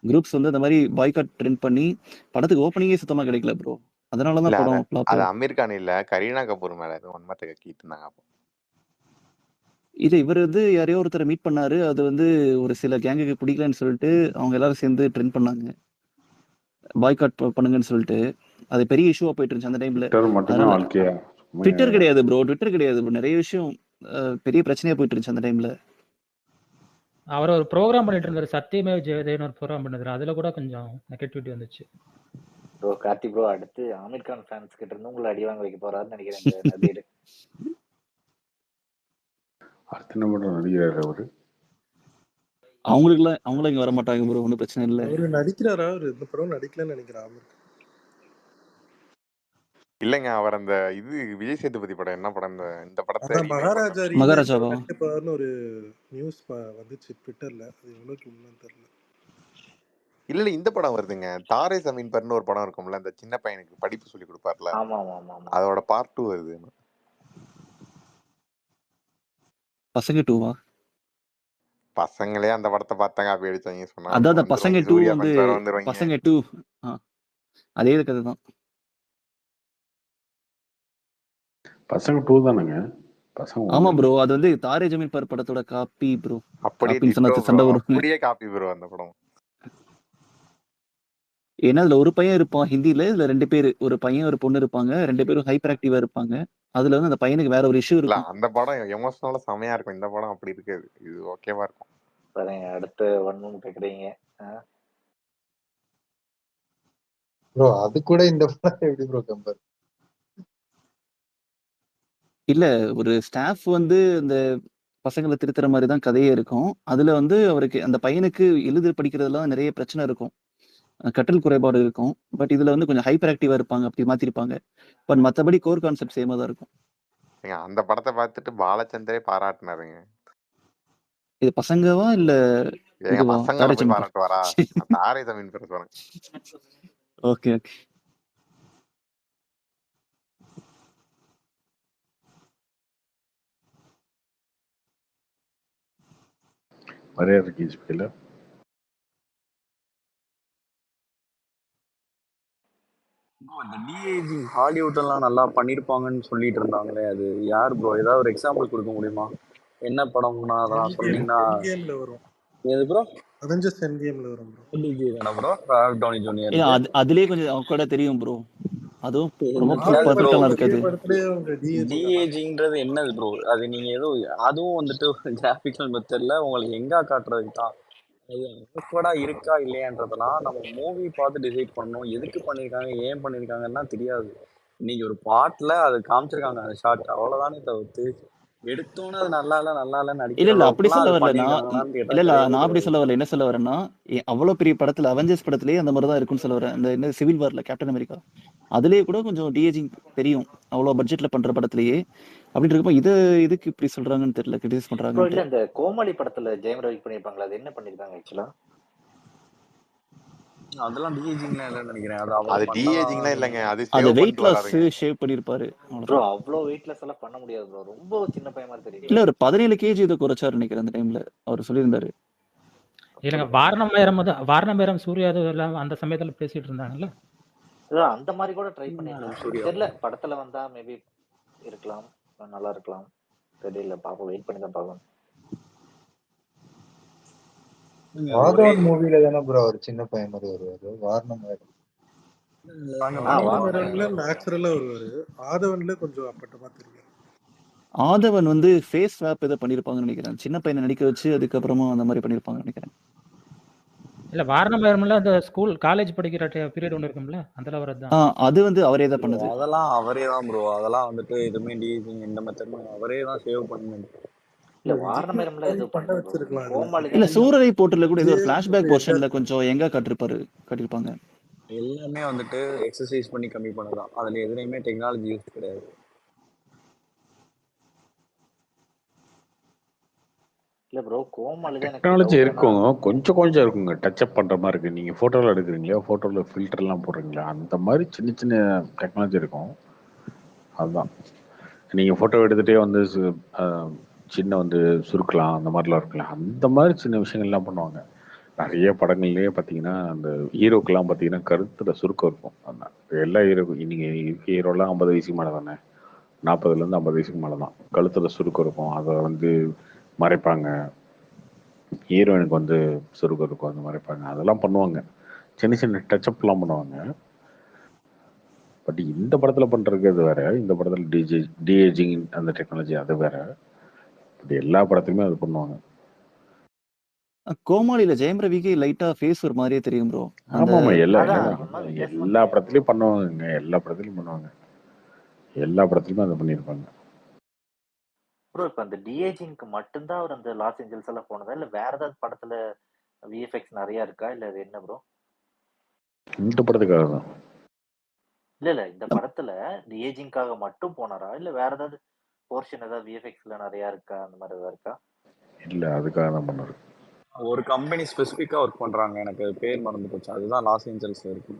குரூப்ஸ் வந்து அந்த மாதிரி பாய்காட் ட்ரெண்ட் பண்ணி படத்துக்கு ஓப்பனிங்கே சுத்தமா கிடைக்கல ப்ரோ. அதனாலதான் படம் ஃப்ளாப். அது அமீர் கான் இல்ல, கரீனா கபூர் மேல வன்மத்தை கக்கிட்டு இருந்தாங்க. அப்போ இது இவர் வந்து யாரையோ ஒருத்தரை மீட் பண்ணாரு, அது வந்து ஒரு சில கேங்குக்கு பிடிக்கலன்னு சொல்லிட்டு அவங்க எல்லாரும் சேர்ந்து ட்ரெண்ட் பண்ணாங்க, பாய்காட் பண்ணுங்கன்னு சொல்லிட்டு. அது பெரிய இஷ்யூவா போயிட்டு இருந்துச்சு அந்த டைம்ல. ட்விட்டர் கிடையாது ப்ரோ, நிறைய விஷயம் பெரிய பிரச்சனையா போயிட்டு இருந்துச்சு அந்த டைம்ல. அவர் ஒரு ப்ரோக்ராம் பண்ணிட்டு இருந்தாரு, சத்தியமே ஜெயதேன்னு ஒரு ப்ரோக்ராம் பண்ணாரு, அதுல கூட கொஞ்சம் நெகட்டிவிட்டி வந்துச்சு. ப்ரோ கார்த்தி ப்ரோ அடுத்து ஆமீர் கான் ஃபேன்ஸ் கிட்ட இருந்து உங்களை அடி வாங்க வைக்க போறாருன்னு நினைக்கிறேன் இந்த நதீர். அடுத்து என்ன படம் நடிக்கிறாரு அவரு? அவங்களும் இங்க வர மாட்டாங்க ப்ரோ, ஒன்றும் பிரச்சனை இல்லை. அவரு நடிக்கிறாரா? அவரு இந்த படம் நடிக்கலன்னு நினைக்கிறேன். ஆமீர் கான். இல்லைங்க, அவர் அந்த இது விஜய் சேதுபதி படம் என்ன படம், இந்த படத்தை அதான் remake பண்றாங்க. மகாராஜா ரீமேக் மகாராஜாவா? நடிக்க போறாருன்னு ஒரு நியூஸ் வந்துச்சு ட்விட்டர்ல. அது எவ்வளவுக்கு உண்மைன்னு தெரியல. இல்ல இந்த படம் வருதுங்க, தாரே ஜமீன் பர்னு ஒரு படம் இருக்கும்ல, அந்த சின்ன பையனுக்கு படிப்பு சொல்லி கொடுப்பார்ல, ஆமா ஆமா ஆமா ஆமா. அதோட பார்ட் 2 வருது. பசங்க 2வா? பசங்களே அந்த படத்தை பார்த்தாங்க அப்படி அடிச்சாங்க சொன்னா அதான் அந்த வந்துரும். பசங்க 2 சூர்யா வந்து fans வேற வந்துருவாங்க. பசங்க 2 அதே கதை தான். பசங்க 2 தானேங்க? பசங்க ஆமா 1 ப்ரோ, அது வந்து தாரே ஜமீன் பர் படத்தோட காப்பி ப்ரோ. அப்படியே காப்பின்னு டிட்டோ சொன்னா ப்ரோ, சண்டை வரும். அப்படியே காப்பி ப்ரோ அந்த படம். ஏன்னா அதுல ஒரு பையன் இருப்பான் ஹிந்தில, இதுல 2 பேர், ஒரு பையன் ஒரு பொண்ணு இருப்பாங்க, 2 பேரும் ஹைப்பர் ஆக்டிவா இருப்பாங்க. அதுல வந்து அந்த பையனுக்கு வேற ஒரு இஷ்யூ இல்ல இருக்கும். அந்த படம் எமோஷனலா செமையா இருக்கும், இந்த படம் அப்படி இருக்காது, இது ஓகேவா இருக்கும். பாருங்க அடுத்து ஒன்னும் கேக்குறீங்க. ப்ரோ அது கூட இந்த படத்தை எப்படி ப்ரோ கம்பேர்? இல்ல, ஒரு ஸ்டாஃப் வந்து இந்த பசங்களை திருத்துற மாதிரி தான் கதையே இருக்கும். அதுல வந்து அவருக்கு அந்த பையனுக்கு எழுது படிக்கிறதுலாம் நிறைய பிரச்சனை இருக்கும், கற்றல் குறைபாடு இருக்கும். பட் இதுல வந்து கொஞ்சம் ஹைப்பர் ஆக்டிவா இருப்பாங்க, அப்படி மாத்திருப்பாங்க. பட் மத்தபடி கோர் கான்செப்ட் சேமா தான் இருக்கும். ஏங்க, அந்த படத்தை பார்த்துட்டு பாலச்சந்தரே பாராட்டினாருங்க. இது பசங்கவா இல்ல ஏங்க இதுவா? பசங்களை தாரே போய் ஜமீன் பர். பாராட்டுவாரா? தாரே ஜமீன் பர் சொல்றேன். Okay okay. மரியாதை கீழ்ஸ்பையில் இந்த டிஏஜிங் ஹாலிவுட்லாம் நல்லா பண்ணிருப்பாங்கன்னு சொல்லிட்டு இருந்தாங்களே, அது யார் ப்ரோ? ஏதாவது ஒரு எக்ஸாம்பிள் கொடுக்க முடியுமா? என்ன படம்னா அதெல்லாம் சொன்னீங்கன்னா. என்கேம்ல வரும். எது ப்ரோ? அவெஞ்சர்ஸ் என்கேம்ல வரும் ப்ரோ. டிஜே தானே ப்ரோ? Robert Downey Junior. அதுலயே கொஞ்சம் கூட தெரியும் ப்ரோ. அதுவும் ரொம்ப என்னது ப்ரோ? பர்ஃபெக்டாலாம் இருக்காது. படத்துலயே அவங்க டிஏஜிங்ன்றது என்னது ப்ரோ? அது நீங்க ஏதோ அதுவும் வந்துட்டு கிராஃபிக்கல் மெத்தட்ல உங்களுக்கு எங்க காட்டுறதுக்கு தான். அது அவக்கடா இருக்கா இல்லையான்றதெல்லாம் நம்ம மூவி பார்த்து டிசைட் பண்ணணும். எதுக்கு பண்ணியிருக்காங்க, ஏன் பண்ணியிருக்காங்கன்னா தெரியாது. இன்னைக்கு ஒரு பாட்டுல அது காமிச்சிருக்காங்க அந்த ஷாட், அவ்வளவுதானே தவிர்த்து எடுத்தோன்னே அது நல்லா இல்ல இல்ல நடிக்கிற இல்ல அப்படி அளவுக்குலாம் சொல்ல அது வரல நான். பண்ணியிருக்காங்களான்னு கேட்டா இல்ல கிடையவே நான் அப்படி கிடையாது. சொல்ல வரல. என்ன சொல்ல வரேன்னா, அவ்வளவு பெரிய படத்துல அவெஞ்சர்ஸ் படத்திலேயே அந்த மாதிரி தான் இருக்குன்னு சொல்ல வரேன். அந்த என்ன சிவில் வார்ல கேப்டன் அமெரிக்கா, அதுலயே கூட கொஞ்சம் டிஏஜிங் தெரியும், அவ்வளவு பட்ஜெட்ல பண்ற படத்திலேயே. அப்படின்னு இருக்கப்போ இதுக்கு இப்படி சொல்றாங்கன்னு தெரியல, கிரிட்டிசைஸ் ப்ரோ இல்ல பண்றாங்கன்ட்டு. இந்த கோமாளி படத்துல ஜெயம் ரவி பண்ணிருப்பாங்களா, அது என்ன பண்ணிருக்காங்க ஆக்சுவலா? அதெல்லாம் டிஏஜிங்லாம் இல்லைன்னு நினைக்கிறேன். அது அது அவர் டிஏஜிங்லாம் இல்லைங்க, அது அது சேவ் வெயிட் பண்ணிட்டு லாஸ் வராருங்க. ஷேவ் பண்ணிருப்பாரு, ப்ரோ அவ்வளவுதான். அவ்வளோ வெயிட்லெஸ் எல்லாம் பண்ண முடியாது ப்ரோ, ரொம்ப சின்ன பையன் மாதிரி இல்ல தெரியுது. ஒரு 17 கேஜி இதை குறைச்சாரு நினைக்கிறேன் அந்த டைம்ல, அவர் சொல்லியிருந்தாரு. இல்லைங்க, வாரணம் சூர்யா எல்லாம் அந்த சமயத்துல பேசிட்டு இருந்தாங்கல்ல. அதான் அந்த மாதிரி கூட ட்ரை பண்ணிருக்கலாம் தெரியல. படத்துல வந்தா மேபி இருக்கலாம், நல்லா இருக்கலாம், தெரியல. பாப்போம், வெயிட் பண்ணி தான் பார்க்கணும். ஆதவன் மூவில தானே ப்ரோ ஒரு சின்ன பையன் மாதிரி வருவாரு, வாரணம் வாரணம்ல நேச்சுரலா வருவாரு, ஆதவன்ல கொஞ்சம் அப்பட்டமா தெரியும். ஆதவன் வந்து ஃபேஸ் ஸ்வாப் ஏதோ பண்ணிருப்பாங்கன்னு நினைக்கிறேன், சின்ன பையனை நடிக்க வச்சு அதுக்கப்புறமா அந்த மாதிரி பண்ணிருப்பாங்கன்னு நினைக்கிறேன். இல்ல வாரணம் அந்த ஸ்கூல் காலேஜ் படிக்கிற பீரியட் ஒன்று இருக்கும்ல, அதில் வரதுதான். அது வந்து அவரே தான் பண்ணது. அதெல்லாம் அவரே தான் ப்ரோ. அதெல்லாம் வந்துட்டு எதுவுமே டிஏஜிங் இந்த மெத்தட் அவரே தான் சேவ் பண்ணி. இல்ல வாரணம் எதுவும் பண்ண வச்சிருக்கலாம். கோமாளி இல்ல சூரரை போட்டுல கூட ஏதோ ஒரு ஃபிளாஷ்பேக் போர்ஷன்ல கொஞ்சம் எங்க காட்டிருப்பாங்க. எல்லாமே வந்துட்டு எக்ஸசைஸ் பண்ணி கம்மி பண்ணதான், அதுல எதுலையுமே டெக்னாலஜி யூஸ் கிடையாது. இல்ல ப்ரோ, கோமாளி தான் டெக்னாலஜி இருக்கும், கொஞ்சம் இருக்குங்க, டச்சப் பண்ற மாதிரி இருக்கு. நீங்க போட்டோல எடுக்கிறீங்களா, போட்டோல ஃபில்டர் எல்லாம் போடுறீங்களா, அந்த மாதிரி சின்ன சின்ன டெக்னாலஜி இருக்கும். அதுதான் நீங்க போட்டோ எடுத்துட்டே வந்து சின்ன வந்து சுருக்கலாம், அந்த மாதிரிலாம் இருக்கலாம். அந்த மாதிரி சின்ன விஷயங்கள்லாம் பண்ணுவாங்க. நிறைய படங்கள்லயே பார்த்தீங்கன்னா அந்த ஹீரோக்கெல்லாம் பார்த்தீங்கன்னா கருத்துல சுருக்கம் இருக்கும். அதான் எல்லா ஹீரோலாம் 50 வயசுக்கு மேலே தானே, 40லேருந்து 50 வயசுக்கு மேலே தான் கழுத்துல சுருக்கம் இருக்கும். அதை வந்து மறைப்பாங்க. ஹீரோயினுக்கு வந்து சுருக்கம் இருக்கும், அந்த மறைப்பாங்க. அதெல்லாம் பண்ணுவாங்க, சின்ன சின்ன டச்சப்லாம் பண்ணுவாங்க. பட் இந்த படத்துல பண்றதுக்கு அது வேற, இந்த படத்துல டிஏஜிங் அந்த டெக்னாலஜி அது வேற. பட் எல்லா படத்துலையுமே அது பண்ணுவாங்க. கோமாளியில ஜெயம் ரவிக்கு லைட்டா ஃபேஸ் ஒரு மாதிரியே தெரியும் ப்ரோ. அந்த ஆமாமா எல்லா அதான் எல்லா சொன்னா வித்தியாசமா எல்லா தெரியும். படத்துலயும் பண்ணுவாங்க, எல்லா படத்துலயும் பண்ணுவாங்க, எல்லா படத்துலயுமே அதை பண்ணியிருப்பாங்க. ப்ரோ இப்ப அந்த டிஏஜிங்க்கு மட்டும்தான் அவர் அந்த லாஸ் ஏஞ்சல்ஸ் எல்லாம் போனதா இல்ல வேற ஏதாவது படத்துல விஎஃப்எக்ஸ் நிறைய இருக்கா இல்ல அது என்ன ப்ரோ? இந்த படத்துக்காக தான். இல்ல இந்த படத்துல டிஏஜிங்காக மட்டும் போனாரா இல்ல வேற ஏதாவது போர்ஷன் ஏதாவது விஎஃப்எக்ஸ்ல நிறைய இருக்கா அந்த மாதிரி ஏதாவது இருக்கா? இல்ல அதுக்காக தான் பண்ணாரு. ஒரு கம்பெனி ஸ்பெசிஃபிக்கா ஒர்க் பண்றாங்க, எனக்கு அது பேர் மறந்து போச்சு, அதுதான் லாஸ் ஏஞ்சல்ஸ்ல இருக்கு.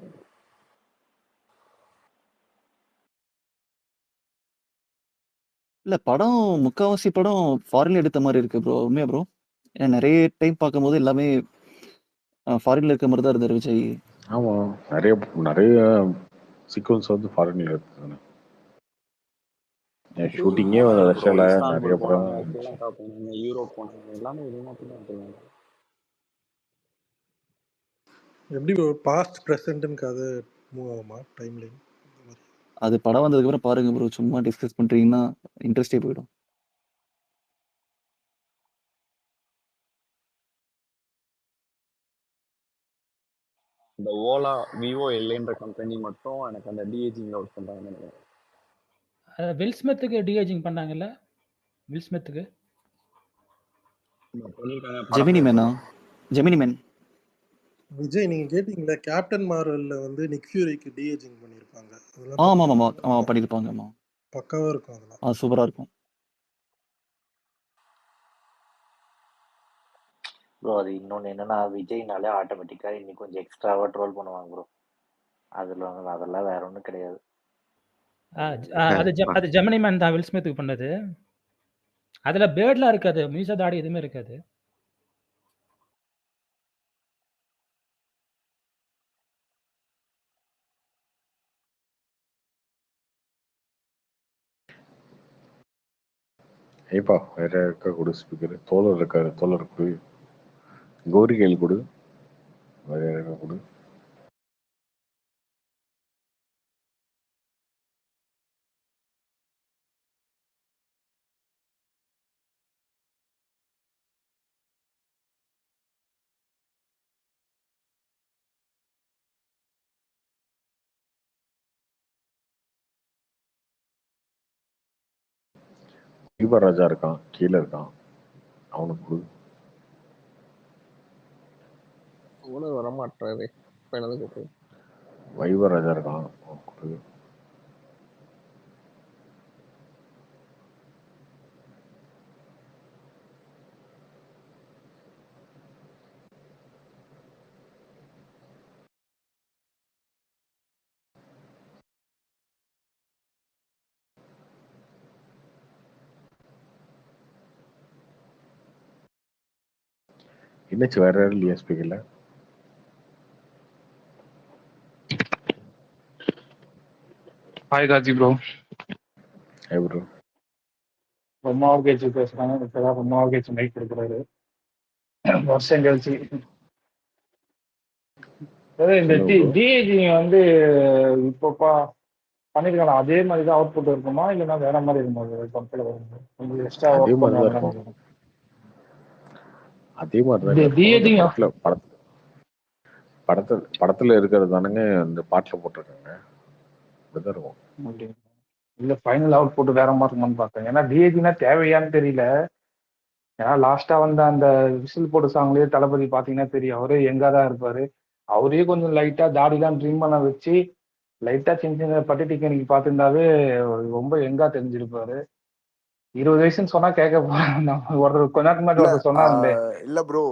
இல்ல படம் முக்காவாசி படம் ஃபாரின்ல எடுத்த மாதிரி இருக்கு ப்ரோ. உண்மையா ப்ரோ? ஏன்னா நிறைய டைம் பார்க்கும்போது எல்லாமே ஃபாரின்ல இருக்க மாதிரி தான் இருந்தாரு விஜய். ஆமா, நிறைய நிறைய சீக்வன்ஸ் வந்து ஃபாரின்ல எடுத்ததுதானே. ஷூட்டிங்கே ரஷ்யால நிறைய இஸ்தான்புல் படம் போனாங்க, இருந்துச்சு. ஸ்ரீலங்கா போனாங்க, யூரோப் போனாங்க, எல்லாமே வெளிநாட்டுல தான் போனாங்க. எப்படி பாஸ்ட் ப்ரெசென்ட்னு கதை மூவ் ஆகுமா டைம் லைன்? அது படம் வந்ததுக்கு அப்புறம் பாருங்க ப்ரோ. சும்மா டிஸ்கஸ் பண்றீங்கன்னா இன்ட்ரெஸ்டே போயிடும். இந்த ஓலா விவோ எல்ஏன்ற கம்பெனி மட்டும் எனக்கு அந்த டிஏஜிங்ல ஒர்க் பண்றாங்கன்னு நினைக்கிறேன். வில் ஸ்மித்துக்கு டிஏஜிங் பண்ணாங்கல்ல, வில் ஸ்மித்துக்கு பண்ணிருக்காங்க ஜெமினி படத்துல மேனா? பண்ணலாம். ஜெமினி மேன். விஜய் நீங்க கேட்டீங்களா கேப்டன் மார்வெல்ல வந்து நிக் ஃபியூரிக்கு டிஏஜிங் பண்ணியிருப்பாங்க. அதெல்லாம் ஆமா ஆமா பார்த்துருக்கீங்களா? ஆமா பண்ணிருப்பாங்க. ஆமா பக்காவா இருக்கும் அதெல்லாம். சூப்பரா இருக்கும். ப்ரோ அது இன்னொன்னு என்னன்னா விஜய்னாலே ஆட்டோமேட்டிக்கா இன்னைக்கு கொஞ்சம் எக்ஸ்ட்ராவா ட்ரோல் பண்ணுவாங்க ப்ரோ. அதுல அதெல்லாம் வேற ஒண்ணும் கிடையாது. அது ஜெமினி மேன் தான் வில் ஸ்மித்துக்கு பண்ணது. அதுல பேர்ட்லாம் இருக்காது, மீச தாடி எதுவுமே இருக்காது. ஏப்பா வேற இருக்கா கொடு ஸ்பீக்கர். தோழர் இருக்காரு, தோழர் கொடு. கௌரி கேள்வி கொடு. வேற யாருக்கா கொடு. ராஜா இருக்கான், கீழே இருக்கான், அவனுக்கு கொடு. ஓனர் வர மாட்டாரு. என்னது கூப்பிடு. வைவராஜா இருக்கான், அவனுக்கு கொடு. என்னாச்சு வேற யாரும் இல்லையா ஸ்பீக்கர்ல? Hi Karthi bro. Hi bro. ரொம்ப நாள் கழிச்சு பேசுறாங்க. இப்பதான் ரொம்ப நாள் கழிச்சு மைக் கொடுக்குறாரு. வருஷம் கழிச்சு. இந்த டிஏஜி வந்து இப்போப்பா பண்ணிருக்காங்க, அதே மாதிரி தான் அவுட் புட் இருக்குமா இல்லைன்னா வேற மாதிரி இருக்குமா? படத்துல வரும்போது கொஞ்சம் எக்ஸ்ட்ரா அதே ஒர்க் மாதிரிதான் பண்ணுவாங்க. இருக்கும், அதே மாதிரிதான் இருக்கும். டிஏஜி படத்துல இருக்கிறது தானுங்க இந்த பாட்டுல போட்டிருக்காங்க, அப்படிதான் இருக்கும். இல்ல ஃபைனல் அவுட் புட் வேற மாதிரி இருக்குமான்னு பார்த்தேன். ஏன்னா டிஏஜினா தேவையான்னு தெரியல. ஏன்னா லாஸ்டா வந்து அந்த விசில் போட்டு சாங்லயே தளபதி பாத்தீங்கன்னா தெரியும், அவரே எங்கா தான் இருப்பாரு. அவரே கொஞ்சம் லைட்டா தாடிலாம் ட்ரிம் பண்ண வச்சு லைட்டா சின்ன சின்ன பட்டி டிக்கனிக்கு பார்த்துருந்தாவே ரொம்ப எங்கா தெரிஞ்சிருப்பாரு. 20 வயசுன்னு சொன்னா கேட்க போறாங்க. ஒருத்தர் கொஞ்ச நேரத்துக்கு முன்னாடி ஒருத்தர் சொன்னாருந்தே. இல்ல ப்ரோ,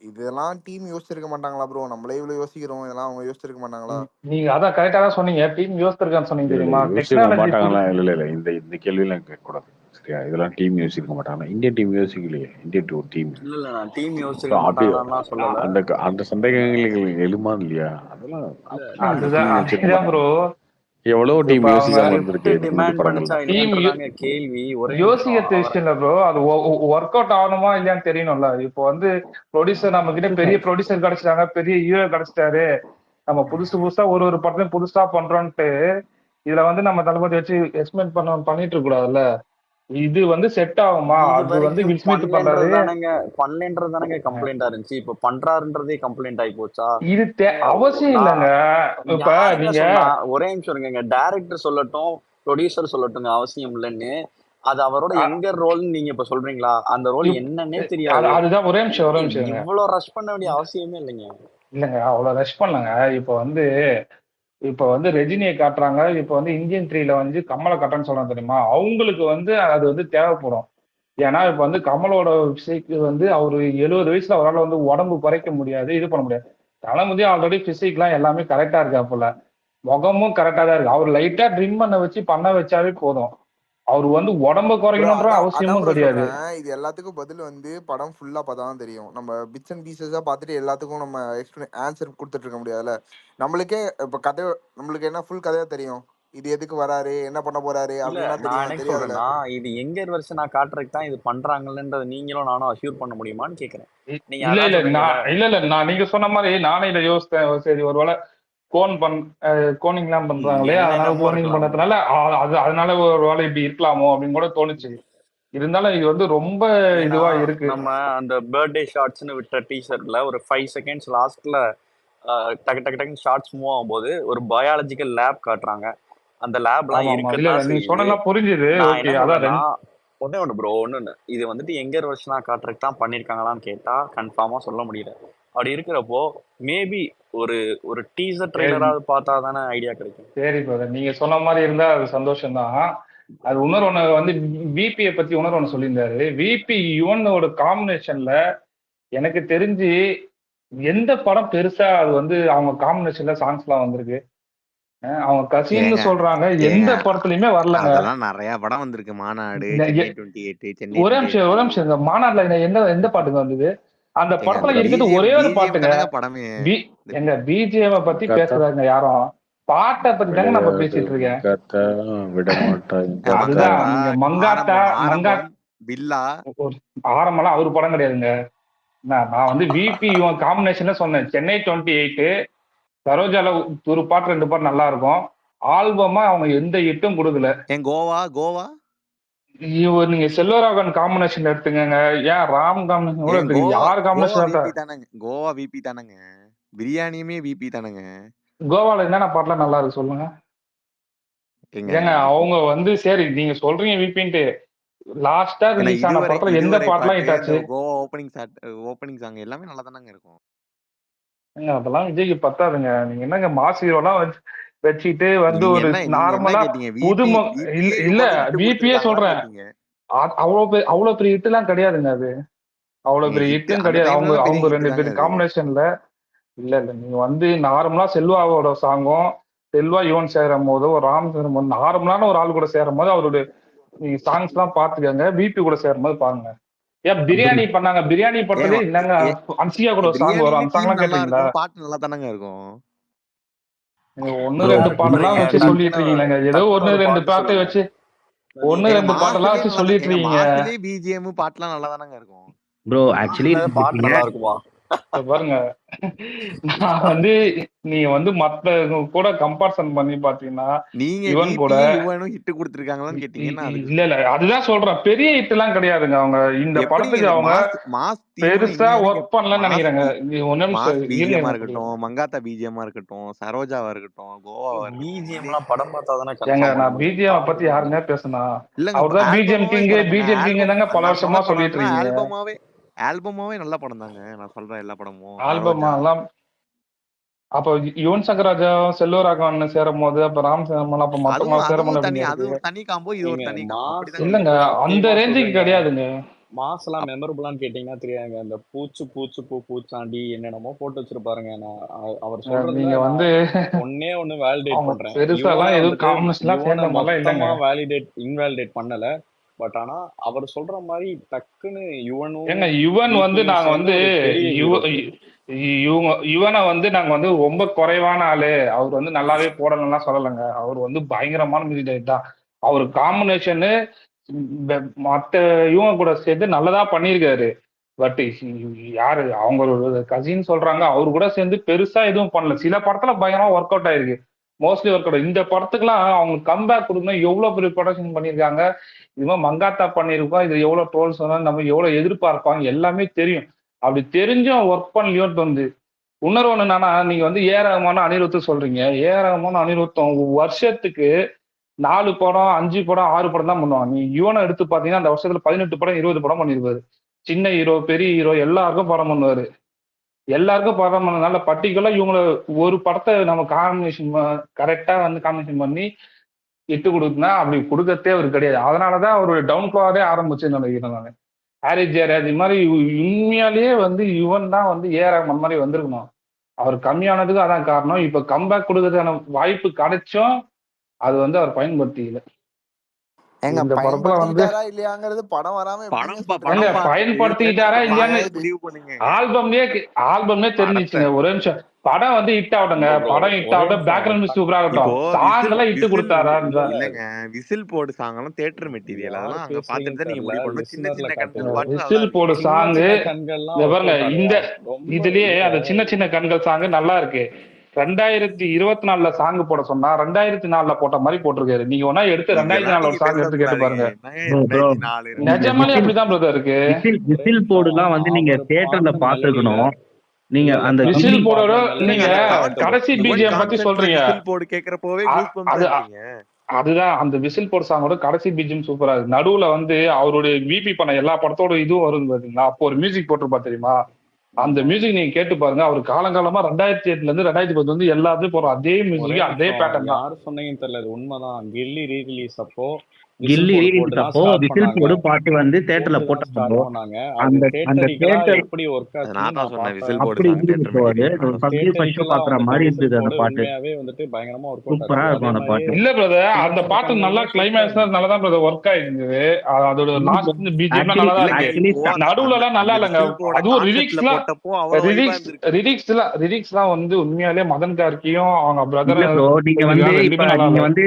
இதெல்லாம் டீம் யோசிச்சிருக்க மாட்டாங்களா ப்ரோ? நம்மளே இவ்வளவு யோசிக்கிறோம், இதெல்லாம் அவங்க யோசிச்சிருக்க மாட்டாங்களா? நீங்க அதான் கரெக்டா தான் சொன்னீங்க, டீம் யோசிச்சிருக்கான்னு சொன்னீங்க இல்ல தெரியுமா? யோசிக்க டெக்னாலஜி மாட்டாங்களா? இல்ல இந்த கேள்வியெல்லாம் கேட்கக்கூடாது சரியா? இதெல்லாம் டீம் யோசிக்க மாட்டாங்க. இந்தியன் டீம் யோசிக்கலையே, இந்தியன் டீம். இல்ல நான் டீம் யோசிச்சிருக்க மாட்டாங்கன்னா சொல்லல. அந்த அந்த சந்தேகங்கள் எழுமா இல்லையா? அதெல்லாம் அதுதான் ப்ரோ. எவ்வளவு டீம் யோசிக்காம இருந்திருக்கு டிமாண்ட் பண்ணுச்சா இல்லையான்றதாங்க கேள்வி. ஒரே யோசிக்கிறது விஷயம் இல்ல ப்ரோ, அது ஒர்க் அவுட் ஆகணுமா இல்லையான்னு தெரியணும்ல. இப்போ வந்து ப்ரொடியூசர் நம்ம கிட்ட பெரிய ப்ரொடியூசர் கிடைச்சிட்டாங்க, பெரிய ஹீரோ கிடைச்சிட்டாரு, நம்ம புதுசா ஒரு படத்தையும் புதுசா பண்றோம்ட்டு இதுல வந்து நம்ம தளபதி வச்சு எக்ஸ்பெக்ட் பண்ணிட்டு இருக்க கூடாதுல்ல. இது வந்து செட் ஆகுமா? இது அது வந்து வரைக்கும் வில் ஸ்மித் பண்றாரு. பண்ணலன்றது தானங்க கம்ப்ளைண்டா இருந்துச்சு. இப்ப பண்றாருன்றதே கம்ப்ளைண்ட் ஆகி போச்சா? இது அவசியம் நான் இல்லைங்க. இப்ப யாருங்க நீங்க சொன்னா? ஒரே நிமிஷம் இருங்க. டைரக்டர் சொல்லட்டும், ப்ரொடியூசர் சொல்லட்டுங்க அவசியம் இல்லைன்னு. அது அவரோட எங்க ரோல்னு நீங்க இப்ப சொல்றீங்களா? அந்த ரோல் என்னன்னே தெரியாது. அதுதான் ஒரே நிமிஷம் இவ்வளவு ரஷ் பண்ண வேண்டிய அவசியமே இல்லைங்க. இல்லைங்க, அவ்வளவு ரஷ் பண்ணலங்க. இப்ப வந்து ரஜினியை காட்டுறாங்க. இப்ப வந்து இந்தியன் 3ல வந்து கமலை காட்டுறேன்னு சொல்றாங்க தெரியுமா? அவங்களுக்கு வந்து அது வந்து தேவைப்படும். ஏன்னா இப்ப வந்து கமலோட பிசிக் வந்து அவரு 70 வயசுல அவரால் வந்து உடம்பு குறைக்க முடியாது, இது பண்ண முடியாது. தளபதி ஆல்ரெடி பிசிக்லாம் எல்லாமே கரெக்டா இருக்காப்புல, முகமும் கரெக்டா தான் இருக்கு. அவர் லைட்டா ட்ரிம் பண்ண வச்சாவே போதும். அவர் வந்து உடம்ப ப்ரோ குறைக்கணுன்ற அதான் அவசியமும் ப்ரோ கிடையாது. சொல்றேன். இது எல்லாத்துக்கும் பதில் வந்து படம் ஃபுல்லா பார்த்தா தான் தெரியும். நம்ம பிட்ஸ் அண்ட் பீசஸா பார்த்துட்டு எல்லாத்துக்கும் நம்ம ஆன்சர் கொடுத்துட்டு இருக்க முடியாதுல்ல. நம்மளுக்கே இப்ப கதை நம்மளுக்கு என்ன ஃபுல் கதையா தெரியும். இது எதுக்கு வராரு, என்ன பண்ண போறாரு இல்ல அப்படின்னா நான் தெரியும், என்ன தெரியாதுல்ல. சொல்றேன்னா, இது எங்கர் வெர்ஷனா காட்டுறதுக்கு தான் இது பண்றாங்கன்றத நீங்களும் நானும் அஷ்யூர் பண்ண முடியுமான்னு கேக்குறேன். நீங்க இல்ல அதான் இல்ல சொன்னீங்கல்ல. நான் நீங்க சொன்ன மாதிரி நானே இதை யோசித்தேன். சரி, ஒருவேளை கோனிங்லாம் பண்றாங்களே, அதனால என்னென்னமோ கோனிங் இருக்கலாம் bro. பண்றதுனால அதனால ஒரு வேலை இப்படி இருக்கலாமோ அப்படின்னு கூட தோணுச்சு. இருந்தாலும் இது வந்து ரொம்ப ஏன்னா இதுவா இருக்கு. நம்ம அந்த பர்த்டே ஷார்ட்ஸ்னு விட்ட டீசர்ட்ல ஒரு 5 செகண்ட்ஸ் லாஸ்ட்ல டக்கு டக்கு டக்குன்னு ஷார்ட்ஸ் மூவ் ஆகும்போது ஒரு பயாலஜிக்கல் லேப் காட்டுறாங்க. அந்த லேப்லாம் ஆமா இல்ல இருக்கத்தான் நீங்க செய்யுது. சொன்னலாம் புரிஞ்சுது. நான் ஓகே, என்ன அதான் சொல்றேன்னா, ஒண்ணு ப்ரோ, இது வந்துட்டு எங்கர் வெர்ஷனா காட்டுறதுக்கு தான் பண்ணிருக்காங்களான்னு கேட்டா கன்ஃபார்மா சொல்ல முடியல. அப்படி இருக்கிறப்போ மேபி ஒரு ஒரு டீசர் ட்ரெய்லராவது பார்த்தா தானே ஐடியா கிடைக்கும். சரி பிரதர், நீங்க சொன்ன மாதிரி இருந்தா அது சந்தோஷம் தான். அது இன்னொரு வந்து விபியை பத்தி இன்னொரு சொல்லியிருந்தாரு. விபி யுவனோட காம்பினேஷன்ல எனக்கு தெரிஞ்சு எந்த படம் பெருசா அது வந்து அவங்க காம்பினேஷன்ல சாங்ஸ் எல்லாம் வந்திருக்கு. அவங்க கசின்னு சொல்றாங்க, எந்த படத்துலயுமே வரலங்க. அதெல்லாம் நிறைய படம் வந்திருக்கு. மாநாடு, சென்னை 28, சென்னை ஒரே நிமிஷம் இந்த மாநாடுல எந்த பாட்டுங்க வந்தது? அந்த படத்துல இருக்கிறது ஒரே ஒரு பாட்டுங்க. படமே எங்க பிஜிஎம் பத்தி பேசுறாங்க யாரும்? பாட்டை பத்தி தாங்க நம்ம பேசிட்டு இருக்கேன். அதுதான் நீங்க மங்காத்தா பில்லா ஆரம்பம்லாம் அவரு படம் கிடையாதுங்க. நான் வந்து விபி காம்பினேஷன்ல சொன்னேன். சென்னை 28, சரோஜால ஒரு பாட்டு 2 பாட்டு நல்லா இருக்கும். ஆல்பமா அவங்க எந்த ஹிட்டும் கொடுக்கல. கோவா நீங்க செல்வராகவன் காம்பினேஷன் எடுத்துங்க. ஏன் ராம் காம்பினேஷன் கூட எடுத்துங்க. யார் காம்பினேஷன்? கோவா விபி தானங்க. பிரியாணியுமே விபி தானங்க. கோவால என்னென்ன பாட்டுலாம் நல்லா இருக்கு சொல்லுங்க. ஏங்க அவங்க வந்து சரி நீங்க சொல்றீங்க விபின்ட்டு, லாஸ்டா ரிலீஸ் ஆன படத்துல எந்த பாட்டுலாம் ஹிட் ஆச்சு? கோவா ஓப்பனிங் சாங் எல்லாமே நல்லா தானங்க இருக்கும். அதெல்லாம் விஜய்க்கு பத்தாதுங்க. நீங்க என்னங்க மாஸ் ஹீரோலாம் வச்சுட்டு வந்து ஒரு நார்மலா புதுமு இல்ல விபியே சொல்றேன். அவ்வளவு பெரிய ஹிட் எல்லாம் கிடையாதுங்க. அது அவ்வளவு பெரிய ஹிட்டும் கிடையாது. அவங்க 2 பேர் காம்பினேஷன்ல இல்ல நீங்க வந்து நார்மலா செல்வாவோட சாங்கும் செல்வா யுவன் சேரும் போது ஒரு ராம் சேரும் போது நார்மலான ஒரு ஆள் கூட சேரும் போது அவரோட நீங்க சாங்ஸ் எல்லாம் பாத்துக்கங்க. விபி கூட சேரும் போது பாருங்க. ஏன் பிரியாணி பண்ணாங்க? பிரியாணி பண்றதே இல்லங்க. அன்சியா கூட ஒரு சாங் வரும். அந்த சாங் எல்லாம் கேட்டீங்களா? பாட்டு நல்லா தானங்க இருக்கும். 1-2 பாட்டெல்லாம் வச்சு சொல்லிட்டு இருக்கீங்க. ஏதோ 1-2 பாட்டை வச்சு 1-2 பாட்டெல்லாம் வச்சு சொல்லிட்டு இருக்கீங்க. பிஜிஎம் பாட்டுலாம் நல்லா தானங்க இருக்கும். ப்ரோ ஆக்சுவலி பாட்டு நல்லா இருக்குமா? பாருங்க, நான் வந்து நீங்க வந்து மத்த கூட கம்பேரிசன் பண்ணி பாத்தீங்கன்னா இவன் கூட ஹிட் கொடுத்திருக்காங்களான்னு கேட்டீங்கன்னா இல்ல அதுதான் சொல்றேன். பெரிய ஹிட் எல்லாம் கிடையாதுங்க. அவங்க இந்த படத்துக்கு அவங்க பெருசா ஒர்க் பண்ணலன்னு நினைக்கிறாங்க. பிஜிஎம்மா இருக்கட்டும், மங்காத்தா பிஜிஎம்மா இருக்கட்டும், சரோஜாவா இருக்கட்டும், கோவாவா பிஜிஎம்லாம் படம் பார்த்தா தானே ஏங்க நான் பிஜிஎம் பத்தி யாருங்க பேசுனா? அவர்தான் பிஜிஎம் கிங் தாங்க பல வருஷமா சொல்லிட்டு இருக்கீங்க. ஆல்பமாவே நல்ல படம் தாங்க. நான் சொல்றேன் எல்லா படமும் ஆல்பமா எல்லாம். அப்ப யுவன் சங்கர் ராஜா செல்வராகவன் சேரும் போது அப்ப ராம் சேரமன் அப்ப மொத்தமா சேரமன் தனி காம்போ, இது ஒரு தனி காம்போ. இல்லங்க அந்த ரேஞ்சுக்கு கிடையாதுங்க. மாஸ்லாம் மெமரபிளான்னு கேட்டீங்கன்னா தெரியாதுங்க. அந்த பூச்சாண்டி என்னென்னமோ போட்டு வச்சிருப்பாருங்க. நான் அவர் சொல்றது நீங்க வந்து ஒண்ணு வேலிடேட் பண்றேன். பெருசாலாம் எதுவும் காம்பினேஷன்லாம் சேர்ந்த மாதிரிலாம் இல்லங்க. வேலிடேட் இன்வாலிடேட் பண்ணல. பட் ஆனா அவர் சொல்ற மாதிரி டக்குன்னு யுவன் வந்து நாங்க வந்து யுவனை வந்து நாங்க வந்து ரொம்ப குறைவான ஆளு, அவர் வந்து நல்லாவே போடலாம் சொல்லலைங்க. அவர் வந்து பயங்கரமான மியூசிக் டைரக்டர் தான். அவர் காம்பினேஷனு மத்த யுவன் கூட சேர்ந்து நல்லதா பண்ணியிருக்காரு. பட் யாரு அவங்க கசின்னு சொல்றாங்க, அவரு கூட சேர்ந்து பெருசா எதுவும் பண்ணல. சில படத்துல பயங்கரமா ஒர்க் அவுட் ஆயிருக்கு. Mostly work out. இந்த படத்துக்குலாம் அவங்க கம்பேக் கொடுக்கணும், எவ்வளவு பெரிய ப்ரொடக்ஷன் பண்ணியிருக்காங்க. இது மாதிரி மங்காத்தா பண்ணியிருக்கோம், இது எவ்வளவு ட்ரோல்ஸ் வந்தாலும் நம்ம எவ்வளவு எதிர்பார்ப்பாங்க எல்லாமே தெரியும். அப்படி தெரிஞ்சும் ஒர்க் பண்ணலையோட்டு வந்து இன்னொரு ஒண்ணு என்னன்னா, நீங்க வந்து ஏ ரஹ்மானும் அனிருத்தும் சொல்றீங்க. ஏ ரஹ்மானும் அனிருத்தும் வருஷத்துக்கு 4 படம் 5 படம் 6 படம் தான் பண்ணுவாங்க. நீ யுவனை எடுத்து பாத்தீங்கன்னா அந்த வருஷத்துல 18 படம் 20 படம் பண்ணிருப்பாரு. சின்ன ஹீரோ பெரிய ஹீரோ எல்லாருக்கும் படம் பண்ணுவாரு. எல்லாருக்கும் படம் பண்ணதுனால பர்டிகுலரா இவங்கள ஒரு படத்தை நம்ம காம்பினேஷன் கரெக்டா வந்து காம்பினேஷன் பண்ணி இட்டு கொடுக்குன்னா அப்படி கொடுக்கறதே அவர் கிடையாது. அதனாலதான் அவருடைய டவுன் ஃபிளாரே ஆரம்பிச்சுன்னு நினைக்கிறேன் நான். ஹாரிஸ் ஜெயராஜ் இது மாதிரி உண்மையாலேயே வந்து யுவன் தான் வந்து ஏ ரஹ்மான் மாதிரி வந்திருக்கணும். அவர் கம்மியானதுக்கு அதான் காரணம். இப்ப கம்பேக் கொடுக்கறதுக்கான வாய்ப்பு கிடைச்சும் அது வந்து அவர் பயன்படுத்திக்கல. ஏங்க இந்த படத்துல வந்து பயன்படுத்திக்கிட்டாரா இல்லையாங்கிறது படம் வராம எப்படிங்க படம் சொல்றீங்க? ஏங்க பயன்படுத்திக்கிட்டாரா இல்லையான்னு அதாவது முடிவு பண்ணுங்க. ஆல்பம்லயே படத்தை தெரிஞ்சிச்சுங்க. ஒரு நிமிஷம். படம் வந்து ஹிட் ஆகட்டுங்க, ப்ரோ படம் ஹிட் ஒரே ஆகட்டும், நிமிஷம் பேக்ரவுண்ட் மியூசிக் சூப்பரா இப்போ ஆகட்டும், சாங் எல்லாம் ஹிட் இல்ல கொடுத்தாரான்ற இல்ல இல்லைங்க விசில் போடு சாங்கெல்லாம் தேட்டர் மெட்டீரியல், யார் அதெல்லாம் அங்க பேசுறீங்கன்னு பார்த்துட்டு தான் நீங்க தெரியல. முடிவு பண்ணணும். சின்ன லிசனர்ல சின்ன கண்கள் காட்டுங்க. பாட்டு நல்லா விசில் போடு இருக்கு. சின்ன சாங்கு சின்ன கண்கள்லாம் இங்க ஒர்க் பாருங்க. அவுட் இந்த ஆகலையா? ரொம்ப இதுலயே இல்ல அந்த சின்ன சின்ன கண்கள் சாங்கு நல்லா இருக்கு. 2024 சாங் போட சொன்னா 2004 போட்ட மாதிரி போட்டிருக்காரு. நீங்க ஒன்னா எடுத்து இதெல்லாம் 2004 நீங்க சாங் எடுத்து கேட்டு பேசக்கூடாதுங்க. பாருங்க. என்னங்க ப்ரோ 2004 நீங்க நிஜமாலே விசில் அப்படிதான் பிரதர் இருக்கு. விசில் ஒரே விசில் நிமிஷம். போடுலாம் வந்து நீங்க அவர் தியேட்டர்ல பாடின மெலடியில பாத்துருக்கணும். நீங்க இல்ல இல்ல அந்த விசில் ஃபீலிங் போடோட பாடின நீங்க மெலடியில அந்த பாட்டு கடைசி யுவன் பிஜிஎம் பத்தி கான்செர்ட்ல சொல்றீங்க. விசில் போடு கேக்குறப்பவே கூஸ் பம்ஸா அது இருக்கீங்க. அதுதான் அந்த விசில் போட சாங்கோட கடைசி பிஜிஎம் சூப்பரா இருக்கு. நடுவுல வந்து அவருடைய விபி பண்ண எல்லா படத்தோட இதுவும் வரும் பாத்தீங்களா, அப்போ ஒரு மியூசிக் போட்டிருப்பா தெரியுமா, அந்த ஆமா. மியூசிக் நீங்க கேட்டு பாருங்க. அவர் காலங்காலமா 2008 இருந்து 2010 வந்து எல்லாத்தையும் போற அதே ஒரே மியூசிக் அதே நிமிஷம். பேட்டர்ன் தான். யாரு சொன்னீங்கன்னு தெரியல. இது உண்மைதான். கில்லி ரீரிலீஸ் அப்போ கில்லி விசில் போடு ரீலீஸ் போட்டு தான் அப்போ ஸ்டார்ட் விசில் பண்ணாங்க. போடு பாட்டு வந்து தியேட்டர்ல போட்டு தான் ஸ்டார்ட் போட்டாங்க. பண்ணாங்க. அது அந்த அந்த தேட்டரிக்கலா தியேட்டர் எப்படி ஒர்க் அது ஆச்சுன்னு நான் தான் நான் சொன்னேன் விசில் பார்த்தேன். போடு அப்படி சாங் இருந்துச்சு தேட்டர் ப்ரோ. அது மெட்டீரியல். ஃபர்ஸ்ட் ஃபர்ஸ்ட் தேட்டரிக்கலா பாக்குற வந்துட்டு மாதிரி விசில் இருந்தது அந்த போடு பாட்டு. உண்மையாவே வந்துட்டு பயங்கரமா ஒர்க் அவுட் சூப்பரா ஆச்சு. இருக்கும் அதே அந்த மாதிரியே பாட்டு. இல்ல பிரதர், சின்ன அந்த சின்ன பாட்டு நல்லா கண்கள்லாம் சூப்பரா கிளைமேக்ஸ் இருந்துச்சு. நல்லதான் பிரதர் ஒர்க் ஆயிருந்தது. அதோட லாஸ்ட் பிஜிஎம்லாம் ஆக்சுவலி நல்லா தான் இல்லங்க இருக்கு. ஆக்சுவலி இப்போ அந்த நடுவுல அந்த எல்லாம் நல்லா அந்த இல்லைங்க. விசில் போட அதுவும் கான்செப்ட்ல போட்டப்போ அவ்வளவு வைபா இருந்திருக்கு. ரிலிக்ஸ்லாம் வந்து உண்மையாலே மதன் கார்கியும் அவங்க பிரதர் இல்ல ப்ரோ, நீங்க வந்து இப்ப ரெண்டுமே நல்லா நீங்க இல்ல. வந்து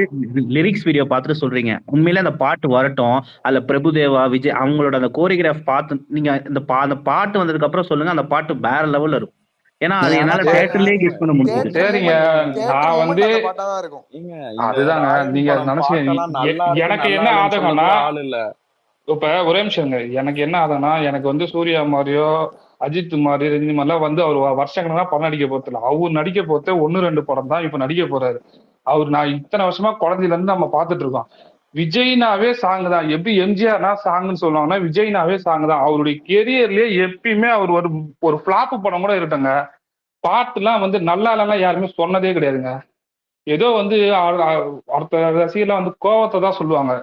லிரிக்ஸ் வீடியோ பார்த்துட்டு சொல்றீங்க. உண்மையிலே அந்த பாட்டு வரட்டும், அதுல பிரபுதேவா விஜய் அவங்களோட அந்த கோரியோகிராஃப் பார்த்து நீங்க அந்த பாட்டு வந்ததுக்கு அப்புறம் சொல்லுங்க. அந்த பாட்டு வேற லெவல்ல இருக்கும். ஏன்னா அது ஆனா என்னால பாருங்க, தியேட்டர்லயே கெஸ் பண்ண முடிஞ்சது. தியேட்டர் சரிங்க, மூமெண்ட் தியேட்டர் நான் மூமெண்ட் வந்து அந்த பாட்டா தான் இருக்கும். ஏங்க இந்த அதுதாங்க ராயன் நீங்க படம் நினைச்சு பாட்டெல்லாம் நல்லா இருக்கு எனக்கு நல்லா என்ன இல்லைன்னு ஆதங்கம்னா, சொல்லிக்கூட ஆள் இல்ல. இப்ப ஒரே நிமிஷங்க, எனக்கு என்ன ஆகுதுன்னா, எனக்கு வந்து சூர்யா மாதிரியோ அஜித் மாதிரி ரஜினி மாதிரிலாம் வந்து அவர் வருஷங்கள்லாம் படம் நடிக்க போறதில்ல. அவர் நடிக்க போறது 1-2 படம் தான் இப்ப நடிக்க போறாரு. அவர் நான் இத்தனை வருஷமா குழந்தையில இருந்து நம்ம பார்த்துட்டு இருக்கோம். விஜய்னாவே சாங் தான். எப்படி எம்ஜிஆர்னா சாங்னு சொல்லுவாங்கன்னா விஜய்னாவே சாங் தான். அவருடைய கெரியர்லயே எப்பயுமே அவர் ஒரு பிளாப் படம் கூட இருக்கட்டுங்க, பாட்டுலாம் வந்து நல்லா இல்லைன்னா யாருமே சொன்னதே கிடையாதுங்க. ஏதோ வந்து அடுத்த ரசிகர்லாம் வந்து கோவத்தை தான் சொல்லுவாங்க.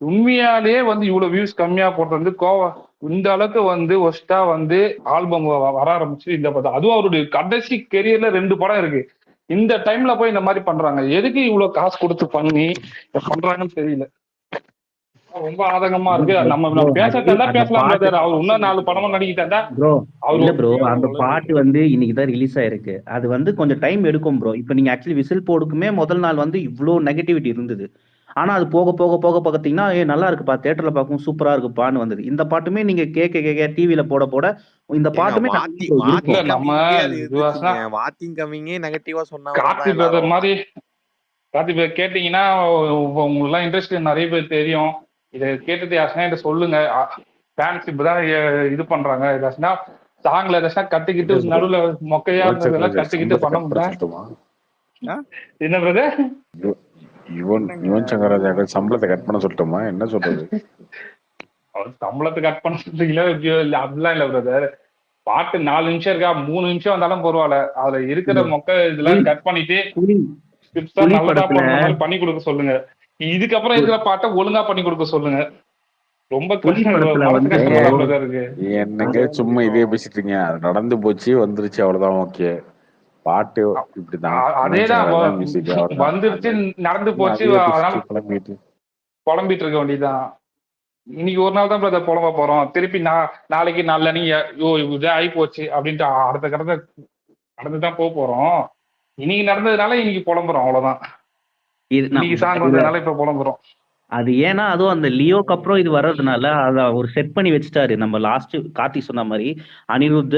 உண்மையாலேயே வந்து இவ்வளவு வியூஸ் கம்மியா போடுறது வந்து கோவம். இந்த அளவுக்கு வந்து ஒஸ்டா வந்து ஆல்பம் வர ஆரம்பிச்சு இந்த படம், அதுவும் அவருடைய கடைசி கெரியர்ல 2 படம் இருக்கு. இந்த டைம்ல போய் இந்த மாதிரி பண்றாங்க. எதுக்கு இவ்வளவு காசு கொடுத்து பண்ணி பண்றாங்கன்னு தெரியல. ரொம்ப ஆதங்கமா இருக்கு. நம்ம பேசட்டா பேசலாம் பிரதர். அவர் இன்னும் 4 படமும் நடிக்கிட்டா ப்ரோ இல்ல அவரு ப்ரோ, அந்த பாட்டு வந்து இன்னைக்கு தான் ரிலீஸ் ஆயிருக்கு. அது வந்து கொஞ்சம் டைம் எடுக்கும் ப்ரோ. இப்போ நீங்க ஆக்சுவலி விசில் போடுக்குமே முதல் நாள் வந்து இவ்வளோ நெகட்டிவிட்டி இருந்தது. ஆனா அது போக போக போக பார்த்தீங்கன்னா நல்லா இருக்குப்பா, தியேட்டர்ல பார்க்கும் சூப்பரா இருக்குப்பான்னு வந்தது. இந்த பாட்டுமே நீங்க கேட்க டிவில போட போட இந்த ஏங்க பாட்டுமே வாத்தி இருக்கும். வாத்தி நம்ம கம்மிங்கே அது இதுவாசனா இருந்துச்சுங்க. வாத்தி கம்மிங்கே நெகட்டிவா சொன்னவங்க கார்த்தி தான் பிரதர் எல்லாரும். மாதிரி கார்த்தி பிரதர் கேட்டீங்கன்னா உங்களுக்கு எல்லாம் இன்ட்ரெஸ்ட் நிறைய பேர் தெரியும். இதை கேட்டுட்டு யாருன்னா இதை சொல்லுங்க. ஃபேன்ஸ் இப்பதான் இது பண்றாங்க. ஏதாச்சுன்னா சாங்ல ஏதாச்சுன்னா கத்துக்கிட்டு நடுவுல மொக்கையா இருந்ததெல்லாம் கத்துக்கிட்டு பண்ண முடியும். என்ன பிரதர்? யுவன் சங்கர் ராஜா சம்பளத்தை கட் பண்ண சொல்லட்டுமா? என்ன சொல்றது? அவர் சம்பளத்தை கட் பண்ண சொல்றீங்களா? இல்ல அப்படிலாம் இல்ல பிரதர். பாட்டு 4 நிமிஷம் இருக்கா, 3 நிமிஷம் வந்தாலும் பரவாயில்ல. அதுல இருக்கிற மொக்க இதெல்லாம் கட் பண்ணிட்டு நல்லதா பண்ற மாதிரி பண்ணி கொடுக்க சொல்லுங்க. இதுக்கப்புறம் இருக்கிற பாட்டை ஒழுங்கா பண்ணி கொடுக்க சொல்லுங்க. ரொம்ப மனசு கஷ்டமா பிரதர் இருக்கு. என்னங்க சும்மா இதே பேசிட்டு இருக்கீங்க? அது நடந்து போச்சு, வந்துருச்சு, அவ்வளவுதான். ஓகே, பாட்டு இப்படிதான். அதேதான் வந்துருச்சு, நடந்து போச்சு, அதனால புலம்பிட்டு இருக்க வேண்டியதுதான். இன்னைக்கு ஒரு நாள் தான் பிரதர் புலம்ப போறோம். திருப்பி நாளைக்கு நாளைக்கு இதே ஆகி போச்சு அப்படின்ட்டு அடுத்த கடந்த நடந்துதான் போறோம். இன்னைக்கு நடந்ததுனால இன்னைக்கு புலம்புறோம், அவ்வளவுதான். இன்னைக்கு சாங் வந்ததுனால இப்ப புலம்புறோம். அது ஏன்னா அதுவும் அந்த லியோக்கு அப்புறம் இது வர்றதுனால அதை ஒரு செட் பண்ணி வச்சுட்டாரு. நம்ம லாஸ்ட் கார்த்தி சொன்ன மாதிரி அனிருத்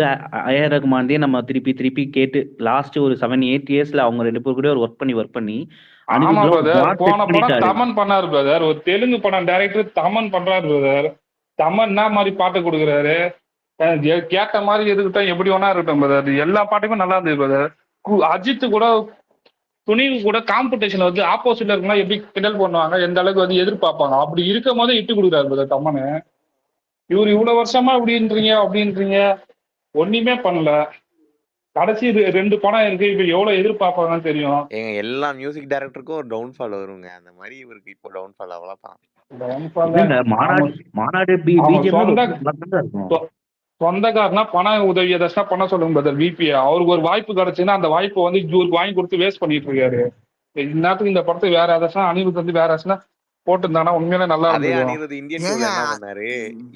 ஏஆர் ரகுமான்தே நம்ம திருப்பி திருப்பி கேட்டு லாஸ்ட் ஒரு 7-8 இயர்ஸ்ல அவங்க 2 பேர் கூட ஒரு ஒர்க் பண்ணி ஆமா அனிருத்ல ஒரு பிரதர், காட் போன செட் படம் பண்ணிட்டாரு. தமன் பண்ணாரு பிரதர். ஒரு தெலுங்கு படம் டைரக்டர் தமன் பண்றாரு பிரதர். தமன் என்ன மாதிரி பாட்டு கொடுக்குறாரு, கேட்ட மாதிரி எதுக்கிட்டோம் எப்படி வேணா இருக்கட்டும் பிரதர். எல்லா பாட்டுமே நல்லா இருந்தது பிரதர். அஜித் கூட துணிவு கூட காம்படிஷன் வந்து ஆப்போசிட்ல இருக்குன்னா எப்படி கிண்டல் பண்ணுவாங்க, எந்த அளவுக்கு வந்து எதிர்பார்ப்பாங்க, அப்படி இருக்கும் போது இட்டு கொடுக்குறாரு பிரதர் தமனு. இவர் இவ்வளவு வருஷமா அப்படின்றீங்க ஒண்ணுமே பண்ணல. கடைசி 2 படம் இருக்கு, இப்ப எவ்வளவு எதிர்பார்ப்பாங்கன்னு தெரியும். ஏங்க எல்லா மியூசிக் டைரக்டருக்கும் ஒரு டவுன்ஃபால் வருங்க. அந்த மாதிரி இவருக்கு இப்போ டவுன்ஃபால் அவ்வளோதான். இல்லைங்க, மாநாடு இருக்கும். சொந்தக்காரனா பண உதவி ஏதாச்சும் பண்ண சொல்லுங்க பிரதர். விபி அவருக்கு ஒரு வாய்ப்பு கிடைச்சுன்னா அந்த வாய்ப்பை வந்து இவருக்கு வாங்கி கொடுத்து வேஸ்ட் பண்ணிட்டு இருக்காரு. இந்நேரத்துக்கு இந்த படத்தை வேற ஏதாச்சும் அனிருத் வந்து வேற ஏதாச்சும் போட்டிருந்தாங்கன்னா உண்மையிலே நல்லா அதே இருந்தது. அனிருத் இந்தியன் டூல என்ன பண்ணாரு?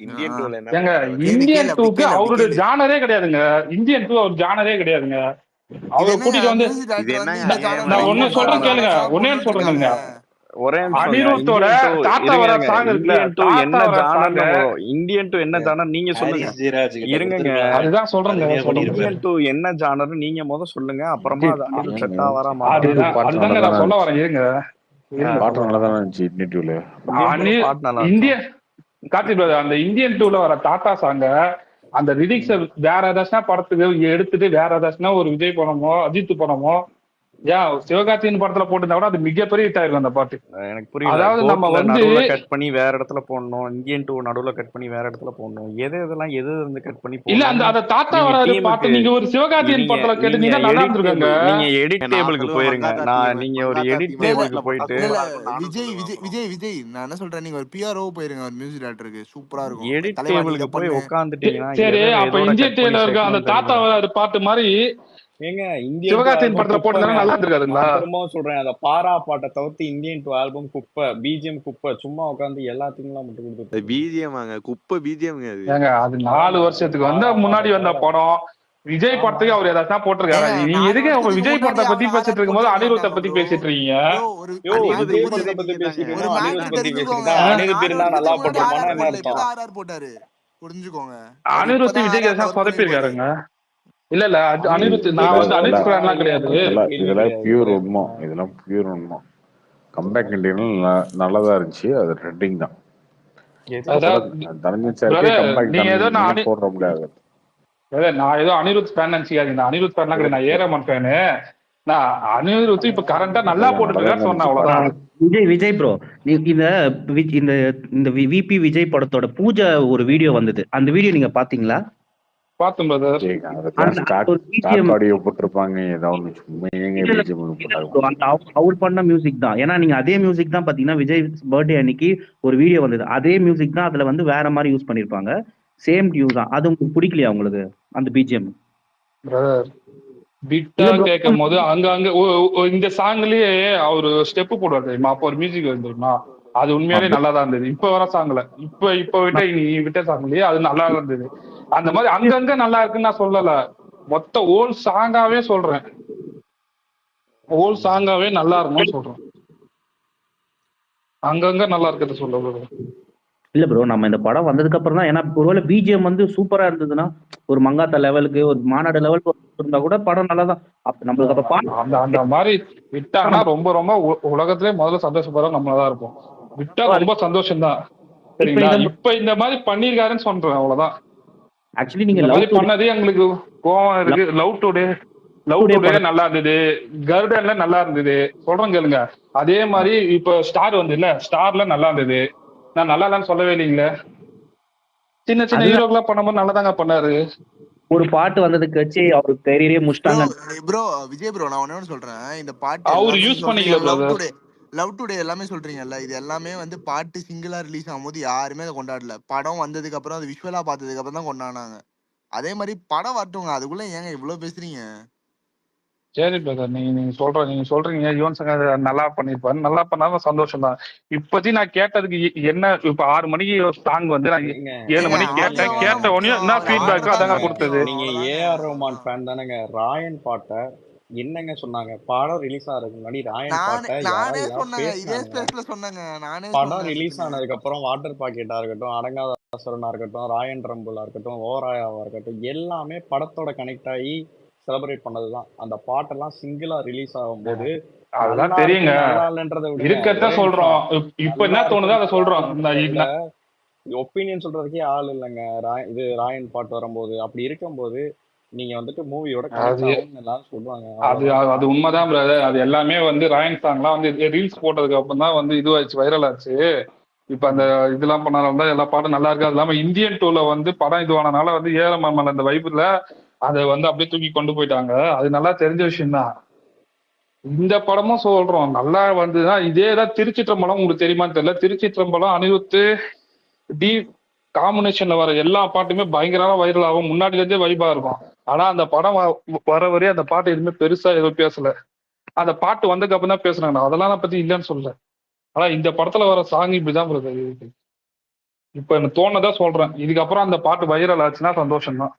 இந்தியன் டூல என்ன ஏங்க பண்ணாரு? இந்தியன் டூக்கு அவருடைய ஜானரே கிடையாதுங்க. இந்தியன் டூ அவர் ஜானரே கிடையாதுங்க. அவரை கூட்டிட்டு வந்து இது என்ன நான் ஒண்ணு சொல்றேன் கேளுங்க, ஒன்னே சொல்றேங்க. ஒரே அனிருத்தோட தாத்தா வர சாங் இருக்குல்ல, என்ன ஜானர், இந்தியன் டூ என்ன ஜானர் நீங்க சொல்லுங்க. இருங்க, அதுதான் சொல்றேன். இந்தியன் டூ என்ன ஜானர் நீங்க முத சொல்லுங்க, அப்புறமா அது அனிருத் செட் ஆவரா அதுதாங்க நான் சொல்ல வரேன். இருங்க, பாட்டு நல்லா தான் இருந்துச்சு இந்தியன் டூல. இந்தியன் கார்த்தி பிரதர், அந்த இந்தியன் டூல வர தாத்தா சாங்க அந்த லிரிக்ஸ் வேற ஏதாச்சும் படத்துக்கு எடுத்துட்டு வேற ஏதாச்சும் ஒரு விஜய் படமோ அஜித் படமோ ஏன் சிவகார்த்தியின் படத்துல போட்டிருந்தா கூட அது மிகப்பெரிய ஹிட் ஆயிருக்கும் அந்த பாட்டு. எனக்கு புரியல. அதாவது நம்ம வந்து நடுவுல கட் பண்ணி வேற இடத்துல போடணும், இந்தியன் டூ நடுவுல கட் பண்ணி வேற இடத்துல போடணும், இதெல்லாம் எது இருந்து கட் பண்ணி இல்ல அந்த தாத்தா வராது பாட்டு நீங்க ஒரு சிவகார்த்தியின் படத்துல கேட்டீங்கன்னா நல்லா இருந்திருக்காங்க. நீங்க எடிட் டேபிளுக்கு போயிருங்க. நீங்க ஒரு எடிட் டேபிளுக்கு போயிட்டு விஜய் விஜய் விஜய் விஜய் நான் என்ன சொல்றேன், நீங்க ஒரு பிஆர்ஓ போயிருங்க, ஒரு மியூசிக் டைரக்டருக்கு சூப்பரா இருக்கும். எடிட் டேபிளுக்கு போய் உட்கார்ந்துட்டீங்கன்னா சரி, அப்ப இந்தியன் டேல இருக்க அந்த தாத்தா வராது பாட்டு மாதிரி ஏங்க சிவகார்த்தியின் படத்துல போட்டதால நல்லா இருந்திருக்காதுங்களா? திரும்ப சொல்றேன், அந்த பாரா பாட்டை தவிர்த்து இந்தியன் டூ ஆல்பம் குப்பை, பிஜிஎம் குப்பை, சும்மா உட்காந்து எல்லாத்துக்கும் மட்டும் கொடுத்து பிஜிஎம் குப்பை பிஜிஎம் அது 4 வருஷத்துக்கு வந்து முன்னாடி வந்த படம். விஜய் படத்துக்கு அவர் ஏதாச்சும் போட்டிருக்காரு. நீங்க எதுக்கு அவங்க விஜய் படத்தை பத்தி பேசிட்டு இருக்கும் போது அனிருத்தை பத்தி பேசிட்டு இருக்கீங்க? அனிருத் விஜய் ஏதாச்சும் சொதப்பிருக்காருங்க. இல்ல இல்ல அனிருத், நான் வந்து அனிருத் ஃபேன்லாம் கிடையாது. இதெல்லாம் பியூர் உண்மை, இதெல்லாம் பியூர் உண்மை. கம்பேக் இண்டியன் நல்லதா இருந்துச்சு, அது ட்ரெண்டிங் தான். நீங்க ஏதோ நான் போடுற முடியாது. நான் ஏதோ அனிருத் ஃபேன் நினைச்சுக்காதீங்க. அனிருத் ஃபேன்லாம் கிடையாது, நான் ஏரமான் ஃபேனு. நான் அனிருத் இப்ப கரண்டா நல்லா போட்டுருக்காரு சொன்னேன், அவ்வளவுதான். விஜய் ப்ரோ, இந்த விபி விஜய் படத்தோட பூஜை ஒரு வீடியோ வந்தது, அந்த வீடியோ நீங்க பாத்தீங்களா? பாத்தோம் பிரதர். அவர் பண்ண மியூசிக் தான். ஏன்னா நீங்க அதே மியூசிக் தான் பாத்தீங்கன்னா விஜய் பர்த்டே அன்னைக்கு ஒரு வீடியோ வந்தது, அதே மியூசிக் தான் அதுல வந்து வேற மாதிரி யூஸ் பண்ணிருப்பாங்க. சேம் டியூ தான். அது உங்களுக்கு பிடிக்கலையா உங்களுக்கு அந்த பிஜிஎம்? பிரதர் பிட்டா கேட்கும் போது அங்க இந்த சாங்லயே அவரு ஸ்டெப் போடுவார் தெரியுமா, அப்போ ஒரு மியூசிக் வந்து தெரியுமா, அது உண்மையாலே நல்லா தான் இருந்தது. இப்ப வர சாங்ல இப்ப விட்ட சாங்லயே அது நல்லா இருந்தது. அந்த மாதிரி அங்கங்க நல்லா இருக்குன்னு நான் சொல்லல, மொத்த ஓல் சாங்காவே சொல்றேன். ஓல் சாங்காவே நல்லா இருக்குன்னு சொல்றேன், அங்கங்க நல்லா இருக்கிறது சொல்ல. இல்ல ப்ரோ, நம்ம இந்த படம் வந்ததுக்கு அப்புறம் தான், ஏன்னா ஒருவேளை பிஜிஎம் வந்து சூப்பரா இருந்ததுன்னா ஒரு மங்காத்தா லெவலுக்கு ஒரு மாநாடு லெவலுக்கு இருந்தா கூட படம் நல்லா தான் நம்மளுக்கு. அப்ப அந்த மாதிரி விட்டாங்கன்னா ரொம்ப ரொம்ப உலகத்திலே முதல்ல சந்தோஷப்படுற நம்மளதான் இருப்போம். விட்டா ரொம்ப சந்தோஷம் தான். சரிங்களா? இப்ப இந்த மாதிரி பண்ணிருக்காருன்னு சொல்றேன், அவ்வளவுதான். ஆக்சுவலி நீங்க பண்ணதே எங்களுக்கு கோவம் இருக்கு. லவ் டுடே நல்லா இருந்தது, கர்டன்ல நல்லா இருந்தது, சொல்றேன் கேளுங்க. அதே மாதிரி இப்ப ஸ்டார் வந்து இல்ல, ஸ்டார்ல நல்லா இருந்தது. நான் நல்லா இல்லன்னு சொல்லவே இல்லைங்களே. சின்ன சின்ன ஹீரோக்களா பண்ணும்போது நல்லதாங்க பண்ணாரு. ஒரு பாட்டு வந்ததுக்கு வச்சு அவருக்கு கரியரே முடிச்சிட்டாங்க. ப்ரோ விஜய் ப்ரோ, நான் ஒண்ணு சொல்றேன், இந்த பாட்டு அவர் யூஸ் பண்ணிக்கல. லவ் டுடே எல்லாமே சொல்றீங்கல்ல, இது எல்லாமே வந்து பாட்டு சிங்கிளா ரிலீஸ் ஆகும்போது யாருமே அதை கொண்டாடல. படம் வந்ததுக்கு அப்புறம் அது விஷுவலா பார்த்ததுக்கு அப்புறம் தான் கொண்டாடினாங்க. அதே மாதிரி படம் வரட்டுங்க, அதுக்குள்ள ஏங்க இவ்வளவு பேசுறீங்க? சரி பிரதர், நீங்க சொல்றீங்க யுவன் சங்கர் நல்லா பண்ணிருப்பாரு, நல்லா பண்ணாலும் சந்தோஷம் தான். இப்பத்தி நான் கேட்டதுக்கு என்ன, இப்ப 6 மணிக்கு சாங் வந்து நான் 7 மணிக்கு கேட்ட உடனே என்ன ஃபீட்பேக் அதாங்க கொடுத்தது. நீங்க ஏஆர் ரஹ்மான் ஃபேன் தானேங்க? ராயன் பாட்டை என்னங்க சொன்னாங்க? படம் ரிலீஸ் ஆகிறதுக்கு முன்னாடி ராயன் நானே பாட்டை நானே யாராவது சொன்னேங்க, இதே பேசினாங்க. ஸ்பேஸ்ல சொன்னேங்க, நானே படம் சொன்னேன் ரிலீஸ் சச்சின். ஆனதுக்கு அப்புறம் வாட்டர் பாக்கெட்டா இருக்கட்டும், அடங்காத அசுரனா இருக்கட்டும், ராயன் ரம்பிளா இருக்கட்டும், ஓராயாவா இருக்கட்டும், எல்லாமே படத்தோட கனெக்ட் ஆகி செலிப்ரேட் பண்ணதுதான். அந்த பாட்டெல்லாம் சிங்கிளா ரிலீஸ் ஆகும்போது அதெல்லாம் நல்லா தெரியுங்க, இருக்கு நல்லா இல்லைன்றதை விடுங்க. இருக்கத்தான் ஒரே நிமிஷம், சொல்றோம். இப்ப என்ன நல்லா தோணுதோ இருக்கு அதை நல்லா சொல்றோம். இல்லைன்றதை விட ஒப்பீனியன் சொல்றதுக்கே ஆள் இல்லைங்க. இது ராயன் பாட்டு வரும்போது அப்படி இருக்கும்போது நீங்க வந்துட்டு மூவியோட கனெக்ட் அது ஆகும்னு எல்லாரும் சொல்லுவாங்க. அது அவ்வளவுதான். அது உண்மைதான் பிரதர். அது எல்லாமே வந்து ராயன் சாங்லாம் வந்து ரீல்ஸ் போட்டதுக்கு அப்புறம் தான் வந்து இதுவாச்சு, வைரல் ஆச்சு. இப்ப அந்த இதெல்லாம் பண்ணாலும் தான் எல்லா பாட்டும் நல்லா இருக்கு. அது இல்லாம இந்தியன் டூல வந்து படம் இதுவானனால வந்து ஏரமாமல அந்த வைப்புல அதை வந்து அப்படியே தூக்கி கொண்டு போயிட்டாங்க. அது நல்லா தெரிஞ்ச விஷயம் தான். இந்த படமும் சொல்றோம் நல்லா வந்துதான். இதேதான் திருச்சிற்றம்பலம், உங்களுக்கு தெரியுமான்னு தெரியல. திருச்சிற்றம்பலம் அனிருத்து டி காம்பினேஷன்ல வர எல்லா பாட்டுமே பயங்கரமா வைரல் ஆகும், முன்னாடில இருந்தே வைபா இருக்கும். ஆனா அந்த படம் வர வரையும் அந்த பாட்டு எதுவுமே பெருசா எதுவும் பேசல. அந்த பாட்டு வந்ததுக்கு அப்புறம் தான் பேசுறாங்க. அதெல்லாம் நான் பத்தி இல்லைன்னு சொல்லல. ஆனா இந்த படத்துல வர சாங் இப்படிதான் இருக்கு. இப்ப எனக்கு தோணதான் சொல்றேன். இதுக்கப்புறம் அந்த பாட்டு வைரல் ஆச்சுன்னா சந்தோஷம் தான்.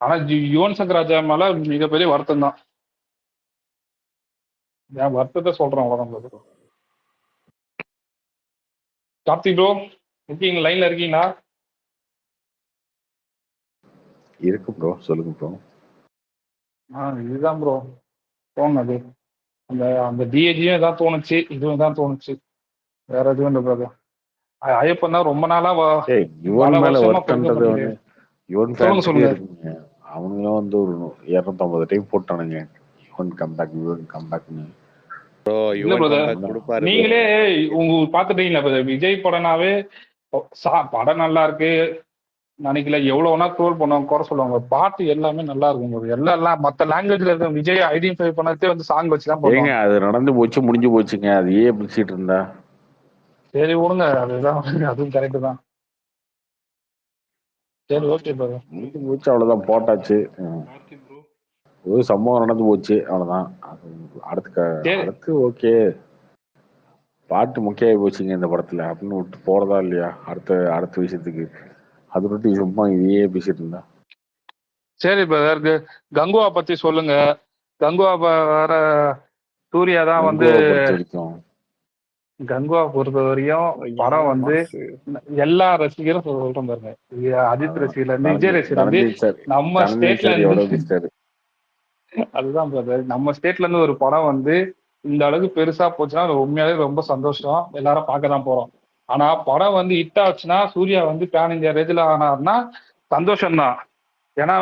ஆனா யுவன் சங்கர் ராஜா மேல மிகப்பெரிய வருத்தம் தான். என் வருத்தத்தை சொல்றேன், அவ்வளவுதான். கார்த்தி ப்ரோ இருக்கீங்க? லைன்ல இருக்கீங்களா? இருக்கு ப்ரோ, சொல்லுங்க ப்ரோ. இதுதான் ப்ரோ தோணுது. அந்த அந்த டிஏஜியும் இதான் தோணுச்சு, இதுவும் தான் தோணுச்சு, வேற எதுவும் இல்லை பிரதர். ஐயப்பன் தான் ரொம்ப நாளா யுவன் பல மேல வருஷமா ஒர்க்ன்றது வந்து யுவன் ஃபேன்ஸுக்கே சொல்லுங்க. இருக்குங்க. அவனுங்களும் வந்து ஒரு 250 டைம் போட்டானுங்க யுவன் கம்பேக், யுவன் கம்பேக்னு. இல்ல பிரதர், நீங்களே உங்க பாத்துட்டீங்களா பிரதர்? விஜய் படம்னாவே படம் நல்லா இருக்கு நினைக்கல, எவ்வளவு வேணா ட்ரோல் பண்ணுவாங்க, குறை சொல்லுவாங்க. பாட்டு எல்லாமே நல்லா இருக்கும். எல்லாம் மத்த லாங்குவேஜ்ல இருக்க விஜய் ஐடென்டிஃபை பண்ணதே வந்து சாங் வச்சுதான் போடுவாங்க. அது நடந்து போச்சு, முடிஞ்சு போச்சுங்க. அது ஏன் பிடிச்சிட்டு இருந்தா? சரி விடுங்க, அதுதான், அதுவும் கரெக்ட் தான். சரி ஓகே பிரதர், முடிஞ்சு போச்சு, அவ்வளவுதான், போட்டாச்சு. ஒரு சம்பவம் நடந்து போச்சு, அவ்வளவுதான். அடுத்து ஓகே, பாட்டு முக்கியமாகி போச்சுங்க இந்த படத்துல அப்படின்னு விட்டு போறதா இல்லையா அடுத்த விஷயத்துக்கு? அது மட்டும் சும்மா இதையே பேசிட்டு இருந்தா. சரி பிரதர், கங்குவா பத்தி சொல்லுங்க. கங்குவா வேற சூர்யா தான் வந்து கங்குவா பொறுத்த வரையும் படம் வந்து எல்லா ரசிகரும் சொல்றோம் பாருங்க. அஜித் ரசிகர்ல இருந்து விஜய் ரசிகர் வந்து நம்ம ஸ்டேட்ல இருந்து அதுதான் பிரதர், நம்ம ஸ்டேட்ல இருந்து ஒரு படம் வந்து இந்த அளவுக்கு பெருசா போச்சுன்னா அது உண்மையாவே ரொம்ப சந்தோஷம். எல்லாரும் பார்க்க தான் போறோம். ஆனா படம் வந்து ஹிட் ஆச்சுன்னா சூர்யா வந்து பேன் இந்தியா ரேஞ்சில் ஆனார்னா சந்தோஷம்தான். ஏன்னா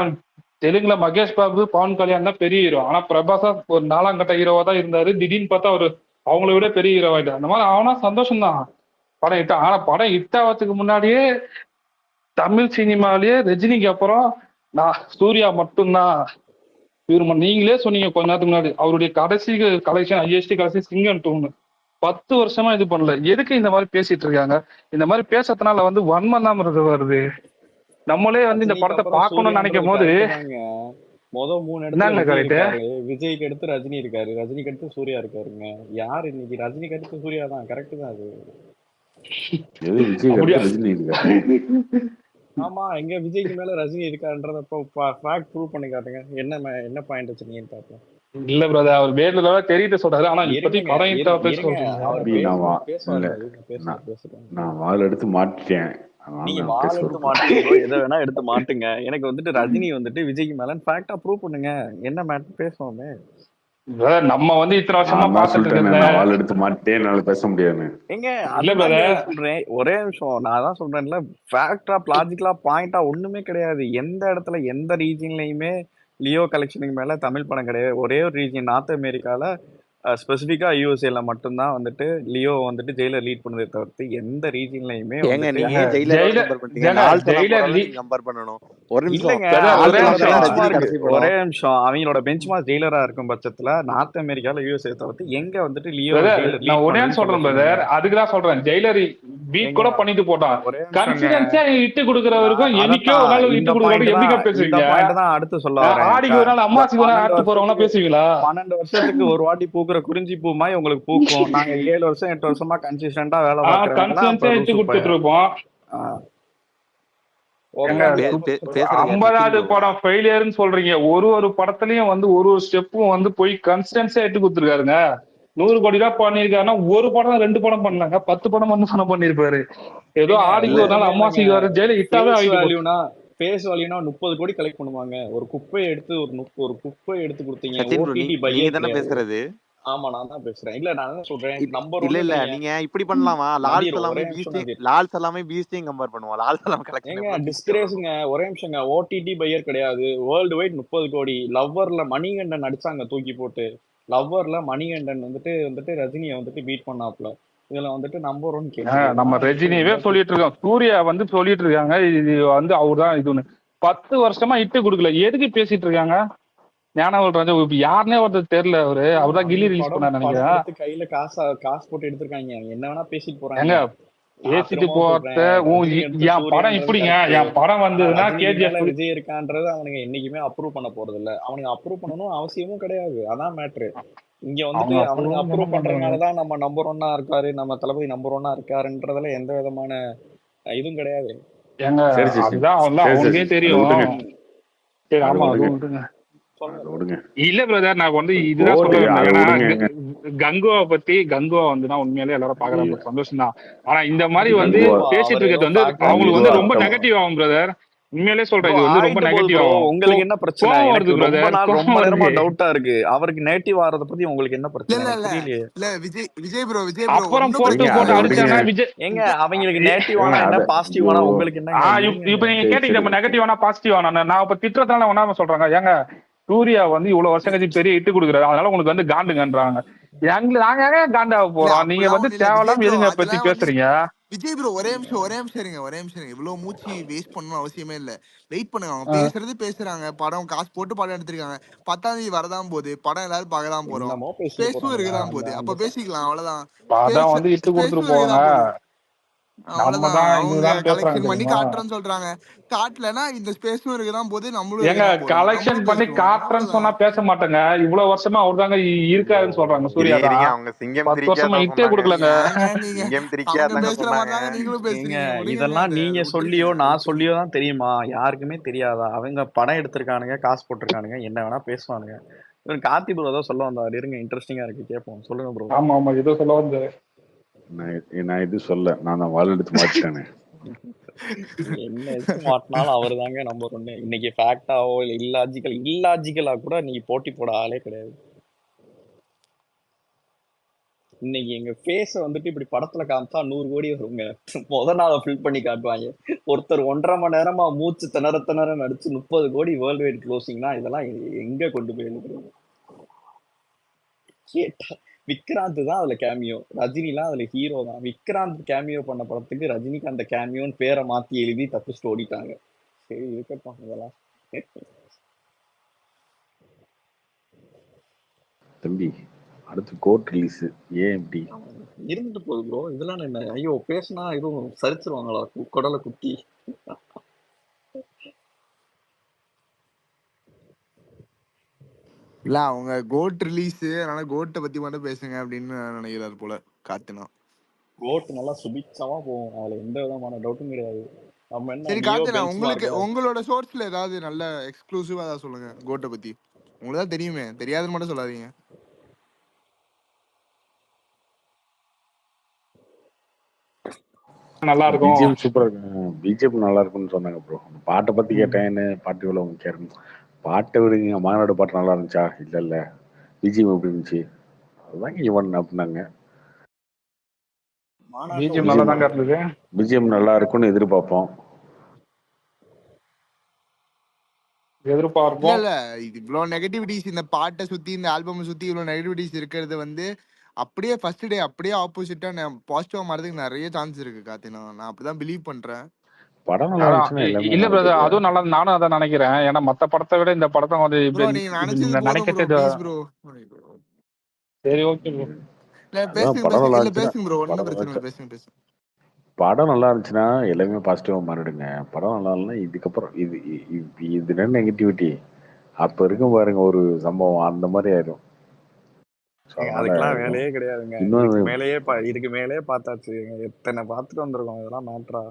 தெலுங்குல மகேஷ் பாபு, பவன் கல்யாண் தான் பெரிய ஹீரோ. ஆனா பிரபாஸா ஒரு 4ஆம் கட்ட ஹீரோவா தான் இருந்தாரு. திடீர்னு பார்த்தா அவரு அவங்கள விட பெரிய ஹீரோ ஆயிட்டார். அந்த மாதிரி அவனா சந்தோஷம் தான் படம் ஹிட். ஆனா படம் ஹிட் ஆகிறதுக்கு முன்னாடியே தமிழ் சினிமாலேயே ரஜினிக்கு அப்புறம் நான் சூர்யா மட்டும்தான். நீங்களே சொன்னீங்க கொஞ்ச நேரத்துக்கு முன்னாடி அவருடைய கடைசி கலெக்ஷன் ஐஎஸ்டி கடைசி சிங்கம் 2 10 வருஷமா இது பண்ணல. எதுக்கு இந்த மாதிரி பேசிட்டு இருக்காங்க? இந்த மாதிரி பேசுறதுனால வந்து வன்மம் தான் வருது. நம்மளே வந்து இந்த படத்தை பார்க்கணும்னு நினைக்கும் போது மொதல் 3 இடத்துல இருக்காரு. விஜய்க்கு அடுத்து ரஜினி இருக்காரு, ரஜினிக்கு அடுத்து சூர்யா இருக்காருங்க. யாரு இன்னைக்கு? ரஜினிக்கு அடுத்து சூர்யா தான். கரெக்ட் தான் அது. ஆமா, எங்க விஜய்க்கு மேல ரஜினி இருக்காருன்றத ஃபேக்ட் ப்ரூவ் பண்ணி காட்டுங்க. என்ன பாயிண்ட் வச்சிருக்கீங்கன்னு பாப்போம். இல்ல பிரதர், அவர் வேணும்ல தெரியுது சொல்றாரு. ஆனா இப்போதைக்கு நான் வால் எடுத்து மாட்டிட்டேன். நீங்க வால் எடுத்து மாட்டுங்க, எதை வேணா எடுத்து மாட்டுங்க. எனக்கு வந்துட்டு ரஜினி வந்துட்டு விஜய்க்கு மேல ஃபேக்டா ப்ரூவ் பண்ணுங்க. என்ன மேட்டர் பேசுவோமே. நம்ம வந்து இத்தனை வருஷமா பார்த்துட்டு இருக்கேன். வால் எடுத்து மாட்டே என்னால பேச முடியாது. எங்க அதான் சொல்றேன், ஒரே நிமிஷம். நான் தான் சொல்றேன்ல, ஃபேக்டா லாஜிக்கலா பாயிண்டா ஒண்ணுமே கிடையாது. எந்த இடத்துல எந்த ரீஜன்லயுமே லியோ கலெக்ஷனுக்கு மேல தமிழ் படம் கிடையாது. ஒரே ஒரு ரீஜன் நார்த் அமெரிக்கால ஸ்பெசிஃபிக்கா யூஎஸ்ஏல மட்டும்தான் வந்துட்டு லியோ வந்துட்டு ஜெயிலர் லீட் பண்ணதை தவிர்த்து எந்த ரீஜன்லயுமே ஒரே நிமிஷம் அவங்களோட பெஞ்ச் மார்க் ஜெயிலரா இருக்கும் பட்சத்துல நார்த் அமெரிக்கால யூஎஸ்ஏ தவிர்த்து எங்க வந்துட்டு லியோ சொல்றேன் பிரதர். அதுக்குதான் சொல்றேன், ஜெயிலர் பீட் கூட பண்ணிட்டு போட்டான். கான்ஃபிடன்ஸா இட்டு கொடுக்கறவருக்கும் என்னைக்கோ ஒரு நாள் இட்டு கொடுக்கறவங்க எப்படிங்க பேசுவீங்க? அடுத்து சொல்ல ஆடிக்கு ஒரு நாள் அம்மாசிக்கு ஒரு நாள் ஆட்டு போறவங்க பேசுவீங்களா? 12 வருஷத்துக்கு ஒரு வாட்டி பூக்குற குறிஞ்சி பூ மாதிரி உங்களுக்கு பூக்கும். நாங்க 7 வருஷம் 8 வருஷமா கன்சிஸ்டன்டா வேலை பார்க்கறோம். கொடுத்துட்டு இருப்போம். ஏங்க பேசுறது 50வது படம் ஃபெயிலியர்னு சொல்றீங்க. ஒரு படத்துலயும் வந்து ஒரு ஸ்டெப்பும் வந்து போய் கன்சிஸ்டன்ஸா எடுத்து கொடுத்துருக்காருங்க. 100 கோடி ரூபாய் பண்ணிருக்காருன்னா ஒரு படம் 2 படம் பண்ணலாங்க, 10 படம் வந்து படம் பண்ணிருப்பாரு. ஏதோ ஆடிக்கு ஒரு நாள் அம்மாசிக்கு வர ஜெயில இட்டாவே ஆகிட்டு ஃபேஸ் வேல்யூனா 30 கோடி கலெக்ட் பண்ணுவாங்க. ஒரு குப்பையை எடுத்து ஒரு குப்பையை எடுத்து கொடுத்தீங்க. சச்சின் bro, ஓடிடி நீங்க தானே பேசுறது? ஆமா, நான் தான் பேசுறேன். இல்ல நான் என்ன சொல்றேன், நம்பர் இல்ல 1 இல்ல நீங்க இப்படி பண்ணலாமா? லால்ஸ் எல்லாமே பீஸ்டையும் கம்பேர் பண்ணுவோம். லால்ஸ் எல்லாமே கலெக்ஷன் டிஸ்கிரேஸுங்க. ஒரே நிமிஷங்க. ஓடிடி பையர் கிடையாது, வேர்ல்டு வைட் 30 கோடி. லவ்வர்ல மணிகண்டன் அடிச்சாங்க தூக்கி போட்டு. லவ்வர்ல மணிகண்டன் வந்துட்டு ரஜினியை வந்துட்டு பீட் பண்ணாப்ல. இதுல வந்துட்டு நம்பர் 1 கேட்டு நம்ம ரஜினியவே சொல்லிட்டு இருக்கோம், சூர்யா வந்து சொல்லிட்டு இருக்காங்க இது வந்து அவர்தான் இதுன்னு. 10 வருஷமா இட்டு கொடுக்கல, எதுக்கு பேசிட்டு இருக்காங்க? ஞானவேல் ராஜா யாருன்னே ஒருத்தர் தெரியல. அவர்தான் கில்லி ரிலீஸ் பண்ணாரு நினைக்கிறேன். கையில காசு போட்டு எடுத்திருக்காங்க. என்ன வேணா பேசிட்டு போறாங்க. எங்க பேசிட்டு போட்ட என் படம் இப்படிங்க, என் படம் வந்ததுன்னா கேஜிஎஃப் விஜய் இருக்கான்றது அவனுங்க என்னைக்குமே அப்ரூவ் பண்ண போறது இல்ல. அவனுங்க அப்ரூவ் பண்ணணும் அவசியமும் கிடையாது. அதான் மேட்ரு. இங்க வந்துட்டு அவனுங்க அப்ரூவ் பண்றதுனாலதான் நம்ம நம்பர் 1 இருக்காரு, நம்ம தளபதி நம்பர் 1 இருக்காருன்றதுல எந்த விதமான இதுவும் கிடையாது. ஏங்க அதுதான் அவங்களுக்கே தெரியும். சரி ஆமா அது விடுங்க. இல்ல பிரதர், நான் வந்து இதுதான் சொல்றேன். கங்குவா வந்துன்னா உண்மையிலே எல்லாரும் பாக்குறாங்க, சந்தோஷம் தான். ஆனா இந்த மாதிரி வந்து பேசிட்டு இருக்கிறது வந்து அவங்களுக்கு வந்து ரொம்ப நெகட்டிவ் ஆகும் பிரதர். உண்மையிலே சொல்றேன், இது வந்து ரொம்ப நெகட்டிவ் ஆகும். உங்களுக்கு என்ன பிரச்சனை? வருது பிரதர், ரொம்ப நேரமா டவுட்டா இருக்கு. அவருக்கு நெகட்டிவ் ஆறத பத்தி உங்களுக்கு என்ன பிரச்சனை? இல்ல விஜய் ப்ரோ அப்புறம் போட்டு அடிச்சாங்க விஜய். ஏங்க அவங்களுக்கு நெகட்டிவ் ஆனா என்ன, பாசிட்டிவ் ஆனா உங்களுக்கு என்ன? இப்ப நீங்க கேட்டீங்க நம்ம நெகட்டிவ் ஆனா பாசிட்டிவ் ஆனா, நான் இப்ப திட்டத்தால ஒண்ணாம சொல்றாங்க. ஏங்க சூர்யா வந்து இவ்வளவு வருஷம் கழிச்சு பெரிய இட்டு கொடுக்குறாரு, அதனால உங்களுக்கு வந்து காண்டுங்கன்றாங்க. நாங்க காண்டாவ போறோம், நீங்க வந்து தேவையில்லாம எதுங்க பத்தி பேசுறீங்க? விஜய் ப்ரோ ஒரே நிமிஷம் இருங்க. இவ்வளவு மூச்சு வேஸ்ட் பண்ணணும் அவசியமே இல்ல. வெயிட் பண்ணுங்க. அவங்க பேசுறாங்க. படம் காசு போட்டு படம் எடுத்திருக்காங்க. 10ஆம் தேதி வரதான் போகுது. படம் எல்லாரும் பார்க்கதான் போறோம். பேசும் இருக்குதான் போகுது. அப்ப பேசிக்கலாம், அவ்வளவுதான். படம் வந்து இட்டு கொடுத்துட்டு போவாங்க. அவ்வளவுதான். அவங்க கலெக்ஷன் பண்ணி காட்டுறேன்னு சொல்றாங்க. காட்டலன்னா இந்த ஸ்பேஸும் இருக்குதான் போது, நம்மளும் எங்க கலெக்ஷன் பண்ணி காட்டுறேன்னு சொன்னா பேச மாட்டேங்க. இவ்வளவு வருஷமா அவர் தாங்க இருக்காருன்னு சொல்றாங்க. சூர்யா தான் அவங்க சிங்கம் 10 வருஷமா இட்டே கொடுக்கலங்க. இதெல்லாம் நீங்க சொல்லியோ நான் சொல்லியோ தான் தெரியுமா? யாருக்குமே தெரியாதா? அவங்க படம் எடுத்திருக்கானுங்க, காசு போட்டிருக்கானுங்க, என்ன வேணா பேசுவானுங்க. கார்த்தி ப்ரோ ஏதோ சொல்ல வந்தாரு, இருங்க, இன்ட்ரெஸ்டிங்கா இருக்கு, கேட்போம். சொல்லுங்க ப்ரோ. ஆமா ஏதோ சொல்ல வந்தாரு. நான் இது சொல்ல நான் வால் எடுத்து மாட்டிட்டேனே. என்ன எடுத்து மாட்டினாலும் அவரு தாங்க நம்பர் 1. இன்னைக்கு ஃபேக்டாவோ இல்ல இல்லாஜிக்கலா கூட நீங்க போட்டி போட ஆளே கிடையாது. இன்னைக்கு எங்க ஃபேஸ வந்துட்டு இப்படி படத்துல காமிச்சா 100 கோடி வருங்க. முத நாள ஃபில் பண்ணி காட்டுவாங்க. ஒருத்தர் 1.5 மணி நேரமா மூச்சு திணற நடிச்சு 30 கோடி வேர்ல்டு வைட் க்ளோசிங்னா இதெல்லாம் எங்க கொண்டு போய் எழுதுறது? கேட்டா விக்ராந்த் தான் அதுல கேமியோ, ரஜினிலாம் அதுல ஹீரோ தான். விக்ராந்த் கேமியோ பண்ண படத்துக்கு ரஜினிக்கு அந்த கேமியோன்னு பேரை மாத்தி எழுதி தப்பிச்சுட்டு ஓடிட்டாங்க. சரி இருக்கட்டும் இதெல்லாம். தம்பி அடுத்து கோட் ரிலீஸ் ஏன் இப்படி இருந்துட்டு போகுது ப்ரோ. இதெல்லாம் என்ன, ஐயோ பேசினா எதுவும் சரிச்சிருவாங்களா குடலை குத்தி? இல்ல அவங்க கோட் ரிலீஸ், அதனால கோட்டை பத்தி மட்டும் பேசுங்க அப்படின்னு நினைக்கிறாரு போல காத்துனா. கோட் நல்லா சுபிச்சமா போகும், அதுல எந்த விதமான டவுட்டும் கிடையாது. நம்ம என்ன சரி காத்துனா, உங்களுக்கு உங்களோட சோர்ஸ்ல ஏதாவது நல்ல எக்ஸ்க்ளூசிவா ஏதாவது சொல்லுங்க கோட்டை பத்தி. உங்களுக்கு தான் தெரியுமே, தெரியாதுன்னு மட்டும் சொல்லாதீங்க. நல்லா இருக்கும். பிஜிஎம் சூப்பரா இருக்கு. பிஜிஎம் நல்லா இருக்குன்னு சொன்னாங்க ப்ரோ. பாட்டை பத்தி கேட்டேன்னு பாட்டு இவ்வளவு முக்கியம். பாட்டை விடுங்க, மாநாடு பாட்டு நல்லா இருந்துச்சா? இல்ல பிஜிஎம் எப்படி இருந்துச்சு? அதுதான் இவன் அப்படின்னாங்க. பிஜிஎம் நல்லா இருக்கும்னு எதிர்பார்ப்போம். இல்ல இது இவ்வளவு நெகட்டிவிட்டிஸ் இந்த பாட்டை சுத்தி, இந்த ஆல்பம் சுத்தி இவ்வளவு நெகட்டிவிட்டிஸ் இருக்கிறது வந்து அப்படியே ஃபர்ஸ்ட் டே அப்படியே ஆப்போசிட்டா பாசிட்டிவா மாறதுக்கு நிறைய சான்ஸ் இருக்கு காத்தினா. நான் அப்படிதான் பிலீவ் பண்றேன். படம் நல்லா இருந்துச்சுன்னா இல்ல பிரதர், அதுவும் நல்லா, நானும் அதான் நினைக்கிறேன். ஏன்னா மத்த படத்தை விட இந்த படத்தை வந்து நினைக்கிறது. சரி ஓகே ப்ரோ. பேசுங்க ப்ரோ, ஒன்னும் பிரச்சனை இல்லை, பேசுங்க. படம் நல்லா இருந்துச்சுன்னா எல்லாமே பாசிட்டிவா மாறிடுங்க. படம் நல்லா இல்லைன்னா இதுக்கப்புறம் இது நெகட்டிவிட்டி அப்ப இருக்கும் பாருங்க ஒரு சம்பவம், அந்த மாதிரி ஆயிடும். அதுக்கெல்லாம் வேலையே கிடையாதுங்க. இதுக்கு மேலேயே பார்த்தாச்சு. எத்தனை பார்த்துட்டு வந்திருக்கோம், இதெல்லாம் மேட்ரா?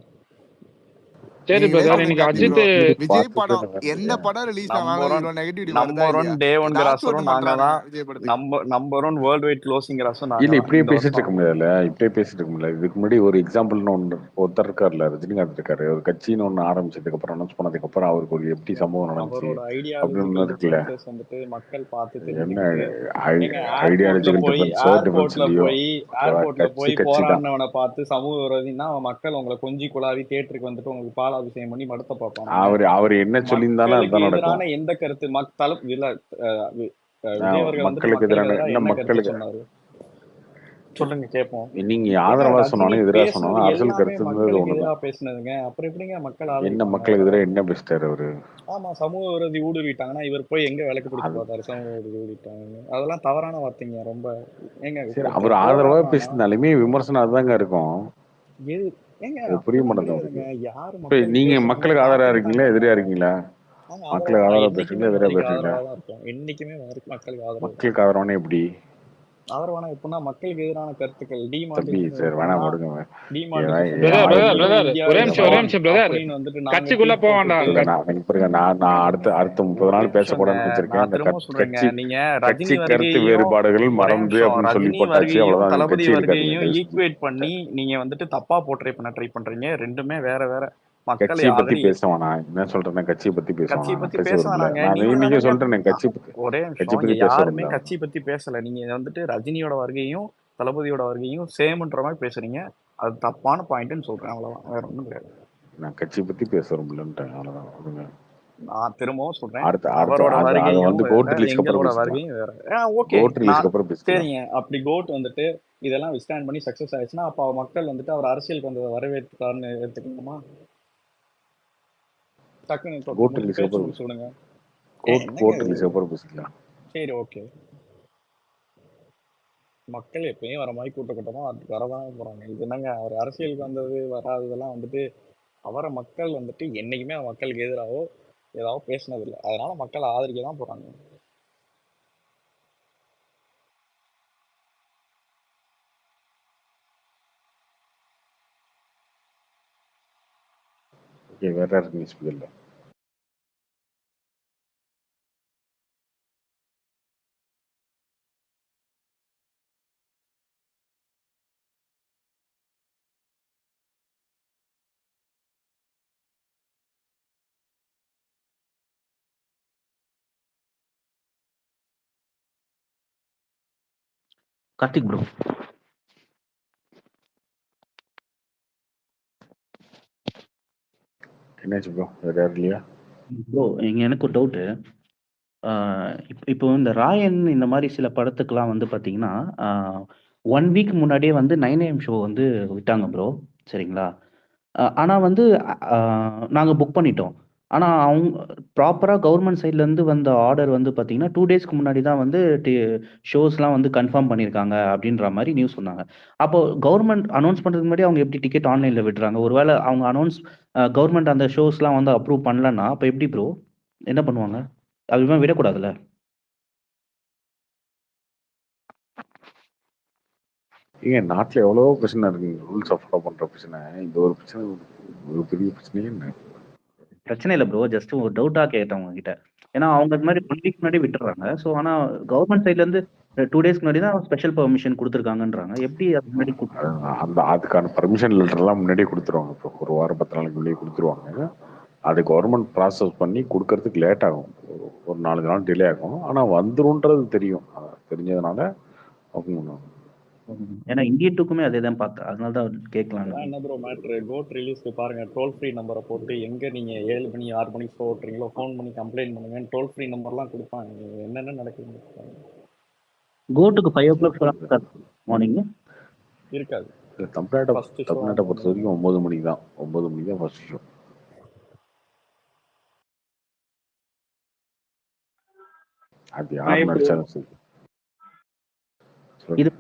சரி நீங்களே பிரதர், சொல்லுங்க இன்னைக்கு கார்த்திக் அஜித் ப்ரோ. விஜய் பார்த்துட்டு படம் எனக்கு எந்த படம் ரிலீஸ் ஆனாலும் நம்பர் ஒன் இவ்வளவு நெகட்டிவிட்டி வருதா நம்பர் ஒன் இல்லையா? டே ஒன் ஏதாச்சும் கிராஸரும் ஒண்ணு நாங்க பண்றானுங்க தான். விஜய் படத்துக்கு. Number one world wide closing கிராஸும் இல்ல நாங்க தான் இப்படியே இந்த பேசிட்டு இருக்க வருஷம். முடியாதுல்ல, இப்படியே பேசிட்டு இருக்க முடியாது. இதுக்கு முன்னாடி ஒரு எக்ஸாம்பிள்னு ஒருத்தர் இருக்காருல்ல, ரஜினிகாந்த் இருக்காரு. ஒரு கட்சின்னு ஒண்ணு ஆரம்பிச்சதுக்கு அப்புறம் அனௌன்ஸ் பண்ணதுக்கு அப்புறம் அவருக்கு ஒரு எப்படி சம்பவம் நடந்துச்சு அவரோட அப்படின்னு ஒண்ணு ஐடியாலஜிக்கல் இருக்குல்ல. டிஃபரன்சஸ் வந்துட்டு மக்கள் பார்த்து என்ன தெரிஞ்சுக்கிட்டு ஏங்க ஐடியாலஜிக்கல் டிஃபரன்ஸோ டிஃபரன்ஸ்லயோ ஏர்போர்ட்ல கட்சி போய் கட்சி தான். போராடினவனை பார்த்து சமூக விரோதினா மக்கள் உங்களை கொஞ்சி குழாவி தியேட்டருக்கு வந்துட்டு உங்களுக்கு பாலாபிஷேகம் பண்ணி மடத்த பார்ப்பானுங்க. அவர் என்ன சொல்லியிருந்தாலும் மக்களுக்கு அதுதான் எதிரான நடக்கும். எந்த கருத்து விஜய் அவர்கள் வந்துட்டு மக்களுக்கு மக்களுக்கு எதிரான எதிராக என்ன என்ன கருத்து மக்களுக்கு சொன்னாரு சொல்லுங்க கேட்போம். நீங்க ஏங்க ஆதரவா ரஜினி சொன்னாலும் எதிராக பேசுனது சொன்னாலும் அரசியல் எல்லாமே கருத்துன்றது மக்களுக்கு ஒண்ணுதான். எதிராக பேசுனதுங்க. அப்புறம் எப்படிங்க மக்கள் என்ன ஆதரிப்பாங்க மக்களுக்கு அவரை? எதிராக என்ன பேசிட்டாரு அவரு? ஆமா, சமூக விரோதி ஊடுருவிட்டாங்கன்னா இவர் போய் எங்க விளக்கு பிடிச்சு அது பார்த்தாரு சமூக விரோதி ஊடுருவிட்டாங்க? அதெல்லாம் தவறான வார்த்தைங்க ரொம்ப. ஏங்க சரி, அவர் ஒருத்தன் ஆதரவா போராடுறான்னா பேசினாலுமே விமர்சனம் அதுதாங்க இருக்கும். எது ஏங்க அது புரிய அப்படிலாம் மாட்டேங்குது கிடையாதுங்க. அவருக்கு. யாரு இப்ப மக்களுக்கு நீங்க பேசுறாங்களோ மக்களுக்கு ஆதரவா பார்த்துட்டு இருக்கீங்களா, தாங்க. எதிரியா இருக்கீங்களா? நாங்க மக்களுக்கு ஆதரவா ஆதரவா என்னைக்குமே பேசுறீங்களா, எதிரியா மோடிக்கு பேசுறீங்களா? ஆதரவா தான் இருக்கும். என்னைக்குமே மக்களுக்கு ஆதரவு தான். மக்களுக்கு ஆதரவானே எப்படி ஆதரவான எப்படின்னா மக்களுக்கு எதிரான கருத்துக்கள் தம்பி? டிமானிட்டைசேஷன் சரி வேணாம் பண்ணா விடுங்க. டிமானிட்டைசேஷன் பிரதர் பண்ணா பிரதர் நீங்களும் பிரதர் இந்தியா ஒரே இஸ் நிமிஷம் ஒன் பிரதர், அப்படின்னு வந்துட்டு நாங்க கட்சிக்குள்ள ட்வீட் போக வேண்டாம். போட்டுட்டு நான் அடுத்த 30 ஒரே நாள் பேச நிமிஷங்க. போறேன்னு வச்சிருக்கேன். நான் இந்த திரும்ப சொல்றேங்க, கட்சி நீங்க கட்சி ரஜினி கருத்து வருகையையும் வேறுபாடுகள் ஒரே மறந்து நிமிஷம் அப்படின்னு சொல்லி ரஜினி போட்டாச்சு, வருகையும் அவ்வளவுதான். தளபதி கட்சி இருக்காது. வருகையையும் ஈக்குவேட் பண்ணி நீங்க வந்துட்டு தப்பா போர்ட்ரே பண்ண ட்ரை பண்றீங்க. ரெண்டுமே வேற வேற. மக்களை கட்சியை பத்தி ஆதரி பேசுவானா? என்ன சொல்றேன், கட்சியை பத்தி கட்சியை பேசுவானா? பத்தி பேச பேச விரும்பல. வேணாங்க. நான் நீங்க இன்னைக்கு தானங்க சொல்றேன், கட்சி ஒரே கட்சி நிமிஷம். பத்தி இங்க பேச யாருமே விரும்பல. கட்சி பத்தி பேசல. நீங்க வந்துட்டு ரஜினியோட வருகையும் தளபதியோட வருகையும் சேம்ன்ற மாதிரி பேசுறீங்க. அது தப்பான பாயிண்ட்னு சொல்றேன். அவ்வளவுதான், வேற ஒண்ணும் கிடையாது. நான் கட்சி பத்தி பேச விரும்பலன்ட்டேன், அவ்வளவுதான். விடுங்க. நான் திரும்பவும் சொல்றேன், அடுத்த அவரோட அது வருகையும் வந்து வேற, கோட் ரிலீஸ்க்கு அப்புறம் எங்களோட பேசிக்கலாம். வருகையும் வேற. ஓகே, கோட் ரிலீஸ்க்கு அப்புறம் பேசிக்கலாம். சரிங்க. அப்படி கோட் வந்துட்டு இதெல்லாம் விஸ்டாண்ட் பண்ணி சக்சஸ் ஆயிடுச்சுன்னா அப்ப மக்கள் வந்துட்டு அவர் அரசியலுக்கு வந்ததை வரவேற்கிறாருன்னு எடுத்துக்கலாமா? டக்குன்னு கோட் ரிலீஸ்க்கு பேச்சு அப்புறம் முடிச்சு விடுங்க. என்னங்க கோட் இது? ரிலீஸ்க்கு அப்புறம் பேசிக்கலாம். சரி, ஓகே. மக்கள் எப்பயும் வர மாதிரி கூட்டமா அதுக்கு வரதான் போறாங்க. இது என்னங்க அவர் அரசியலுக்கு வந்தது வராததெல்லாம் வந்துட்டு அவரை மக்கள் வந்துட்டு என்னைக்குமே மக்களுக்கு எதிராகவோ ஏதாவது பேசினது இல்லை. அதனால மக்கள் ஆதரிக்க தான் போறாங்க. ஓகே, வேற யாருக்கு நியூஸ் இல்லை? கார்த்திக் ப்ரோ. என்னாச்சு ப்ரோ, வேற யாரும் இல்லையா? ப்ரோ எனக்கு ஒரு டவுட்டு. இப்போ இந்த ராயன் இந்த மாதிரி சில படத்துக்கெல்லாம் வந்து பார்த்தீங்கன்னா 1 வீக் முன்னாடியே வந்து 9 AM ஷோ வந்து விட்டாங்க ப்ரோ. சரிங்களா? ஆனால் வந்து நாங்கள் புக் பண்ணிட்டோம். ஆனால் அவங்க ப்ராப்பராக கவர்மெண்ட் சைட்லேருந்து வந்த ஆர்டர் வந்து பார்த்தீங்கன்னா 2 டேஸ்க்கு முன்னாடி தான் வந்து ஷோஸ்லாம் வந்து கன்ஃபார்ம் பண்ணியிருக்காங்க அப்படின்ற மாதிரி நியூஸ் சொன்னாங்க. அப்போ கவர்மெண்ட் அனௌன்ஸ் பண்ணுறதுக்கு முன்னாடி அவங்க எப்படி டிக்கெட் ஆன்லைனில் விடுறாங்க? ஒருவேளை அவங்க கவர்மெண்ட் அந்த ஷோஸ்லாம் வந்து அப்ரூவ் பண்ணலன்னா அப்போ எப்படி ப்ரோ என்ன பண்ணுவாங்க? அதுமாதிரி விடக்கூடாதுல்ல? ஏங்க, நாட்டில் எவ்வளவோ பிரச்சனை இருக்குங்க. ரூல்ஸை ஃபாலோ பண்ணுற பிரச்சனை. இந்த ஒரு பிரச்சனை ஒரு பெரிய பிரச்சனையே என்ன? பிரச்சனை இல்லை ப்ரோ. ஜஸ்ட் ஒரு டவுட்டாக கேட்டேன் உங்ககிட்ட. ஏன்னா அவங்க இது மாதிரி 1 வீக் முன்னாடி விட்டுறாங்க. ஸோ ஆனால் கவர்மெண்ட் சைட்லேருந்து 2 டேஸ்க்கு முன்னாடி தான் ஸ்பெஷல் பெர்மிஷன் கொடுத்துருக்காங்கன்றாங்க. எப்படி அது முன்னாடி அதுக்கான பர்மிஷன் லெட்டர்லாம் முன்னாடியே கொடுத்துருவாங்க. இப்போ ஒரு வாரம் 10 நாளைக்கு முன்னாடியே கொடுத்துருவாங்க. அது கவர்மெண்ட் ப்ராசஸ் பண்ணி கொடுக்கறதுக்கு லேட் ஆகும். ஒரு 4 நாள் டிலே ஆகும். ஆனால் வந்துருன்றது தெரியும். தெரிஞ்சதுனால ஓப்பன் பண்ணுவாங்க. ஏன்னா இந்தியன் டூக்குமே அதே தான் பார்த்தேன். அதனால தான் கேட்கலாம். என்ன ப்ரோ மேட்ரு? கோட் ரிலீஸ்க்கு பாருங்க, டோல் ஃப்ரீ நம்பரை போட்டு எங்க நீங்க 7 மணி 6 மணிக்கு ஷோ ஓட்டுறீங்களோ ஃபோன் பண்ணி கம்ப்ளைண்ட் பண்ணுங்க. டோல் ஃப்ரீ நம்பர்லாம் கொடுப்பாங்க. என்னென்ன நடக்குது கோட்டுக்கு 5 o'clock மார்னிங் இருக்காது. தமிழ்நாட்டை பொறுத்த வரைக்கும் 9 மணிக்கு தான். 9 மணிக்கு தான் ஃபர்ஸ்ட் ஷோ. அது யார் நடிச்சாலும் சரி. இது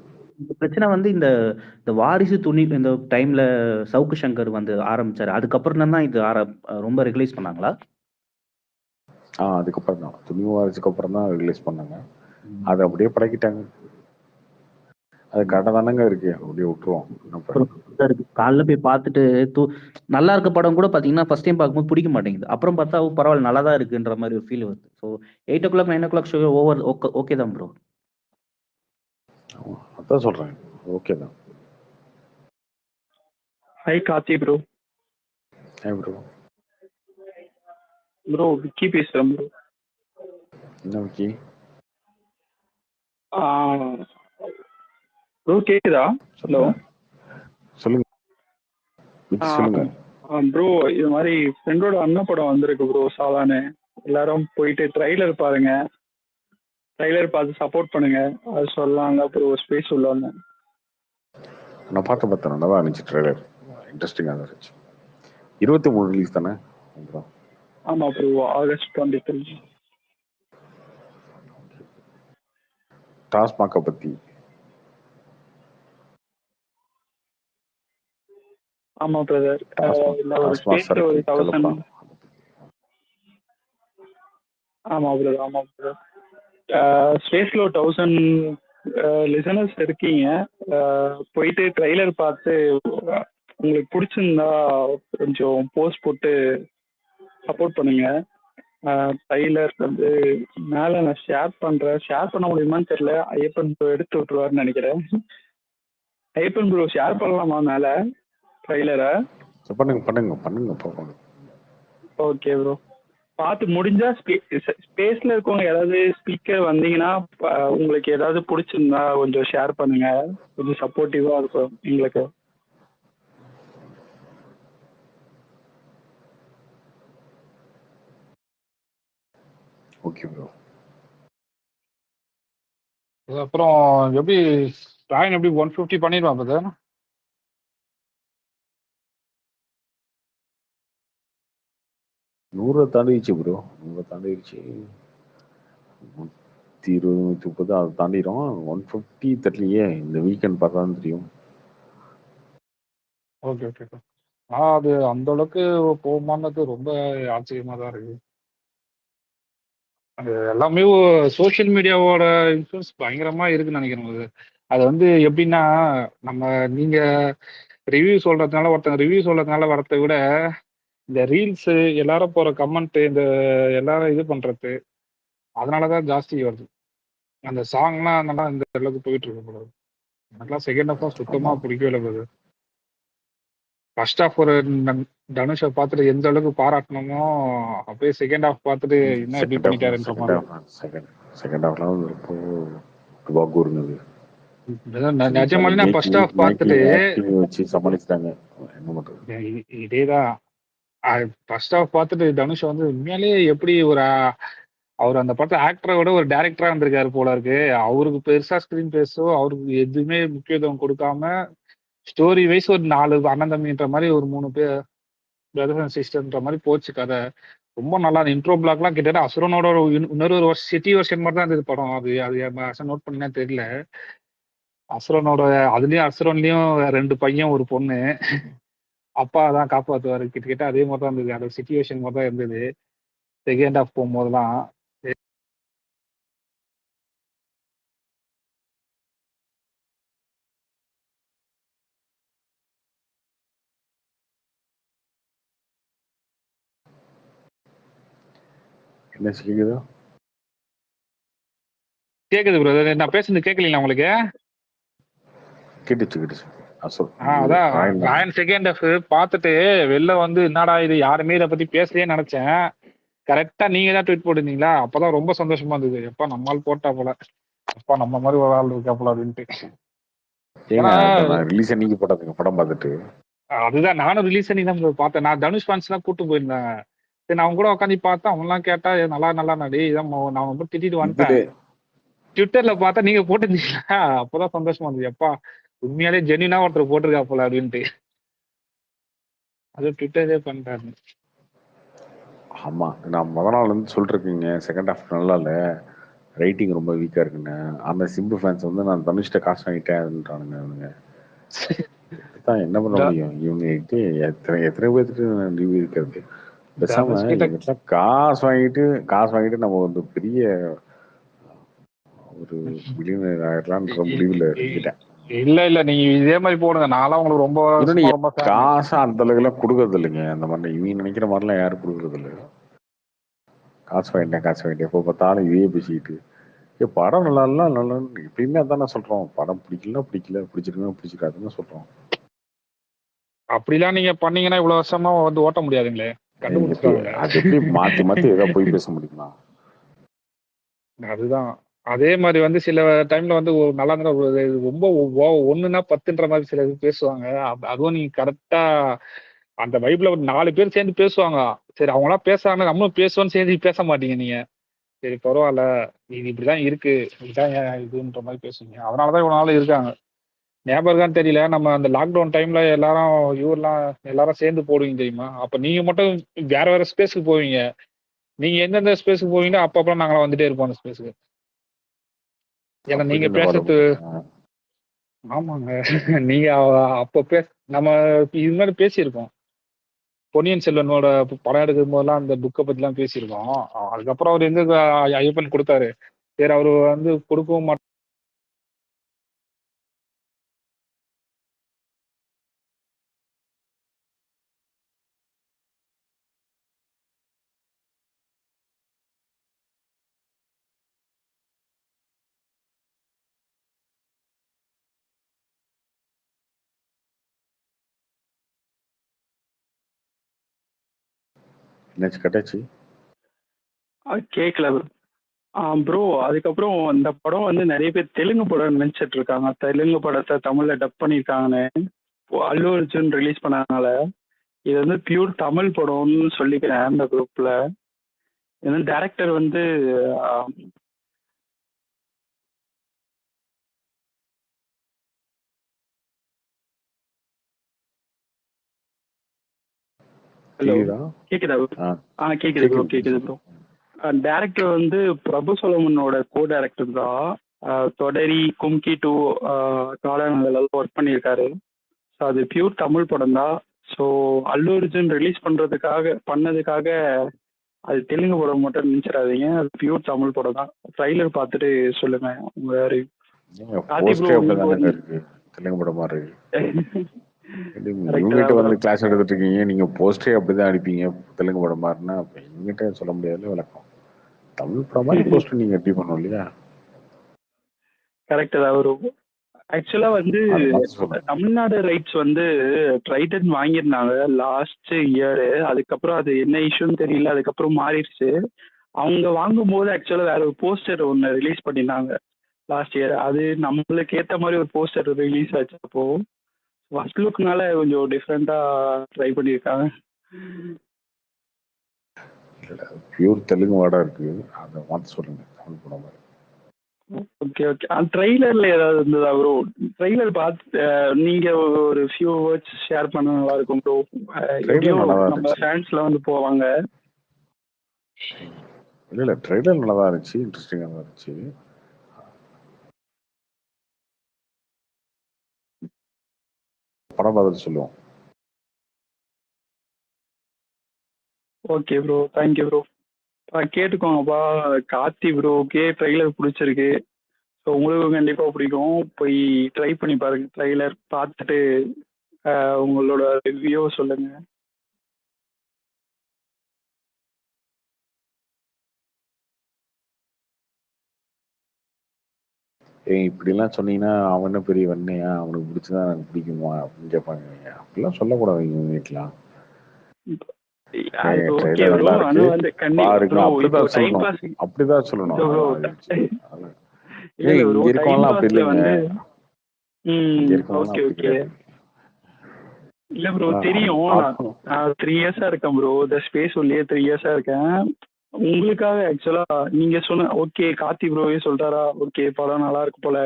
பிரச்சனை வந்து இந்த வாரிசு துணி இந்த டைம்ல சவுக்கு சங்கர் வந்து ஆரம்பிச்சாரு. அதுக்கப்புறம் தான் இது ரொம்ப ரெகுலைஸ் பண்ணாங்களா? அதுக்கப்புறம் தான் துணி வாரிசுக்கு அப்புறம் தான் ரிலீஸ் பண்ணாங்க. அதை அப்படியே பழக்கிட்டாங்க. அது கரெக்டாக தானங்க இருக்கு, அப்படியே விட்டுருவோம். இருக்கு. காலைல போய் பார்த்துட்டு நல்லா இருக்க படம் கூட பார்த்தீங்கன்னா ஃபர்ஸ்ட் டைம் பார்க்கும்போது பிடிக்க மாட்டேங்குது. அப்புறம் பார்த்தா பரவாயில்ல நல்லா தான் இருக்குன்ற மாதிரி ஒரு ஃபீல் வருது. ஸோ 8:00 9:00 ஷோ ஓகே தான் ப்ரோ. அதான் சொல்றேன், ஓகே தான். Hi Karthi bro. Hi bro. Bro Vicky பேசுகிறேன் ப்ரோ. என்ன விக்கி? ப்ரோ கேக்குதா? ஹலோ சொல்லுங்க விக்கி, சொல்லுங்க. ப்ரோ, இது மாதிரி ஃப்ரெண்டோட அண்ணன் படம் வந்திருக்கு ப்ரோ சாதானு. எல்லாரும் போயிட்டு ட்ரைலர் பாருங்க, ட்ரைலர் பார்த்து சப்போர்ட் பண்ணுங்க, அது சொல்லலாங்க ப்ரோ. ஸ்பேஸ் உள்ள வந்தேன். நான் பார்த்தேன், நல்லா இருந்துச்சு ட்ரெய்லர், இன்ட்ரெஸ்டிங்காக தான் இருந்துச்சு. 23 ரிலீஸ் தானே ப்ரோ? ஆமா ப்ரோ, August 23. டாஸ்மாகை பற்றி. ஆமா பிரதர், இல்ல ஒரு ஸ்பேஸ்ல ஒரு 1000. ஆமா பிரதர், ஆமா பிரதர். ஸ்பேஸ்ல ஒரு 1000 லிசனர்ஸ் இருக்கீங்க. போயிட்டு ட்ரைலர் பார்த்து உங்களுக்கு பிடிச்சிருந்தா கொஞ்சம் போஸ்ட் போட்டு சப்போர்ட் பண்ணுங்க. ட்ரைலர் வந்து மேலே நான் ஷேர் பண்ண முடியுமான்னு தெரியல. ஐயப்பன் ப்ரோ எடுத்து விட்டுருவாருன்னு நினைக்கிறேன். ஐயப்பன் ப்ரோ ஷேர் பண்ணலாமா மேலே ட்ரைலரை? பண்ணுங்க போகணும். ஓகே ப்ரோ, பார்த்து முடிஞ்சா ஸ்பேஸ்ல இருக்கவங்க ஏதாவது ஸ்பீக்கர் வந்தீங்கன்னா உங்களுக்கு ஏதாவது பிடிச்சிருந்தா கொஞ்சம் ஷேர் பண்ணுங்க, கொஞ்சம் சப்போர்ட்டிவா இருக்கும் எங்களுக்கு. Okay bro. அப்புறம் எப்படி ராயன் எப்படி 150 பண்ணிடுவான் பிரதர்? நூறை தாண்டிடுச்சு ப்ரோ, 100 தாண்டிடுச்சு. 120 130 அதை தாண்டிடும். 150 தரலையே, இந்த வீக்கெண்ட் பார்த்தா தான் தெரியும். Okay okay. அது அந்த அளவுக்கு போகுமானது ரொம்ப ஆச்சரியமா தான் இருக்கு. அது எல்லாமே சோஷியல் மீடியாவோட இன்ஃப்ளூயன்ஸ் பயங்கரமா இருக்குன்னு நினைக்கிறேன். அது வந்து எப்படின்னா, நீங்க ரிவ்யூ சொல்றதுனால வரதை விட இந்த ரீல்ஸ் எல்லாரும் போற கமெண்ட், இந்த எல்லாரும் இது பண்றது, அதனாலதான் ஜாஸ்தி வருது. அந்த சாங்லாம் அதனால இந்த அளவுக்கு போயிட்டு இருக்க கூடாது. எனக்குலாம் செகண்ட் ஹாஃப் சுத்தமா பிடிக்கவே இல்லை போகுது. ஃபர்ஸ்ட் ஹாஃப் ஒரு தனுஷை பார்த்துட்டு எந்த அளவுக்கு பாராட்டணுமோ, அப்படியே செகண்ட் ஹாஃப் பார்த்துட்டு என்ன எப்படி பண்ணிட்டாருன்ற மாதிரி. செகண்ட் ஹாஃப்லாம் ரொம்ப இருந்தது. நிஜமாலே நான் ஃபர்ஸ்ட் ஹாஃப் பார்த்துட்டு வச்சு சமாளிச்சிட்டாங்க. என்ன பண்றது, இதேதான். ஃபர்ஸ்ட் ஹாஃப் பார்த்துட்டு தனுஷ் வந்து உண்மையாலே எப்படி அவர் அந்த படத்தை ஆக்டரை விட ஒரு டைரக்டரா வந்திருக்காரு போல இருக்கு. அவருக்கு பெருசா ஸ்கிரீன் பேஸோ அவருக்கு எதுவுமே முக்கியத்துவம் கொடுக்காம ஸ்டோரி வைஸ் ஒரு 4 அண்ணன் தம்பின்ற மாதிரி ஒரு 3 பேர் பிரதர்ஸ் அண்ட் சிஸ்டர்ன்ற மாதிரி போச்சு கதை. ரொம்ப நல்லா இன்ட்ரோ பிளாக்லாம் கிட்டத்தட்ட அசுரனோட இன்னொரு சிட்டி வெர்ஷன் மாதிரி தான் இருந்தது படம். அது நோட் பண்ணா தெரியல. அசுரனோட அதுலயும் அசுரன்லயும் 2 பையன் ஒரு பொண்ணு, அப்பா தான் காப்பாத்துவாரு. கிட்டத்தட்ட அதே மாதிரி தான் இருந்தது. அந்த சிச்சுவேஷன் மாதிரி தான் இருந்தது செகண்ட் ஹாஃப் போகும்போதுலாம். என்ன கேக்குதா? கேக்குது பிரதர், நான் பேசுறது கேட்கலீங்களா உங்களுக்கு? கேட்டுச்சு. அதான் ராயன் செகண்ட் ஹாஃப் பார்த்துட்டு வெளில வந்து என்னடா இது யாருமே இதை பத்தி பேசலையே நினைச்சேன். கரெக்டா நீங்க தான் ட்வீட் போட்டுருந்தீங்களா, அப்பதான் ரொம்ப சந்தோஷமா இருந்தது. எப்பா நம்மால் போட்டா போல, அப்பா நம்ம மாதிரி ஒரு ஆள் இருக்கா போல அப்படின்ட்டு. ரிலீஸ் அன்னைக்கு போட்டதுங்க படம் பார்த்துட்டு. அதுதான் நானும் ரிலீஸ் அன்னைக்கு தான் பார்த்தேன். நான் தனுஷ் ஃபேன்ஸ் எல்லாம் கூட்டு போயிருந்தேன். சரி நான் அவங்க கூட உட்காந்து பார்த்தேன். அவங்க எல்லாம் கேட்டா நல்லா நடி இதான் நான் ரொம்ப திட்டிட்டு வந்துட்டேன். ட்விட்டர்ல பார்த்தா நீங்க போட்டிருந்தீங்களா, அப்பதான் சந்தோஷமா இருந்தது. எப்பா உண்மையாலே ஜென்யூனா ஒருத்தர் போட்டிருக்கா போல அப்படின்ட்டு. அது ட்விட்டரே பண்ணிட்டாரு. ஆமா, நான் முதல் நாள் வந்து சொல்லிருக்கீங்க செகண்ட் ஹாஃப் நல்லா இல்லை, ரைட்டிங் ரொம்ப வீக்கா இருக்குன்னு. அந்த சிம்பு ஃபேன்ஸ் வந்து நான் தனுஷ்ட காசு வாங்கிட்டேன்றானுங்க. அவனுங்க தான் என்ன பண்ண முடியும், இவங்க எத்தனை பேருக்கு ரிவ்யூ இருக்கிறது. பேசாம காசு வாங்கிட்டு நம்ம வந்து பெரிய ஒரு பில்லியனர் ஆயிடலான்ற முடிவுல இருந்துட்டேன். இல்ல நீங்க இதே மாதிரி போடுங்க. நான்லாம் உங்களுக்கு ரொம்ப இன்னும் நீ ரொம்ப ஃபேன். காசை அந்த அளவுக்கு எல்லாம் கொடுக்கறது இல்லைங்க. அந்த மாதிரி இவங்க நினைக்கிற மாதிரிலாம் யாரும் கொடுக்கறது இல்லை. காசு வாங்கிட்டேன் எப்போ பார்த்தாலும் இதையே பேசிக்கிட்டு படம் நல்லா எப்பயுமே அதான் சொல்றோம். படம் பிடிக்கல பிடிச்சிருக்கா பிடிச்சிருக்காதுன்னு சொல்றோம். அப்படிலாம் நீங்க பண்ணீங்கன்னா இவ்வளவு வருஷமா வந்து ஓட்ட முடியாதுங்களே, கண்டுபிடிச்சிருவாங்க. அது எப்படி மாத்தி ஏதாவது போய் பேச முடியுமா? அதுதான் அதே மாதிரி வந்து சில டைம்ல வந்து ஒரு நல்லா இருந்தா ரொம்ப ஒண்ணுன்னா 10ன்ற மாதிரி சில இது பேசுவாங்க. அதுவும் நீங்க கரெக்டா அந்த வைப்ல ஒரு 4 பேர் சேர்ந்து பேசுவாங்க. சரி அவங்களாம் பேசுறாங்க, நம்மளும் பேசுவோம்னு சேர்ந்து பேச மாட்டீங்க நீங்க. சரி பரவாயில்ல, இது இப்படிதான் இருக்கு, இதுதான் இதுன்ற மாதிரி பேசுவீங்க. அதனாலதான் இவ்வளவு நாள் இருக்காங்க. ஞாபகம் இருக்கான்னு தெரியல, நம்ம அந்த லாக்டவுன் டைம்ல எல்லாரும் சேர்ந்து போடுவீங்க தெரியுமா? அப்ப நீங்க மட்டும் வேற ஸ்பேஸுக்கு போவீங்க. நீங்க எந்தெந்த ஸ்பேஸுக்கு போவீங்களோ அப்பப்ப நாங்களாம் வந்துட்டே இருப்போம் அந்த ஸ்பேஸுக்கு. ஏன்னா நீங்க பேசுறது ஆமாங்க. நீங்க அப்ப நம்ம இது மாதிரி பேசியிருக்கோம். பொன்னியின் செல்வனோட படம் எடுக்கும் போதெல்லாம் அந்த புக்கை பத்தி எல்லாம் பேசியிருக்கோம். அதுக்கப்புறம் அவர் எங்க ஐயப்பன் கொடுத்தாரு. சரி அவரு வந்து கொடுக்கவும் மாட்டாரு. என்னாச்சு கட்டாச்சு? கேட்கல ப்ரோ. அதுக்கப்புறம் இந்த படம் வந்து நிறைய பேர் தெலுங்கு படம் நினைச்சிட்டு இருக்காங்க. தெலுங்கு படத்தை தமிழ்ல டப் பண்ணியிருக்காங்கன்னு அல்லு அர்ஜுன் ரிலீஸ் பண்ணதுனால இது வந்து பியூர் தமிழ் படம்னு சொல்லிக்கிறேன் அந்த குரூப்ல. ஏன்னா டேரக்டர் வந்து ஹலோ கேக்குதா? கேக்குது ப்ரோ, கேக்குது ப்ரோ. டேரக்டர் வந்து பிரபு சோலமனோட கோ டேரக்டர் தான். தொடரி, கும்கி 2, காலநகலாம் ஒர்க் பண்ணியிருக்காரு. ஸோ அது பியூர் தமிழ் படம் தான். ஸோ அல்லு அர்ஜுன் ரிலீஸ் பண்ணதுக்காக அது தெலுங்கு படம் மட்டும் நினைச்சிடாதீங்க, அது பியூர் தமிழ் படம் தான். ட்ரைலர் பார்த்துட்டு சொல்லுங்க உங்க தெலுங்கு படம் மாதிரி இவங்ககிட்ட வந்து கிளாஸ் எடுத்துட்டு இருக்கீங்க. நீங்க போஸ்டே அப்படிதான் அடிப்பீங்க தெலுங்கு படம் மாதிரினா இவங்ககிட்ட சொல்ல முடியாது விளக்கம். தமிழ் படம் மாதிரி போஸ்டர் நீங்க எப்படி பண்ணணும் இல்லையா? கரெக்ட் தான் வரும். ஆக்சுவலா வந்து தமிழ்நாடு ரைட்ஸ் வந்து ட்ரைடன் வாங்கியிருந்தாங்க லாஸ்ட் இயர். அதுக்கப்புறம் அது என்ன இஷ்யூன்னு தெரியல, அதுக்கப்புறம் மாறிடுச்சு. அவங்க வாங்கும்போது ஆக்சுவலா வேற ஒரு போஸ்டர் ஒன்று ரிலீஸ் பண்ணியிருந்தாங்க லாஸ்ட் இயர். அது நம்மளுக்கு ஏற்ற மாதிரி ஒரு போஸ்டர் ரிலீஸ் ஆச்சு. அப்போ ஃபர்ஸ்ட் லுக்னால கொஞ்சம் டிஃப்ரெண்டா ட்ரை பண்ணியிருக்காங்க. பியூர் தெலுங்கு வாடா இருக்கு, அதை மாற்ற சொல்லுங்க தமிழ் படம் மாதிரி. Okay okay. ட்ரெய்லர்ல ஏதாவது இருந்ததா ப்ரோ? ட்ரெய்லர் பார்த்து நீங்க ஒரு ஃபியூ வேர்ட்ஸ் ஷேர் பண்ண நல்லா இருக்கும் ப்ரோ. நம்ம ஃபேன்ஸ்ல வந்து போவாங்க. இல்ல ட்ரெய்லர் நல்லா தான் இருந்துச்சு, இன்ட்ரெஸ்டிங்கா தான் இருந்துச்சு. படம் பார்த்துட்டு சொல்லுவோம். Okay bro, thank you bro. கேட்டுக்கோங்கப்பா, கார்த்தி ப்ரோக்கே ட்ரெய்லர் பிடிச்சிருக்கு. ஸோ உங்களுக்கும் கண்டிப்பாக பிடிக்கும். போய் ட்ரை பண்ணி பாருங்க, ட்ரெய்லர் பார்த்துட்டு உங்களோட ரிவ்யூ சொல்லுங்க. இப்படிலாம் சொன்னீங்கன்னா அவன் என்ன பெரிய வெண்ணையா, அவனுக்கு பிடிச்சதான் எனக்கு பிடிக்குமா அப்படின்னு கேட்பாங்க. அப்படிலாம் சொல்லக்கூடாது இவங்க வீட்டுலாம். அப்படிதான் சொல்லணும். இங்க இருக்கவங்களாம் அப்படி இல்லைங்க. இல்ல ப்ரோ தெரியும், நான் 3 இயர்ஸா இருக்கேன் ப்ரோ. இந்த ஸ்பேஸ் உள்ளே 3 இயர்ஸா இருக்கேன். உங்களுக்காக ஆக்சுவலா நீங்க சொன்ன ஓகே கார்த்தி ப்ரோவே சொல்றாரா, ஓகே படம் நல்லா இருக்கு போல,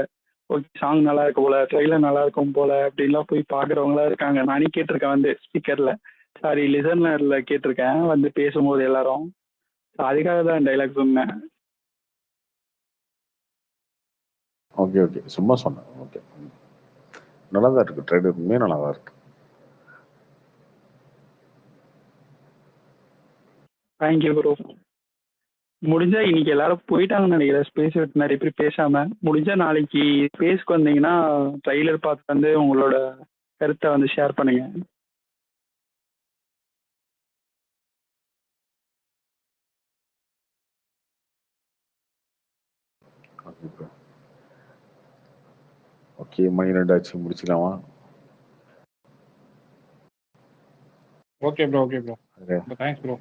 ஓகே சாங் நல்லா இருக்கு போல, ட்ரெய்லர் நல்லா இருக்கும் போல அப்படின்லாம் போய் பாக்குறவங்களா இருக்காங்க. நானே கேட்டிருக்கேன் வந்து ஸ்பீக்கர்ல, சாரி லிசனர்ல கேட்டிருக்கேன் வந்து பேசும்போது எல்லாரும். அதுக்காக தான் டைலாக் சொன்னேன். ஓகே ஓகே, சும்மா சொன்னேன். ஓகே, நல்லா தான் இருக்கு ட்ரெய்லருமே, நல்லா தான் இருக்கு. Thank you bro. முடிஞ்சா இன்னைக்கு எல்லாரும் போயிட்டாங்கன்னு நினைக்கிறேன் ஸ்பேஸ் விட்டு நிறைய பேர் பேசாம. முடிஞ்சா நாளைக்கு ஸ்பேஸ்க்கு வந்தீங்கன்னா ட்ரைலர் பார்த்து வந்து உங்களோட கருத்தை வந்து ஷேர் பண்ணுங்க. ஓகே, மணி 2 ஆச்சு, முடிச்சுக்கலாமா? Okay bro, okay bro. Okay. Thanks bro.